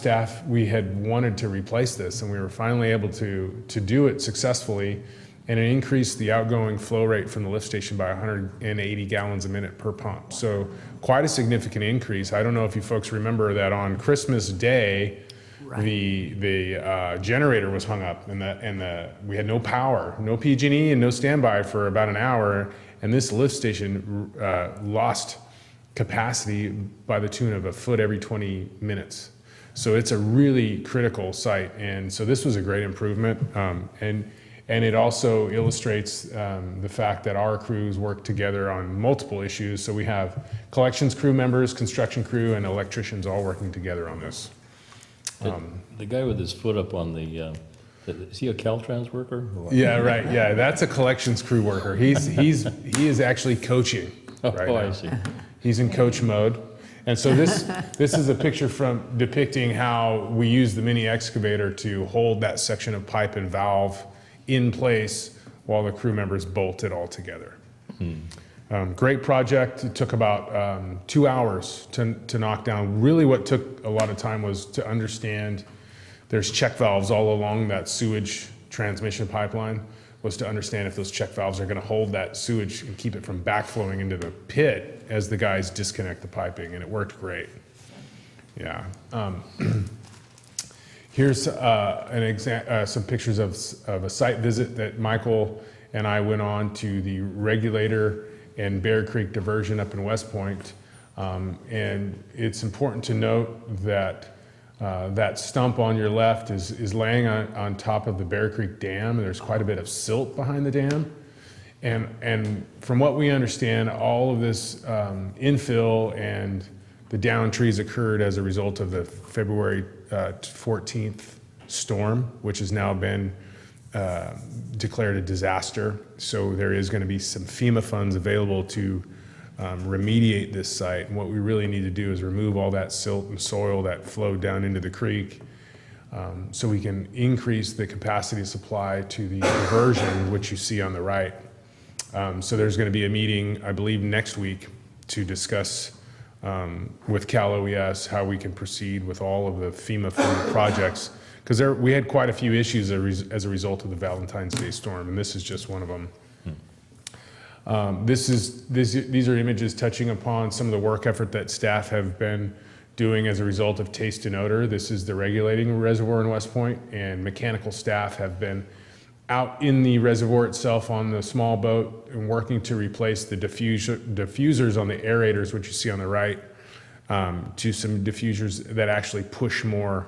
we had wanted to replace this, and we were finally able to do it successfully, and it increased the outgoing flow rate from the lift station by 180 gallons a minute per pump. So quite a significant increase. I don't know if you folks remember that on Christmas Day, the generator was hung up, and we had no power, no PG&E, and no standby for about an hour, and this lift station lost capacity by the tune of a foot every 20 minutes. So it's a really critical site, and so this was a great improvement, and it also illustrates the fact that our crews work together on multiple issues. So we have collections crew members, construction crew, and electricians all working together on this. The guy with his foot up on the Is he a Caltrans worker? or what? Yeah, right, yeah, that's a collections crew worker. He is actually coaching right Oh, now. I see. He's in coach mode. And so this is a picture from depicting how we use the mini excavator to hold that section of pipe and valve in place while the crew members bolt it all together. Great project. It took about 2 hours to knock down. Really what took a lot of time was to understand there's check valves all along that sewage transmission pipeline, was to understand if those check valves are going to hold that sewage and keep it from backflowing into the pit as the guys disconnect the piping, and it worked great. Yeah. Here's some pictures of a site visit that Michael and I went on to the regulator and Bear Creek diversion up in West Point. And it's important to note that that stump on your left is laying on top of the Bear Creek Dam, and there's quite a bit of silt behind the dam. And from what we understand, all of this infill and the down trees occurred as a result of the February 14th storm, which has now been declared a disaster. So there is going to be some FEMA funds available to remediate this site. And what we really need to do is remove all that silt and soil that flowed down into the creek, so we can increase the capacity supply to the diversion, which you see on the right. So there's going to be a meeting, I believe, next week to discuss with Cal OES how we can proceed with all of the FEMA funded projects. Because we had quite a few issues as a result of the Valentine's Day storm, and this is just one of them. These are images touching upon some of the work effort that staff have been doing as a result of taste and odor. This is the regulating reservoir in West Point, and mechanical staff have been out in the reservoir itself on the small boat and working to replace the diffusers on the aerators, which you see on the right, to some diffusers that actually push more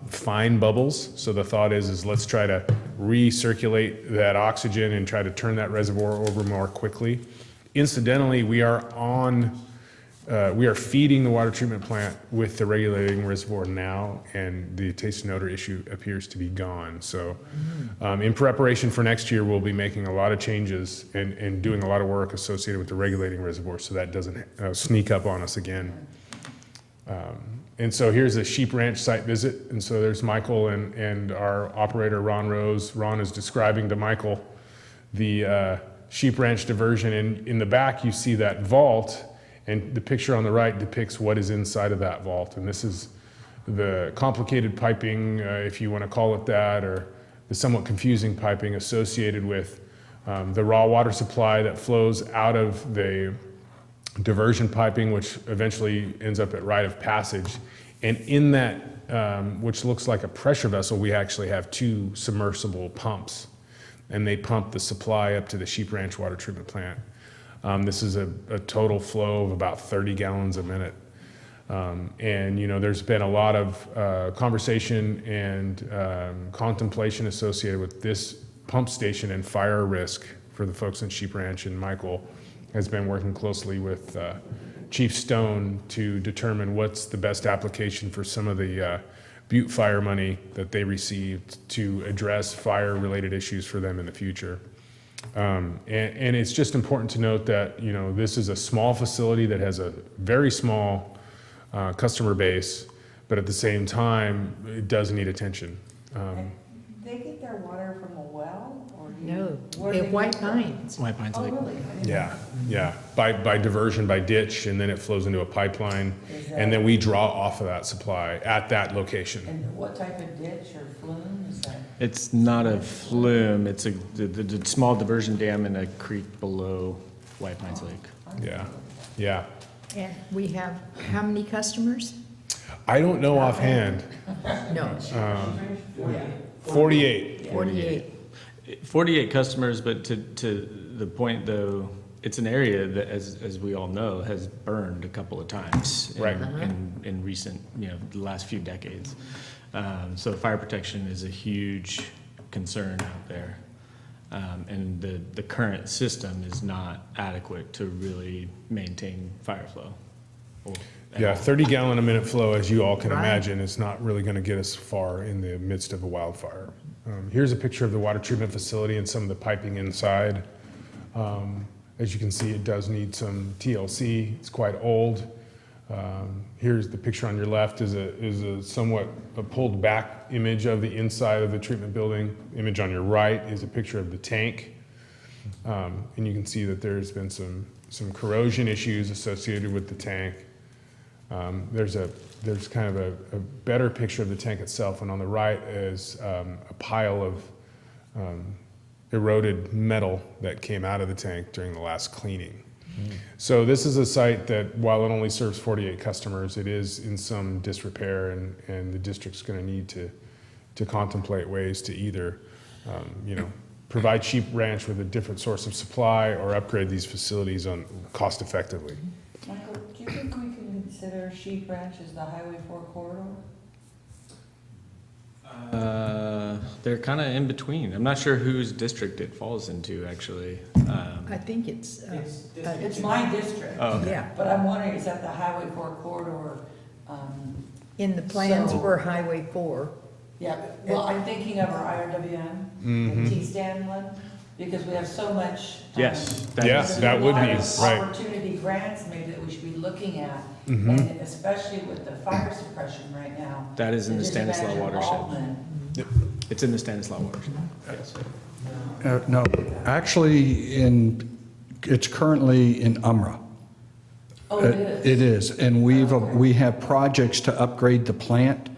fine bubbles. So the thought is let's try to recirculate that oxygen and try to turn that reservoir over more quickly. Incidentally, we are feeding the water treatment plant with the regulating reservoir now, and the taste and odor issue appears to be gone. So in preparation for next year, we'll be making a lot of changes and doing a lot of work associated with the regulating reservoir so that doesn't sneak up on us again. And so here's a sheep ranch site visit. And so there's Michael and our operator, Ron Rose. Ron is describing to Michael the sheep ranch diversion. And in the back, you see that vault. And the picture on the right depicts what is inside of that vault. And this is the complicated piping, if you want to call it that, or the somewhat confusing piping associated with the raw water supply that flows out of the diversion piping, which eventually ends up at rite of passage. And in that, which looks like a pressure vessel, we actually have 2 submersible pumps, and they pump the supply up to the Sheep Ranch water treatment plant. This is a total flow of about 30 gallons a minute. And you know, there's been a lot of conversation and contemplation associated with this pump station and fire risk for the folks in Sheep Ranch, and Michael has been working closely with Chief Stone to determine what's the best application for some of the Butte fire money that they received to address fire-related issues for them in the future. And it's just important to note that, you know, this is a small facility that has a very small customer base, but at the same time, it does need attention. They get their water from a well, or do you? No, where do at they White get their- Pines. White Pines Oh, Lake. really? I didn't Yeah, yeah, by diversion, by ditch, and then it flows into a pipeline, Is and then that- we draw off of that supply at that location. And what type of ditch or flume is that? It's not a flume, it's the small diversion dam in a creek below White Pines Lake. Yeah, yeah. And we have how many customers? I don't know offhand. No, 48. 48. 48 customers, but to the point though, it's an area that, as we all know, has burned a couple of times Right. in recent, you know, the last few decades. So fire protection is a huge concern out there. And the current system is not adequate to really maintain fire flow. Yeah, 30 gallon a minute flow, as you all can Right. imagine, is not really going to get us far in the midst of a wildfire. Here's a picture of the water treatment facility and some of the piping inside. As you can see, it does need some TLC. It's quite old. Here's the picture on your left is a somewhat a pulled back image of the inside of the treatment building. Image on your right is a picture of the tank. And you can see that there's been some corrosion issues associated with the tank. There's kind of a better picture of the tank itself, and on the right is a pile of eroded metal that came out of the tank during the last cleaning. So this is a site that, while it only serves 48 customers, it is in some disrepair, and the district's going to need to contemplate ways to either, provide Sheep Ranch with a different source of supply or upgrade these facilities cost effectively. Michael, do you think we can consider Sheep Ranch as the Highway 4 corridor? They're kind of in between. I'm not sure whose district it falls into, actually. I think it's, It's my district. Oh, okay. yeah, But I'm wondering, is that the Highway 4 corridor? in the plans So- for Highway 4. Yeah, well, I'm thinking of our IRWM, the T-stand one, because we have so much. Yes. Yeah, there's that a would lot be, of right. Opportunity grants maybe that we should be looking at, Mm-hmm. and especially with the fire suppression right now. That is in the disadvantage Stanislaus watershed. involvement. It's in the Stanislaus watershed. Yes. No, actually, it's currently in UMRA. Oh, it is? It is, and we have projects to upgrade the plant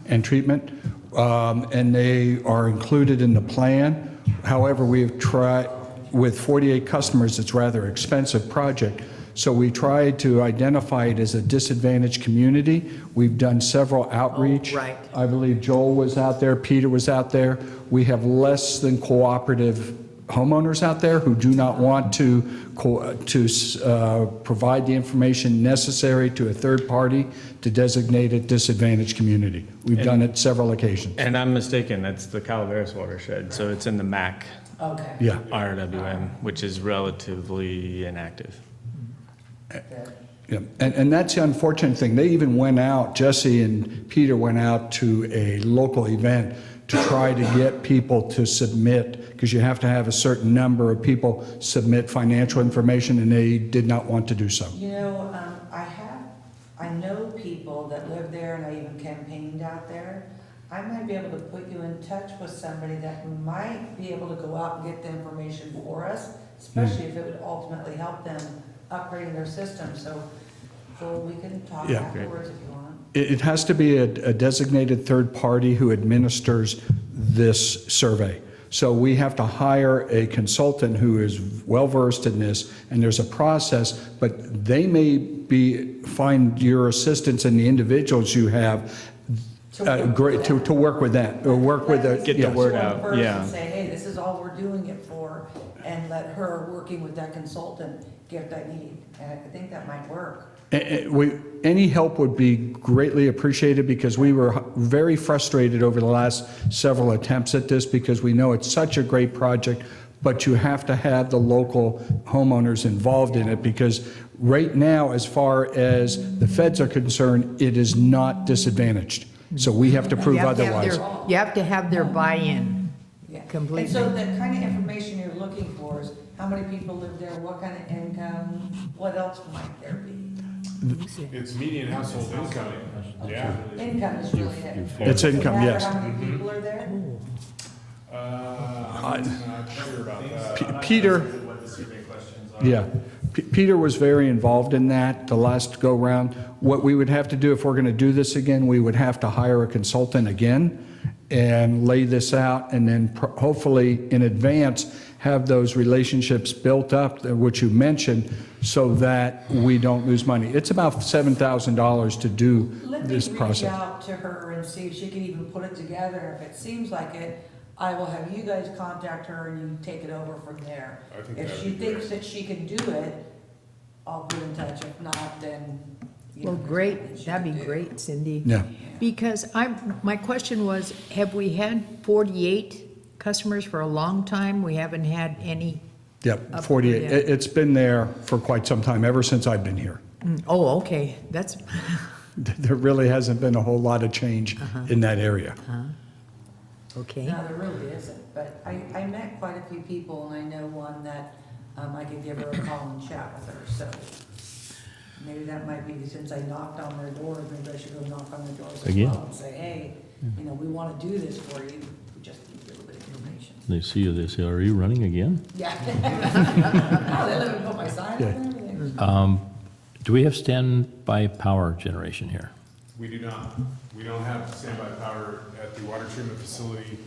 and treatment, and they are included in the plan. However, we've tried, with 48 customers, it's a rather expensive project, so we tried to identify it as a disadvantaged community. We've done several outreach. Oh, right. I believe Joel was out there, Peter was out there. We have less than cooperative homeowners out there who do not want to provide the information necessary to a third party to designate a disadvantaged community. We've done it several occasions. And I'm mistaken, that's the Calaveras watershed, so it's in the MAC Okay. Yeah. RWM, which is relatively inactive. Yeah, and that's the unfortunate thing. They even went out, Jesse and Peter went out to a local event to try to get people to submit, because you have to have a certain number of people submit financial information, and they did not want to do so. You know, I know people that live there, and I even campaigned out there. I might be able to put you in touch with somebody that might be able to go out and get the information for us, especially if it would ultimately help them upgrading their system. So we can talk Yeah. afterwards if you want. It has to be a designated third party who administers this survey. So we have to hire a consultant who is well-versed in this, and there's a process, but they may find your assistance and the individuals you have great to work with that, or work with the. Get the yes. word out, Person yeah. Say, hey, this is all we're doing it for, and let her, working with that consultant, get what I need. And I think that might work. Any help would be greatly appreciated, because we were very frustrated over the last several attempts at this, because we know it's such a great project, but you have to have the local homeowners involved in it, because right now, as far as the feds are concerned, it is not disadvantaged. So we have to prove You have to have otherwise. you have to have their buy-in Yeah. completely. And so the kind of information you're looking for is how many people live there, what kind of income, what else might there be? It's median household income. Yeah. Income is really it. It's income, No matter yes. how many people are there? I'm not sure about that. Peter, What the survey questions are. yeah, Peter was very involved in that the last go-round. What we would have to do, if we're going to do this again, we would have to hire a consultant again and lay this out, and then hopefully in advance have those relationships built up, which you mentioned, so that we don't lose money. It's about $7,000 to do this Let me reach process. out to her and see if she can even put it together. If it seems like it, I will have you guys contact her and you take it over from there. I think If that'd she be thinks great. that she can do it, I'll be in touch. If not, then. you Well, know, there's great, nothing she that'd can be do. great, Cindy. Yeah. Because my question was, have we had 48 customers for a long time? We haven't had any. Yep, Up 48. to date. It's been there for quite some time, ever since I've been here. Oh, okay, that's, There really hasn't been a whole lot of change in that area. Okay? No, there really isn't, but I met quite a few people, and I know one that, I could give her a call and chat with her, so maybe that might be, since I knocked on their door, maybe I should go knock on their doors as Again? well and say, hey, you know, we wanna do this for you, we just need a little bit of information. They see this, are you running again? Yeah. Oh, they let me put my sign up and everything. Do we have standby power generation here? We do not. We don't have standby power at the water treatment facility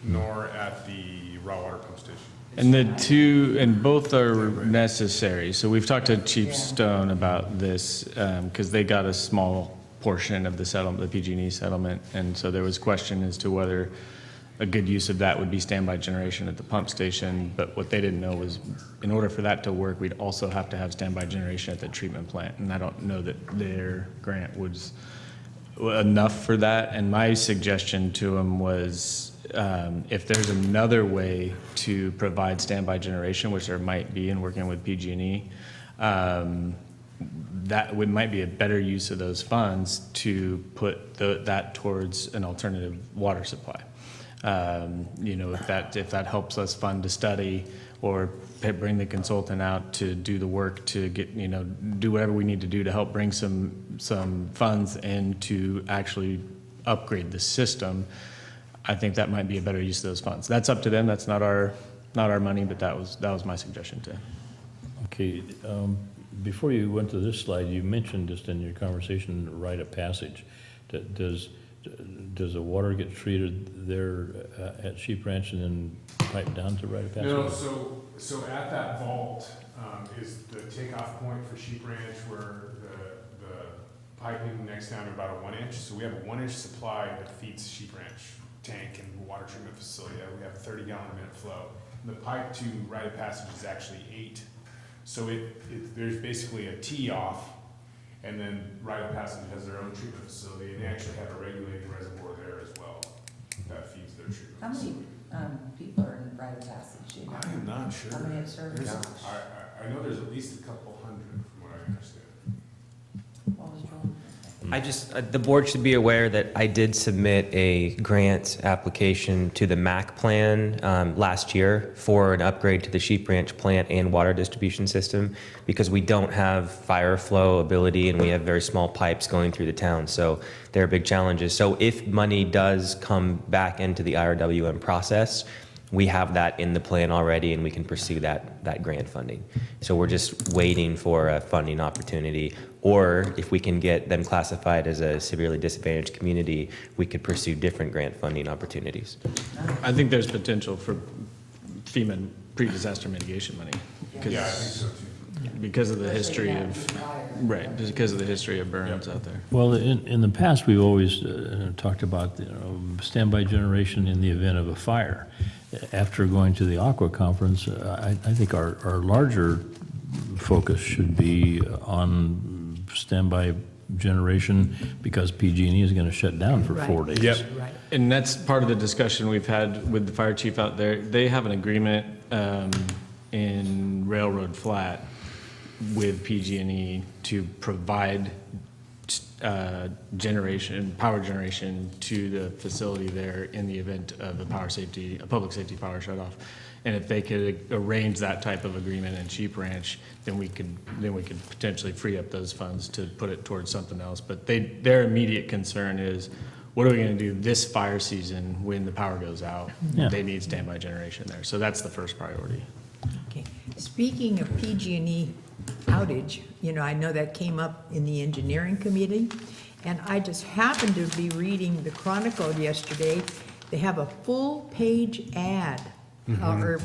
nor at the raw water pump station. And both are necessary. So we've talked to Chief Stone about this, because they got a small portion of the settlement, the PG&E settlement. And so there was question as to whether a good use of that would be standby generation at the pump station. But what they didn't know was, in order for that to work, we'd also have to have standby generation at the treatment plant. And I don't know that their grant was enough for that. And my suggestion to them was, if there's another way to provide standby generation, which there might be in working with PG&E, that might be a better use of those funds to put that towards an alternative water supply. You know, if that helps us fund a study or bring the consultant out to do the work to get, you know, do whatever we need to do to help bring some funds in to actually upgrade the system, I think that might be a better use of those funds. That's up to them. That's not our money, but that was my suggestion too. Okay, before you went to this slide, you mentioned just in your conversation, rite of passage. Does the water get treated there at Sheep Ranch and then piped down to rite of passage? No, so at that vault is the takeoff point for Sheep Ranch, where the piping next down to about a 1 inch. So we have a 1 inch supply that feeds Sheep Ranch tank and water treatment facility. We have a 30 gallon a minute flow. And the pipe to rite of passage is actually 8. So there's basically a tee off, and then rite of passage has their own treatment facility, and they actually have a regulating reservoir there as well that feeds their treatment How many, facility. people are in rite of passage? Do you know? I am not sure. How many have served? I know there's at least a couple hundred from what I understand. What was wrong? The board should be aware that I did submit a grant application to the MAC plan last year for an upgrade to the Sheep Ranch plant and water distribution system, because we don't have fire flow ability and we have very small pipes going through the town. So there are big challenges. So if money does come back into the IRWM process, we have that in the plan already and we can pursue that grant funding. So we're just waiting for a funding opportunity, or if we can get them classified as a severely disadvantaged community, we could pursue different grant funding opportunities. I think there's potential for FEMA pre-disaster mitigation money. Yeah, I think so too. Because of the history of, because of the history of burns out there. Well, in the past, we've always talked about standby generation in the event of a fire. After going to the Aqua Conference, I think our larger focus should be on standby generation, because PG&E is going to shut down for 4 days. Yep. Right. And that's part of the discussion we've had with the fire chief out there. They have an agreement in Railroad Flat with PG&E to provide power generation to the facility there in the event of a public safety power shutoff. And if they could arrange that type of agreement in Sheep Ranch, then we could potentially free up those funds to put it towards something else. But their immediate concern is, what are we going to do this fire season when the power goes out? Yeah. They need standby generation there. So that's the first priority. Okay. Speaking of PG&E outage, I know that came up in the engineering committee, and I just happened to be reading the Chronicle yesterday. They have a full-page ad, or,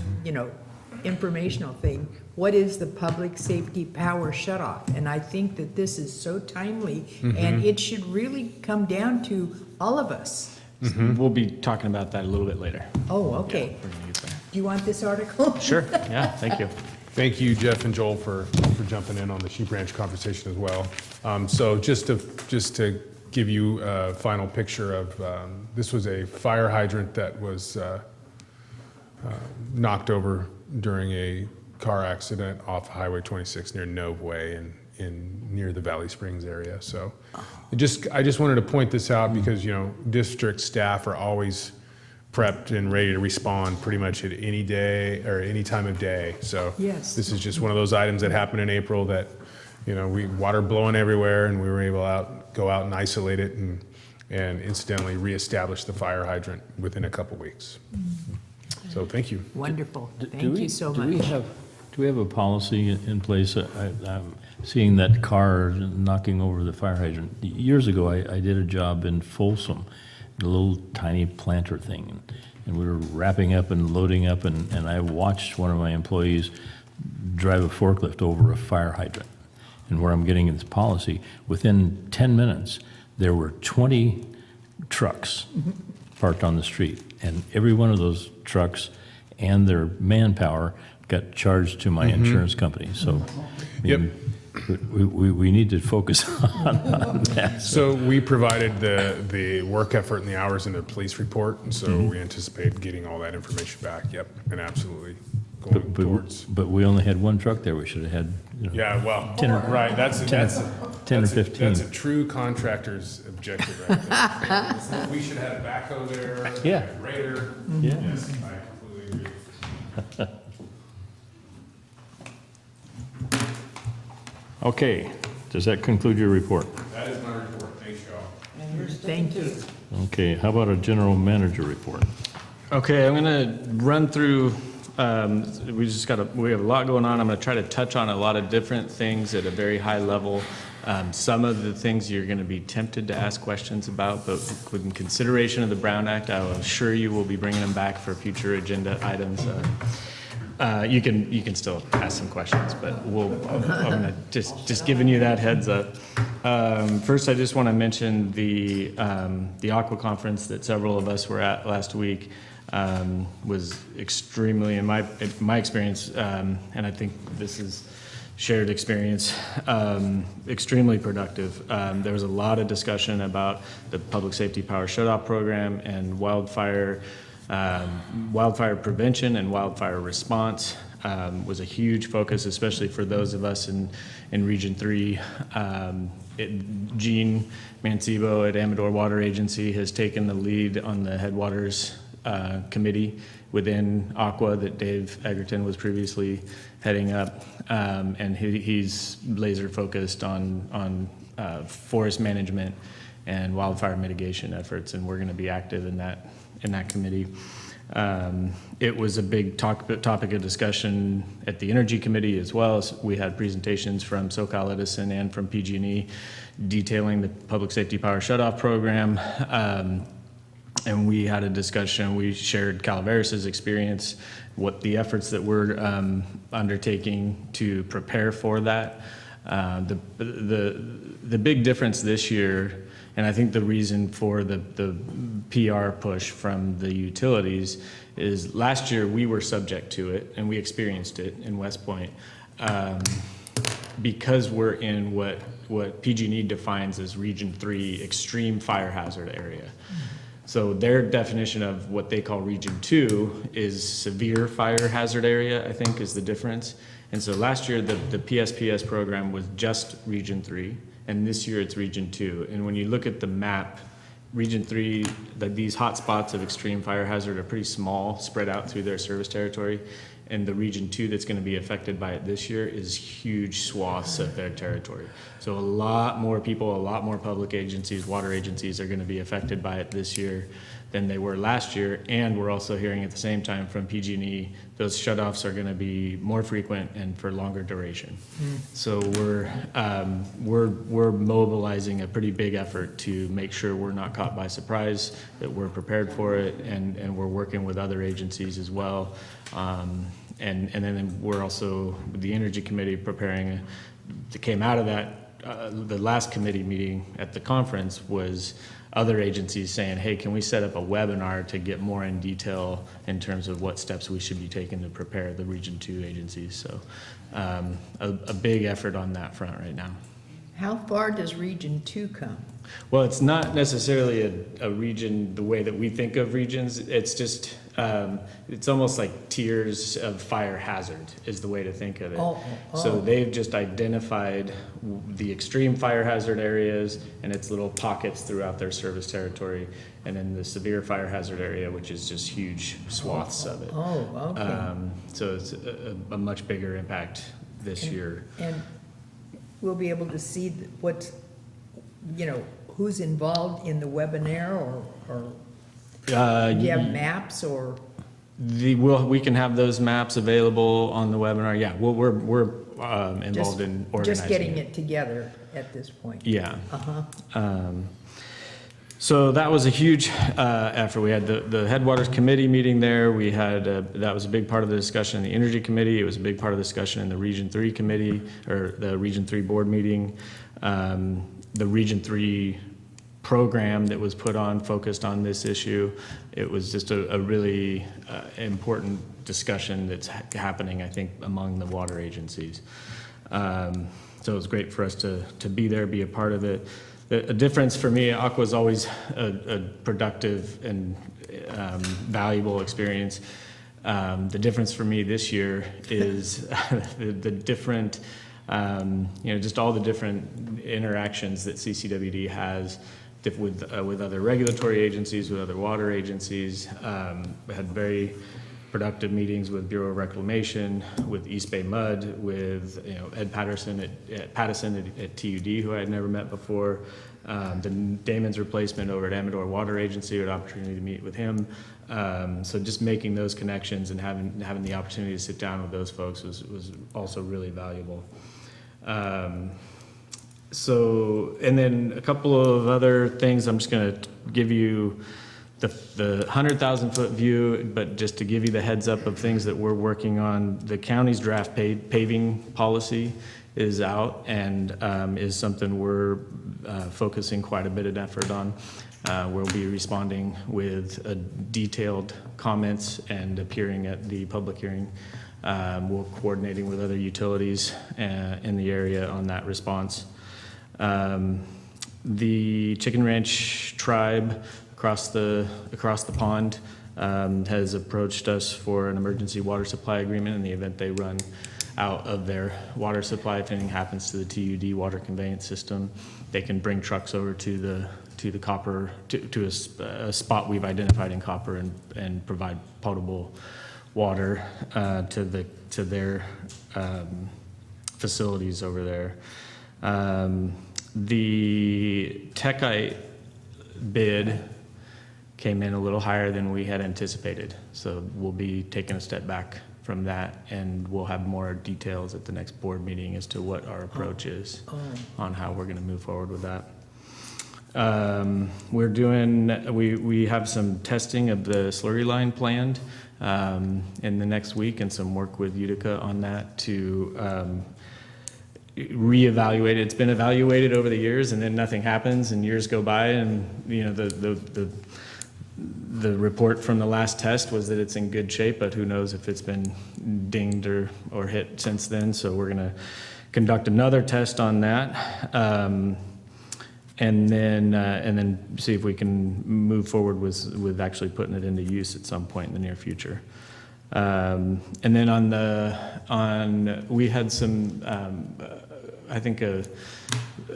informational thing. What is the public safety power shutoff? And I think that this is so timely, and it should really come down to all of us. We'll be talking about that a little bit later. Oh, okay. Yeah, we're gonna get there. Do you want this article? Sure, yeah, thank you. Thank you, Jeff and Joel, for jumping in on the Sheep Ranch conversation as well. So just to give you a final picture of, this was a fire hydrant that was knocked over during a car accident off Highway 26 near Nove Way near the Valley Springs area. So I just wanted to point this out because, district staff are always prepped and ready to respond pretty much at any day or any time of day. So Yes. this is just one of those items that happened in April that, water blowing everywhere, and we were able to go out and isolate it and incidentally reestablish the fire hydrant within a couple weeks. So thank you. Wonderful. Do Thank we- you so do we much. have- Do we have a policy in place? I'm seeing that car knocking over the fire hydrant. Years ago, I did a job in Folsom, a little tiny planter thing, and we were wrapping up and loading up, and I watched one of my employees drive a forklift over a fire hydrant. And where I'm getting this policy, within 10 minutes, there were 20 trucks parked on the street, and every one of those trucks and their manpower got charged to my insurance company. So, I mean, we need to focus on that. So we provided the work effort and the hours in the police report, and so we anticipate getting all that information back. Yep, and absolutely going towards. But we only had one truck there. We should have had, Yeah, well, 10 or- right. That's 10 or 15. That's a true contractor's objective, right there. We should have backhoe there. Yeah. Grader. Yeah. Yes, I completely agree. Okay, does that conclude your report? That is my report. Thanks, y'all. Thank you. Okay, how about a general manager report? Okay, I'm gonna run through, we have a lot going on. I'm gonna try to touch on a lot of different things at a very high level. Some of the things you're gonna be tempted to ask questions about, but with consideration of the Brown Act, I will assure you we'll be bringing them back for future agenda items. You can still ask some questions, but I'm gonna just giving you that heads up. First, I just want to mention the Aqua Conference that several of us were at last week. Was extremely, in my experience, and I think this is shared experience, extremely productive. There was a lot of discussion about the Public Safety Power Shutoff Program and wildfire prevention and wildfire response. Was a huge focus, especially for those of us in Region 3. Gene Mancebo at Amador Water Agency has taken the lead on the Headwaters Committee within Aqua that Dave Egerton was previously heading up. And he's laser focused on forest management and wildfire mitigation efforts, and we're going to be active in that committee. It was a big topic of discussion at the Energy Committee as well. As we had presentations from SoCal Edison and from PG&E detailing the Public Safety Power Shutoff Program. And we had a discussion. We shared Calaveras' experience, what the efforts that we're undertaking to prepare for that. The big difference this year, and I think the reason for the PR push from the utilities is last year we were subject to it and we experienced it in West Point because we're in what PG&E defines as Region 3 extreme fire hazard area. So their definition of what they call Region 2 is severe fire hazard area, I think is the difference. And so last year the PSPS program was just Region 3. And this year it's Region 2. And when you look at the map, Region 3, these hot spots of extreme fire hazard are pretty small, spread out through their service territory. And the Region 2 that's going to be affected by it this year is huge swaths of their territory. So a lot more people, a lot more public agencies, water agencies are going to be affected by it this year than they were last year. And we're also hearing at the same time from PG&E, those shutoffs are going to be more frequent and for longer duration. So we're mobilizing a pretty big effort to make sure we're not caught by surprise, that we're prepared for it, and we're working with other agencies as well. And then we're also, with the Energy Committee, preparing, that came out of that, the last committee meeting at the conference was other agencies saying, hey, can we set up a webinar to get more in detail in terms of what steps we should be taking to prepare the Region 2 agencies. So a big effort on that front right now. How far does Region 2 come? Well, it's not necessarily a region the way that we think of regions. It's just, it's almost like tiers of fire hazard is the way to think of it. So they've just identified the extreme fire hazard areas and its little pockets throughout their service territory, and then the severe fire hazard area, which is just huge swaths of it. Oh, okay. So it's a much bigger impact this year. And we'll be able to see what's, who's involved in the webinar, or do you have maps, or? We can have those maps available on the webinar. Yeah, we're involved in organizing. Just getting it together at this point. Yeah. Uh-huh. So that was a huge effort. We had the Headwaters Committee meeting there. We had, that was a big part of the discussion in the Energy Committee. It was a big part of the discussion in the Region 3 Committee, or the Region 3 Board meeting. The Region 3 program that was put on focused on this issue. It was just a really important discussion that's happening, I think, among the water agencies. So it was great for us to be there, be a part of it. A difference for me, Aqua is always a productive and valuable experience. The difference for me this year is the different, just all the different interactions that CCWD has with other regulatory agencies, with other water agencies. We had very productive meetings with Bureau of Reclamation, with East Bay Mud, with Ed Patterson at TUD, who I had never met before. The Damon's replacement over at Amador Water Agency, I had an opportunity to meet with him. So just making those connections and having the opportunity to sit down with those folks was also really valuable. And then a couple of other things. I'm just going to give you the 100,000 foot view, but just to give you the heads up of things that we're working on. The county's draft paving policy is out and is something we're focusing quite a bit of effort on. We'll be responding with detailed comments and appearing at the public hearing. We're coordinating with other utilities in the area on that response. The Chicken Ranch tribe across the pond has approached us for an emergency water supply agreement in the event they run out of their water supply. If anything happens to the TUD water conveyance system, they can bring trucks over to the copper, to a spot we've identified in copper and provide potable water to their facilities over there. The Techite bid came in a little higher than we had anticipated, so we'll be taking a step back from that, and we'll have more details at the next board meeting as to what our approach is on how we're going to move forward with that. We have some testing of the slurry line planned in the next week, and some work with Utica on that to reevaluate it. It's been evaluated over the years, and then nothing happens, and years go by, and the report from the last test was that it's in good shape, but who knows if it's been dinged or hit since then. So we're going to conduct another test on that, and then see if we can move forward with actually putting it into use at some point in the near future. And then we had some, I think, a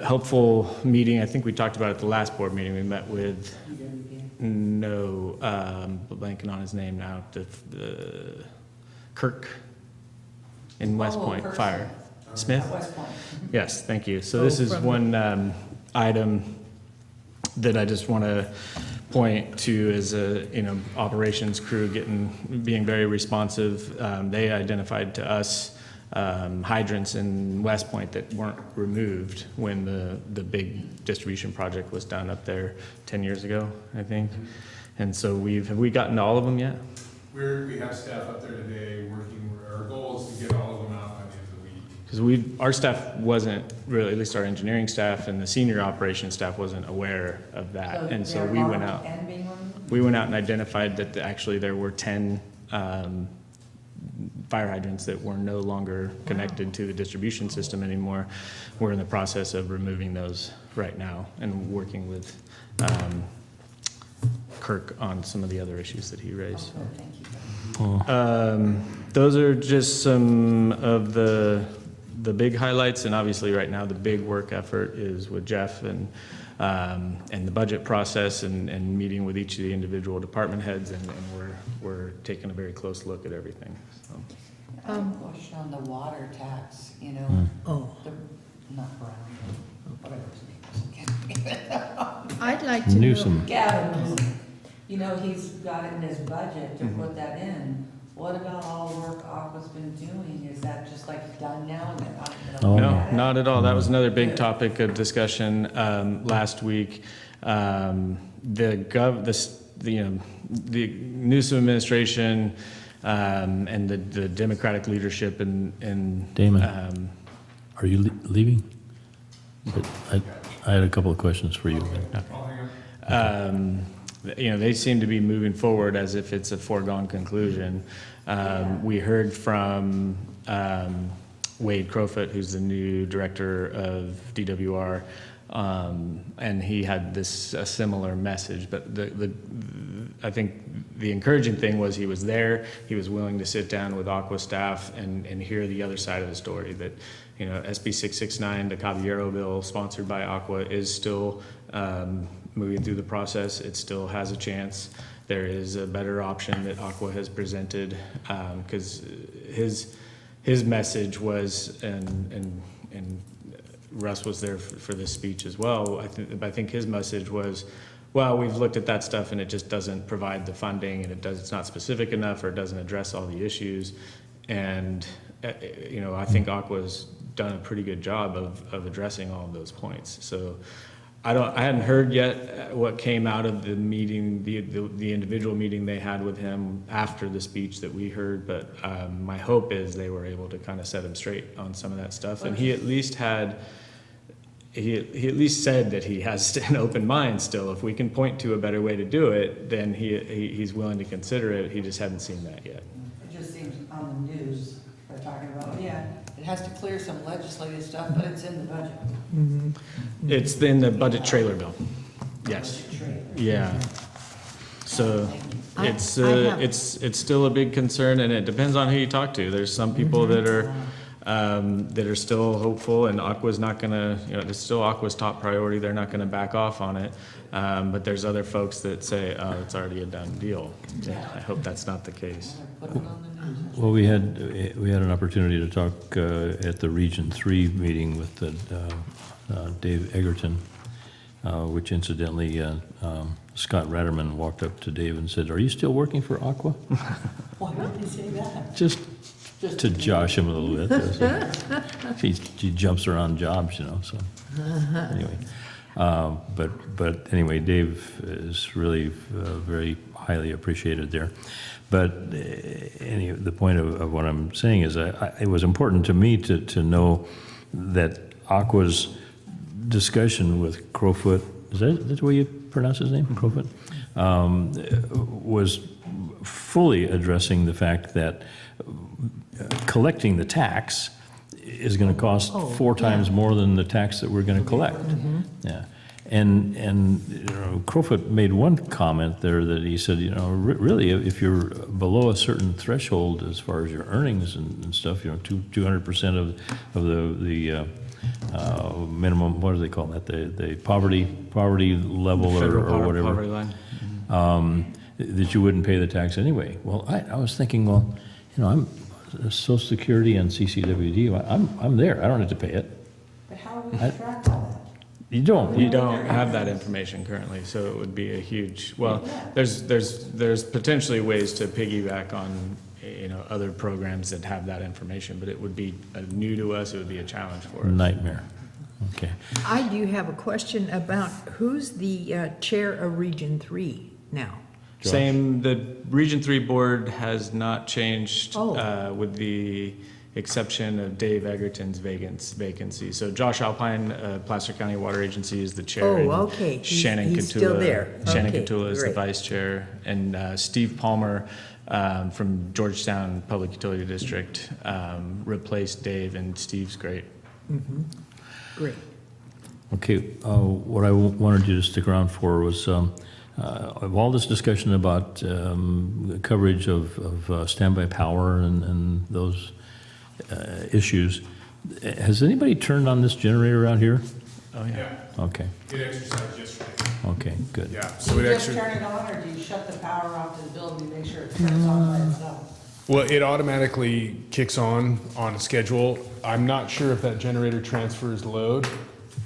helpful meeting. I think we talked about it at the last board meeting. We met with, blanking on his name now, the Kirk in West Point Fire. Smith? West Point. Yes, thank you. So this is one item that I just want to point to as a operations crew being very responsive. They identified to us hydrants in West Point that weren't removed when the big distribution project was done up there 10 years ago, I think. And so have we gotten to all of them yet? We have staff up there today working. Our goal is to get all of them out by the end of the week. Because our staff wasn't really, at least our engineering staff and the senior operations staff wasn't aware of that. And so we went out. We went out and identified that actually there were 10 fire fire hydrants that were no longer connected to the distribution system anymore. We're in the process of removing those right now and working with Kirk on some of the other issues that he raised. Those are just some of the big highlights, and obviously right now the big work effort is with Jeff and the budget process and meeting with each of the individual department heads, and we're taking a very close look at everything. So. I have a question on the water tax, you know, not Brown, whatever his name is. I'd like to know. Newsom. Gavin, you know, he's got it in his budget to put that in. What about all the work Aqua's been doing? Is that just like done now and they're not gonna look at it? No, not at all. That was another big topic of discussion last week. The Newsom administration and the Democratic leadership in Damon, are you leaving? But I had a couple of questions for you. They seem to be moving forward as if it's a foregone conclusion. We heard from Wade Crowfoot, who's the new director of DWR, and he had a similar message. But I think the encouraging thing was he was there. He was willing to sit down with Aqua staff and hear the other side of the story. That SB 669, the Caballero bill, sponsored by Aqua, is still moving through the process. It still has a chance. There is a better option that Aqua has presented, because his message was, and Russ was there for this speech as well. I think his message was, well, we've looked at that stuff and it just doesn't provide the funding, and it's not specific enough, or it doesn't address all the issues. And I think Aqua's done a pretty good job of addressing all of those points. So I hadn't heard yet what came out of the meeting, the individual meeting they had with him after the speech that we heard, but my hope is they were able to kind of set him straight on some of that stuff. And he at least said that he has an open mind still. If we can point to a better way to do it, then he's willing to consider it. He just hadn't seen that yet. It just seems on the news, they're talking about, it has to clear some legislative stuff, but it's in the budget. It's in the budget trailer bill. Yes. Yeah. So it's still a big concern, and it depends on who you talk to. There's some people that are still hopeful, and Aqua's not gonna, it's still Aqua's top priority. They're not gonna back off on it. But there's other folks that say, oh, it's already a done deal. I hope that's not the case. Well, we had an opportunity to talk at the Region 3 meeting with Dave Egerton, which incidentally, Scott Ratterman walked up to Dave and said, "Are you still working for Aqua?" Why did he say that? Just to josh him a little bit. He jumps around jobs, so anyway. But anyway, Dave is really very highly appreciated there. But the point of what I'm saying is it was important to me to know that Aqua's discussion with Crowfoot, is that the way you pronounce his name, Crowfoot, was fully addressing the fact that collecting the tax is going to cost four times more than the tax that we're going to collect. Yeah. And Crowfoot made one comment there that he said, really, if you're below a certain threshold as far as your earnings and stuff, 200% of the minimum, what do they call that? The poverty level or whatever. Poverty line. That you wouldn't pay the tax anyway. Well, I was thinking, I'm Social Security and CCWD. I'm there. I don't have to pay it. But how do we track all that? You don't have that information currently, so it would be a huge. Well, there's potentially ways to piggyback on other programs that have that information, but it would be new to us. It would be a challenge for us. Nightmare. Okay. I do have a question about who's the chair of Region 3 now? Josh. Same. The Region 3 board has not changed with the exception of Dave Egerton's vacancy. So Josh Alpine, Placer County Water Agency, is the chair. Oh, and okay. Shannon He's Catula, still there. Shannon Okay, Catula is the great. vice chair, and Steve Palmer from Georgetown Public Utility District replaced Dave, and Steve's great. Great. Okay, what I wanted you to stick around for was, of all this discussion about coverage of standby power and those issues, has anybody turned on this generator out here? Oh, yeah. Yeah, Okay, it exercised yesterday. okay, good. Yeah, Do so you it just actually, turn it on, or do you shut the power off to the building to make sure it turns on by itself? well, it automatically kicks on a schedule. I'm not sure if that generator transfers load,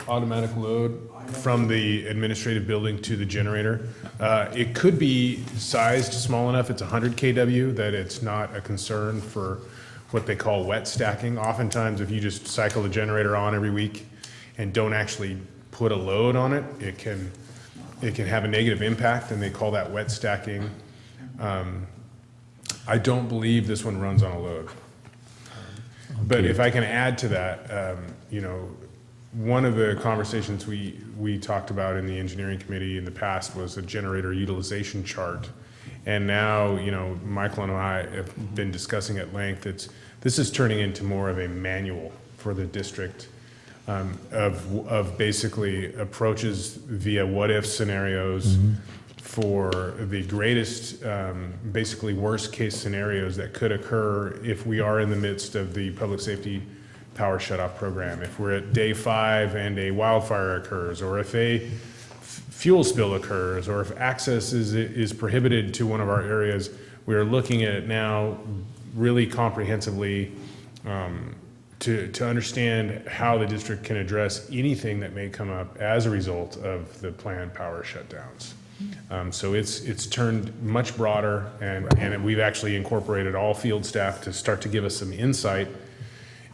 automatic load from the administrative building to the generator. It could be sized small enough, it's 100 kW, that it's not a concern for what they call wet stacking. Oftentimes, if you just cycle the generator on every week and don't actually put a load on it, it can have a negative impact, and they call that wet stacking. I don't believe this one runs on a load. But if I can add to that, you know, one of the conversations we talked about in the engineering committee in the past was a generator utilization chart. And now, you know, Michael and I have been discussing at length, this is turning into more of a manual for the district of basically approaches via what-if scenarios for the greatest, basically worst-case scenarios that could occur if we are in the midst of the public safety power shutoff program. If we're at day 5 and a wildfire occurs, or if a fuel spill occurs, or if access is prohibited to one of our areas, we are looking at it now really comprehensively to understand how the district can address anything that may come up as a result of the planned power shutdowns. So it's turned much broader, and we've actually incorporated all field staff to start to give us some insight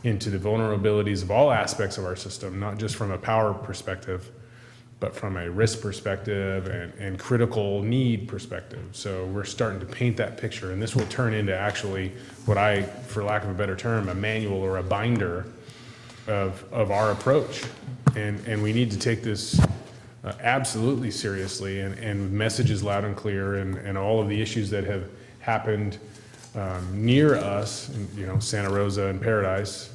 into the vulnerabilities of all aspects of our system, not just from a power perspective, but from a risk perspective and critical need perspective. So we're starting to paint that picture, and this will turn into actually what I, for lack of a better term, a manual or a binder of our approach. And we need to take this absolutely seriously, and messages loud and clear, and all of the issues that have happened near us, you know, Santa Rosa and Paradise,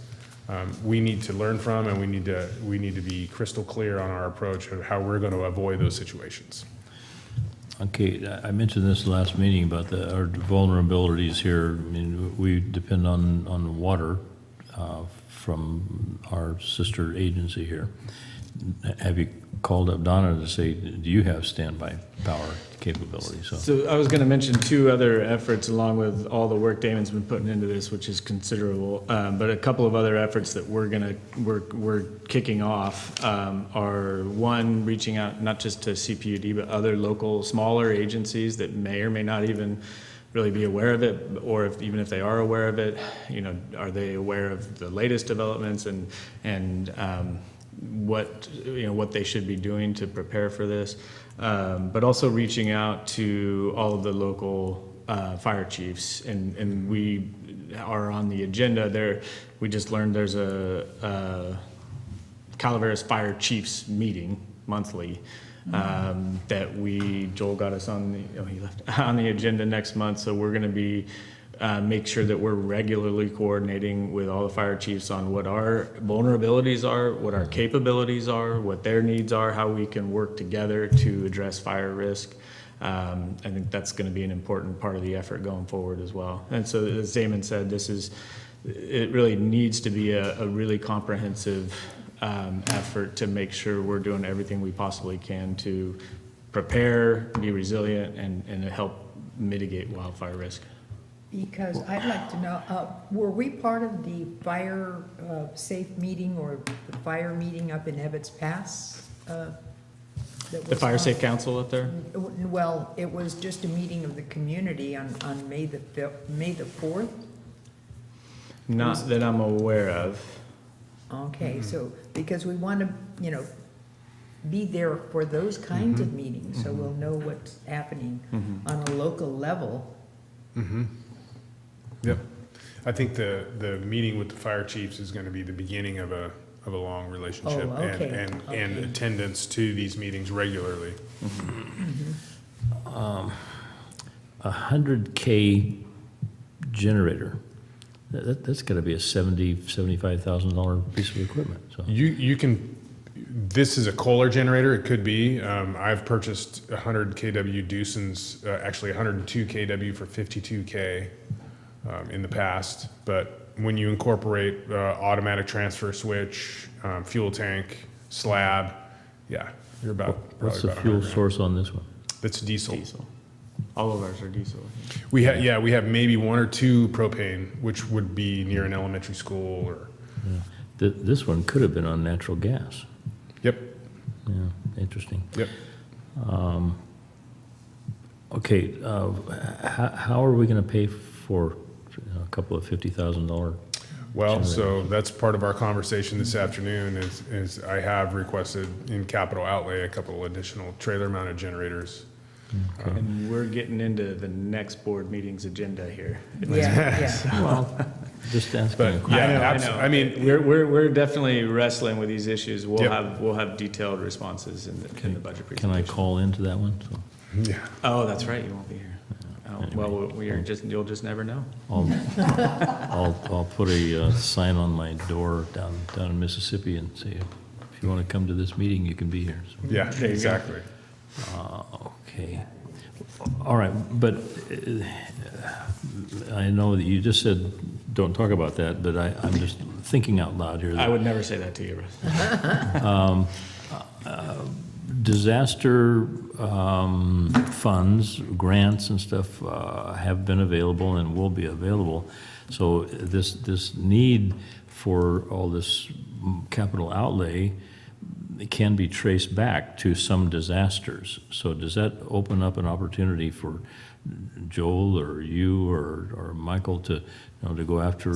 we need to learn from, and we need to be crystal clear on our approach of how we're going to avoid those situations. Okay, I mentioned this last meeting about our vulnerabilities here. I mean, we depend on water from our sister agency here. Have you called up Donna to say, do you have standby power capability? So I was going to mention 2 other efforts along with all the work Damon's been putting into this, which is considerable. But a couple of other efforts that we're kicking off are, one, reaching out not just to CPUD but other local smaller agencies that may or may not even really be aware of it, or even if they are aware of it, you know, are they aware of the latest developments and what they should be doing to prepare for this, but also reaching out to all of the local fire chiefs, and we are on the agenda there. We just learned there's a Calaveras Fire Chiefs meeting monthly that Joel got us on the agenda next month. So we're going to be make sure that we're regularly coordinating with all the fire chiefs on what our vulnerabilities are, what our capabilities are, what their needs are, how we can work together to address fire risk. I think that's going to be an important part of the effort going forward as well. And so, as Damon said, it really needs to be a really comprehensive effort to make sure we're doing everything we possibly can to prepare, be resilient, and help mitigate wildfire risk. Because I'd like to know, were we part of the fire safe meeting or the fire meeting up in Ebbets Pass? The Fire Safe Council up there? Well, it was just a meeting of the community on May the 4th. Not that I'm aware of. Okay, so, because we want to, be there for those kinds of meetings, so we'll know what's happening on a local level. Yep. I think the meeting with the fire chiefs is gonna be the beginning of a long relationship Oh, okay, and okay. attendance to these meetings regularly. 100K generator. That's gotta be a $75,000 piece of equipment, so. You can, this is a Kohler generator, it could be. I've purchased 100 kW Doosan's, actually 102 kW for 52K in the past. But when you incorporate automatic transfer switch, fuel tank, slab, yeah, you're about, What's probably the about fuel 100 grand. source on this one? That's diesel. Diesel. All of ours are diesel. We have maybe 1 or 2 propane, which would be near an elementary school or, This one could have been on natural gas. yep, Yeah, interesting. yep. Okay, how are we gonna pay for a couple of $50,000? Well, so that's part of our conversation this afternoon is I have requested in capital outlay a couple additional trailer mounted generators. And we're getting into the next board meeting's agenda here. Yeah. Well, just asking a But question. yeah, I mean, We're definitely wrestling with these issues. We'll Yep. have detailed responses in the budget Can presentation. I call into that one? So yeah. Oh, that's right, you won't be here. Oh, well, you'll just never know. I'll put a sign on my door down in Mississippi and say, if you wanna come to this meeting, you can be here. So, Yeah, There you go. exactly. okay. All right, but I know that you just said, don't talk about that, but I'm just thinking out loud here. I would never say that to you, Russ. Disaster funds, grants and stuff have been available and will be available. So this need for all this capital outlay, it can be traced back to some disasters. So does that open up an opportunity for Joel or you or Michael to, to go after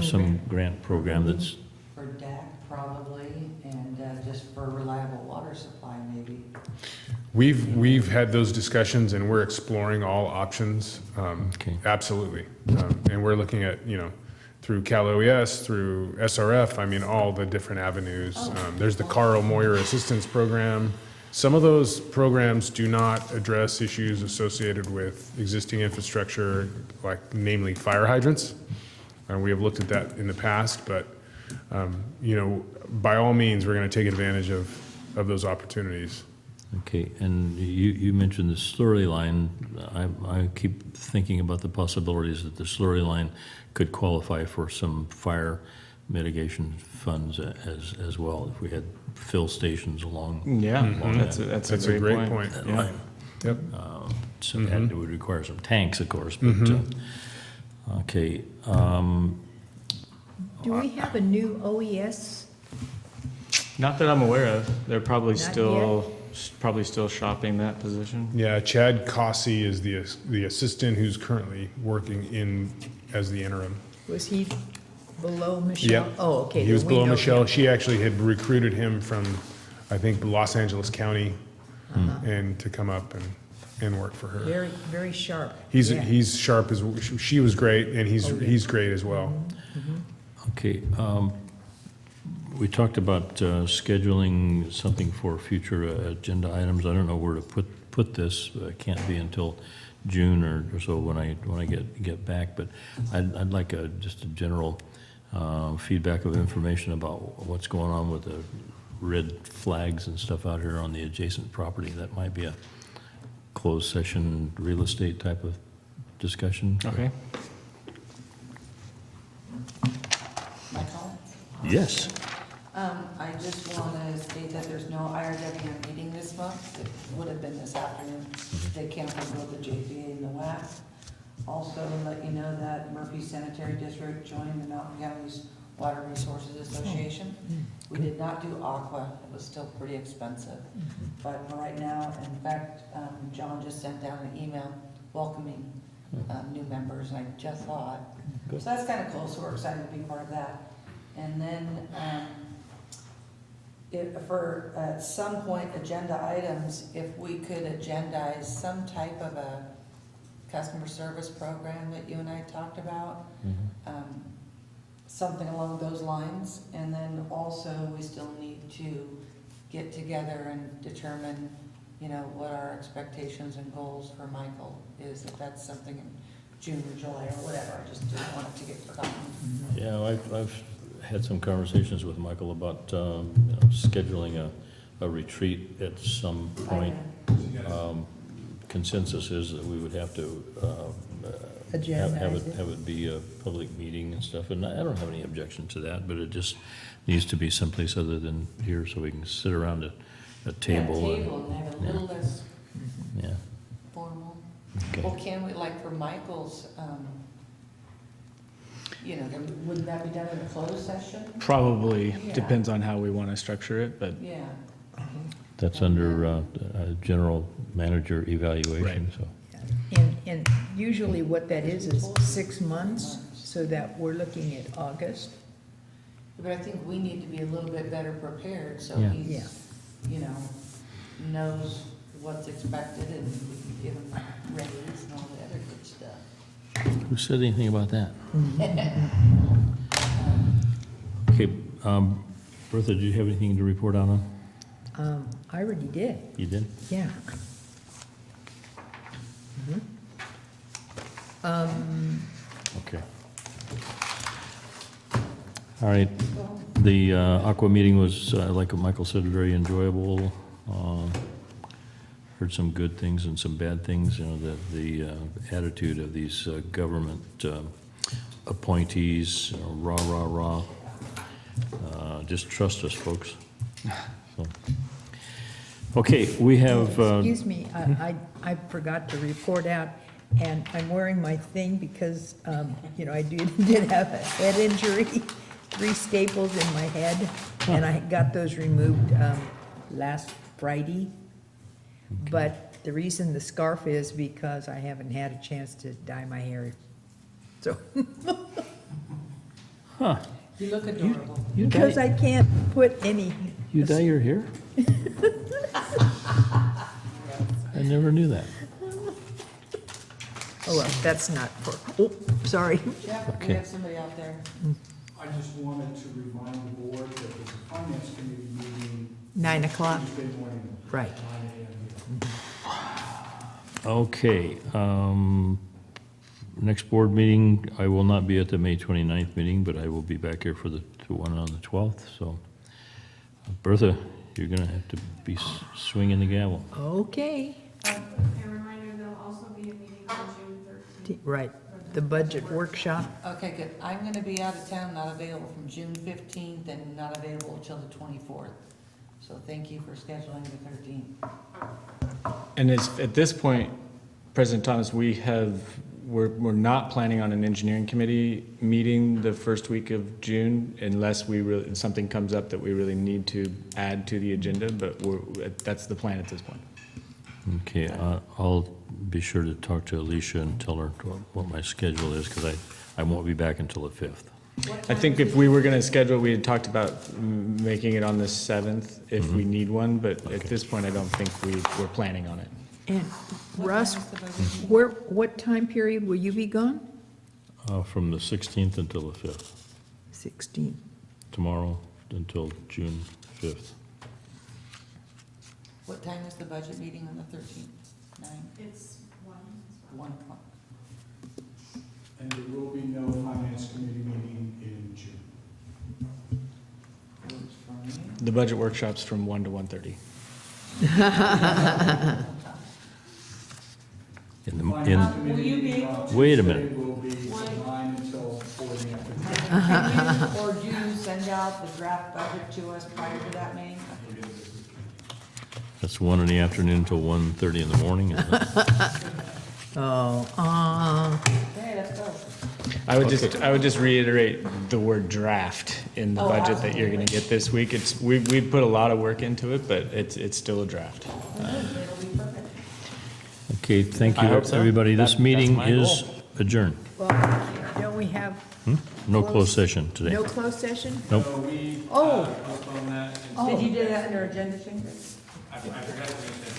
some grant program that's, For DAC probably, and just for reliable water supply maybe. We've had those discussions and we're exploring all options. Okay. Absolutely. And we're looking at, through Cal OES, through SRF, I mean, all the different avenues. There's the Carl Moyer Assistance Program. Some of those programs do not address issues associated with existing infrastructure, like namely fire hydrants. We have looked at that in the past, but, by all means, we're going to take advantage of those opportunities. okay, and you mentioned the slurry line. I keep thinking about the possibilities that the slurry line could qualify for some fire mitigation funds as well, if we had fill stations along. Yeah, along that's that a great point. that Yeah. line. Yep. So it would require some tanks, of course, but, okay. Do we have a new OES? Not that I'm aware of. They're probably Not still shopping that position. Yeah, Chad Cossey is the assistant who's currently working as the interim. Was he below Michelle? Yep. Oh, okay. He was then we below know Michelle. him. She actually had recruited him from, I think, Los Angeles County, and to come up and work for her. Very, very sharp. He's Yeah. he's sharp as she was great, and he's great as well. Okay, we talked about scheduling something for future agenda items. I don't know where to put this. It can't be until June or so when I get back. But I'd like just a general feedback of information about what's going on with the red flags and stuff out here on the adjacent property. That might be a closed session real estate type of discussion. Okay. My comment? Yes. I just want to state that there's no IRWM meeting this month. It would have been this afternoon. They canceled both the JPA and the WAC. Also, let you know that Murphy Sanitary District joined the Mountain Counties Water Resources Association. We did not do Aqua. It was still pretty expensive. But for right now, in fact, John just sent down an email welcoming new members, and I just saw it. So that's kind of cool, so we're excited to be part of that. And then, if for at some point agenda items, if we could agendize some type of a customer service program that you and I talked about. Something along those lines. And then also, we still need to Get together and determine, you know, what our expectations and goals for Michael is, if that's something in June or July or whatever. I just didn't want it to get forgotten. Yeah, I've had some conversations with Michael about scheduling a retreat at some point. Consensus is that we would have to have it be a public meeting and stuff, and I don't have any objection to that, but it just needs to be someplace other than here so we can sit around a table. Yeah, table and have it a little less Yeah. formal. Okay. Well, can we, like for Michael's, you know, wouldn't that be done in a closed session? Probably, Yeah. depends on how we want to structure it, but Yeah. That's under general manager evaluation, so. And usually what that is 6 months, so that we're looking at August. But I think we need to be a little bit better prepared, so Yeah. he's, you know, knows what's expected, and we can give him raise and all the other good stuff. Who said anything about that? Okay, Bertha, did you have anything to report out on? I already did, You did? yeah. Okay. All right, the Aqua meeting was, like Michael said, very enjoyable. Heard some good things and some bad things, you know, that the attitude of these government appointees, rah, rah, rah. Just trust us, folks. So. Okay, we have... Excuse me, I forgot to report out, and I'm wearing my thing because, you know, I did have a head injury, 3 staples in my head, and I got those removed last Friday. But the reason the scarf is because I haven't had a chance to dye my hair. So, Huh, You look adorable. you because dye, I can't put any, you dye your hair? I never knew that. oh, well, that's not for, oh, sorry. Jeff, we Okay. have somebody out there. I just wanted to remind the board that there's a finance committee meeting 9 o'clock, Tuesday morning. right. 9 a.m. Okay, next board meeting, I will not be at the May 29th meeting, but I will be back here for the one on the 12th, so. Bertha, you're gonna have to be swinging the gavel. Okay, A reminder, there'll also be a meeting on June 13th. right, the budget workshop. Okay, good. I'm gonna be out of town, not available from June 15th and not available until the 24th. So thank you for scheduling the 13th. And at this point, President Thomas, we're not planning on an engineering committee meeting the first week of June unless something comes up that we really need to add to the agenda, but that's the plan at this point. Okay, I'll be sure to talk to Alicia and tell her what my schedule is, because I won't be back until the 5th. I think if we were going to schedule, we had talked about making it on the 7th if we need one, but at this point, I don't think we're planning on it. And Russ, What time is the budget what time period will you be gone? From the 16th until the 5th, 16. tomorrow until June 5th. What time is the budget meeting on the 13th? 9? It's 1. 1 o'clock. And there will be no finance committee meeting in June. Works for me. The budget workshop's from 1 to 1:30. Finance committee Will you be meeting able on to- Wait a Tuesday minute. will be from 9 until 4 in the afternoon. Can you, or do you send out the draft budget to us prior to that meeting? That's 1 in the afternoon until 1:30 in the morning, isn't it? Oh, Okay, let's go. I would just reiterate the word draft in the Oh, budget that you're gonna get this week. We put a lot of work into it, but it's still a draft. It'll be perfect. Okay, thank I you, hope so. everybody. This That's meeting my is goal. adjourned. well, don't we have No closed session today. no closed session? Nope. So we Oh. postponed that. Oh. Did you do that in your agenda, Shingle? I forgot to make that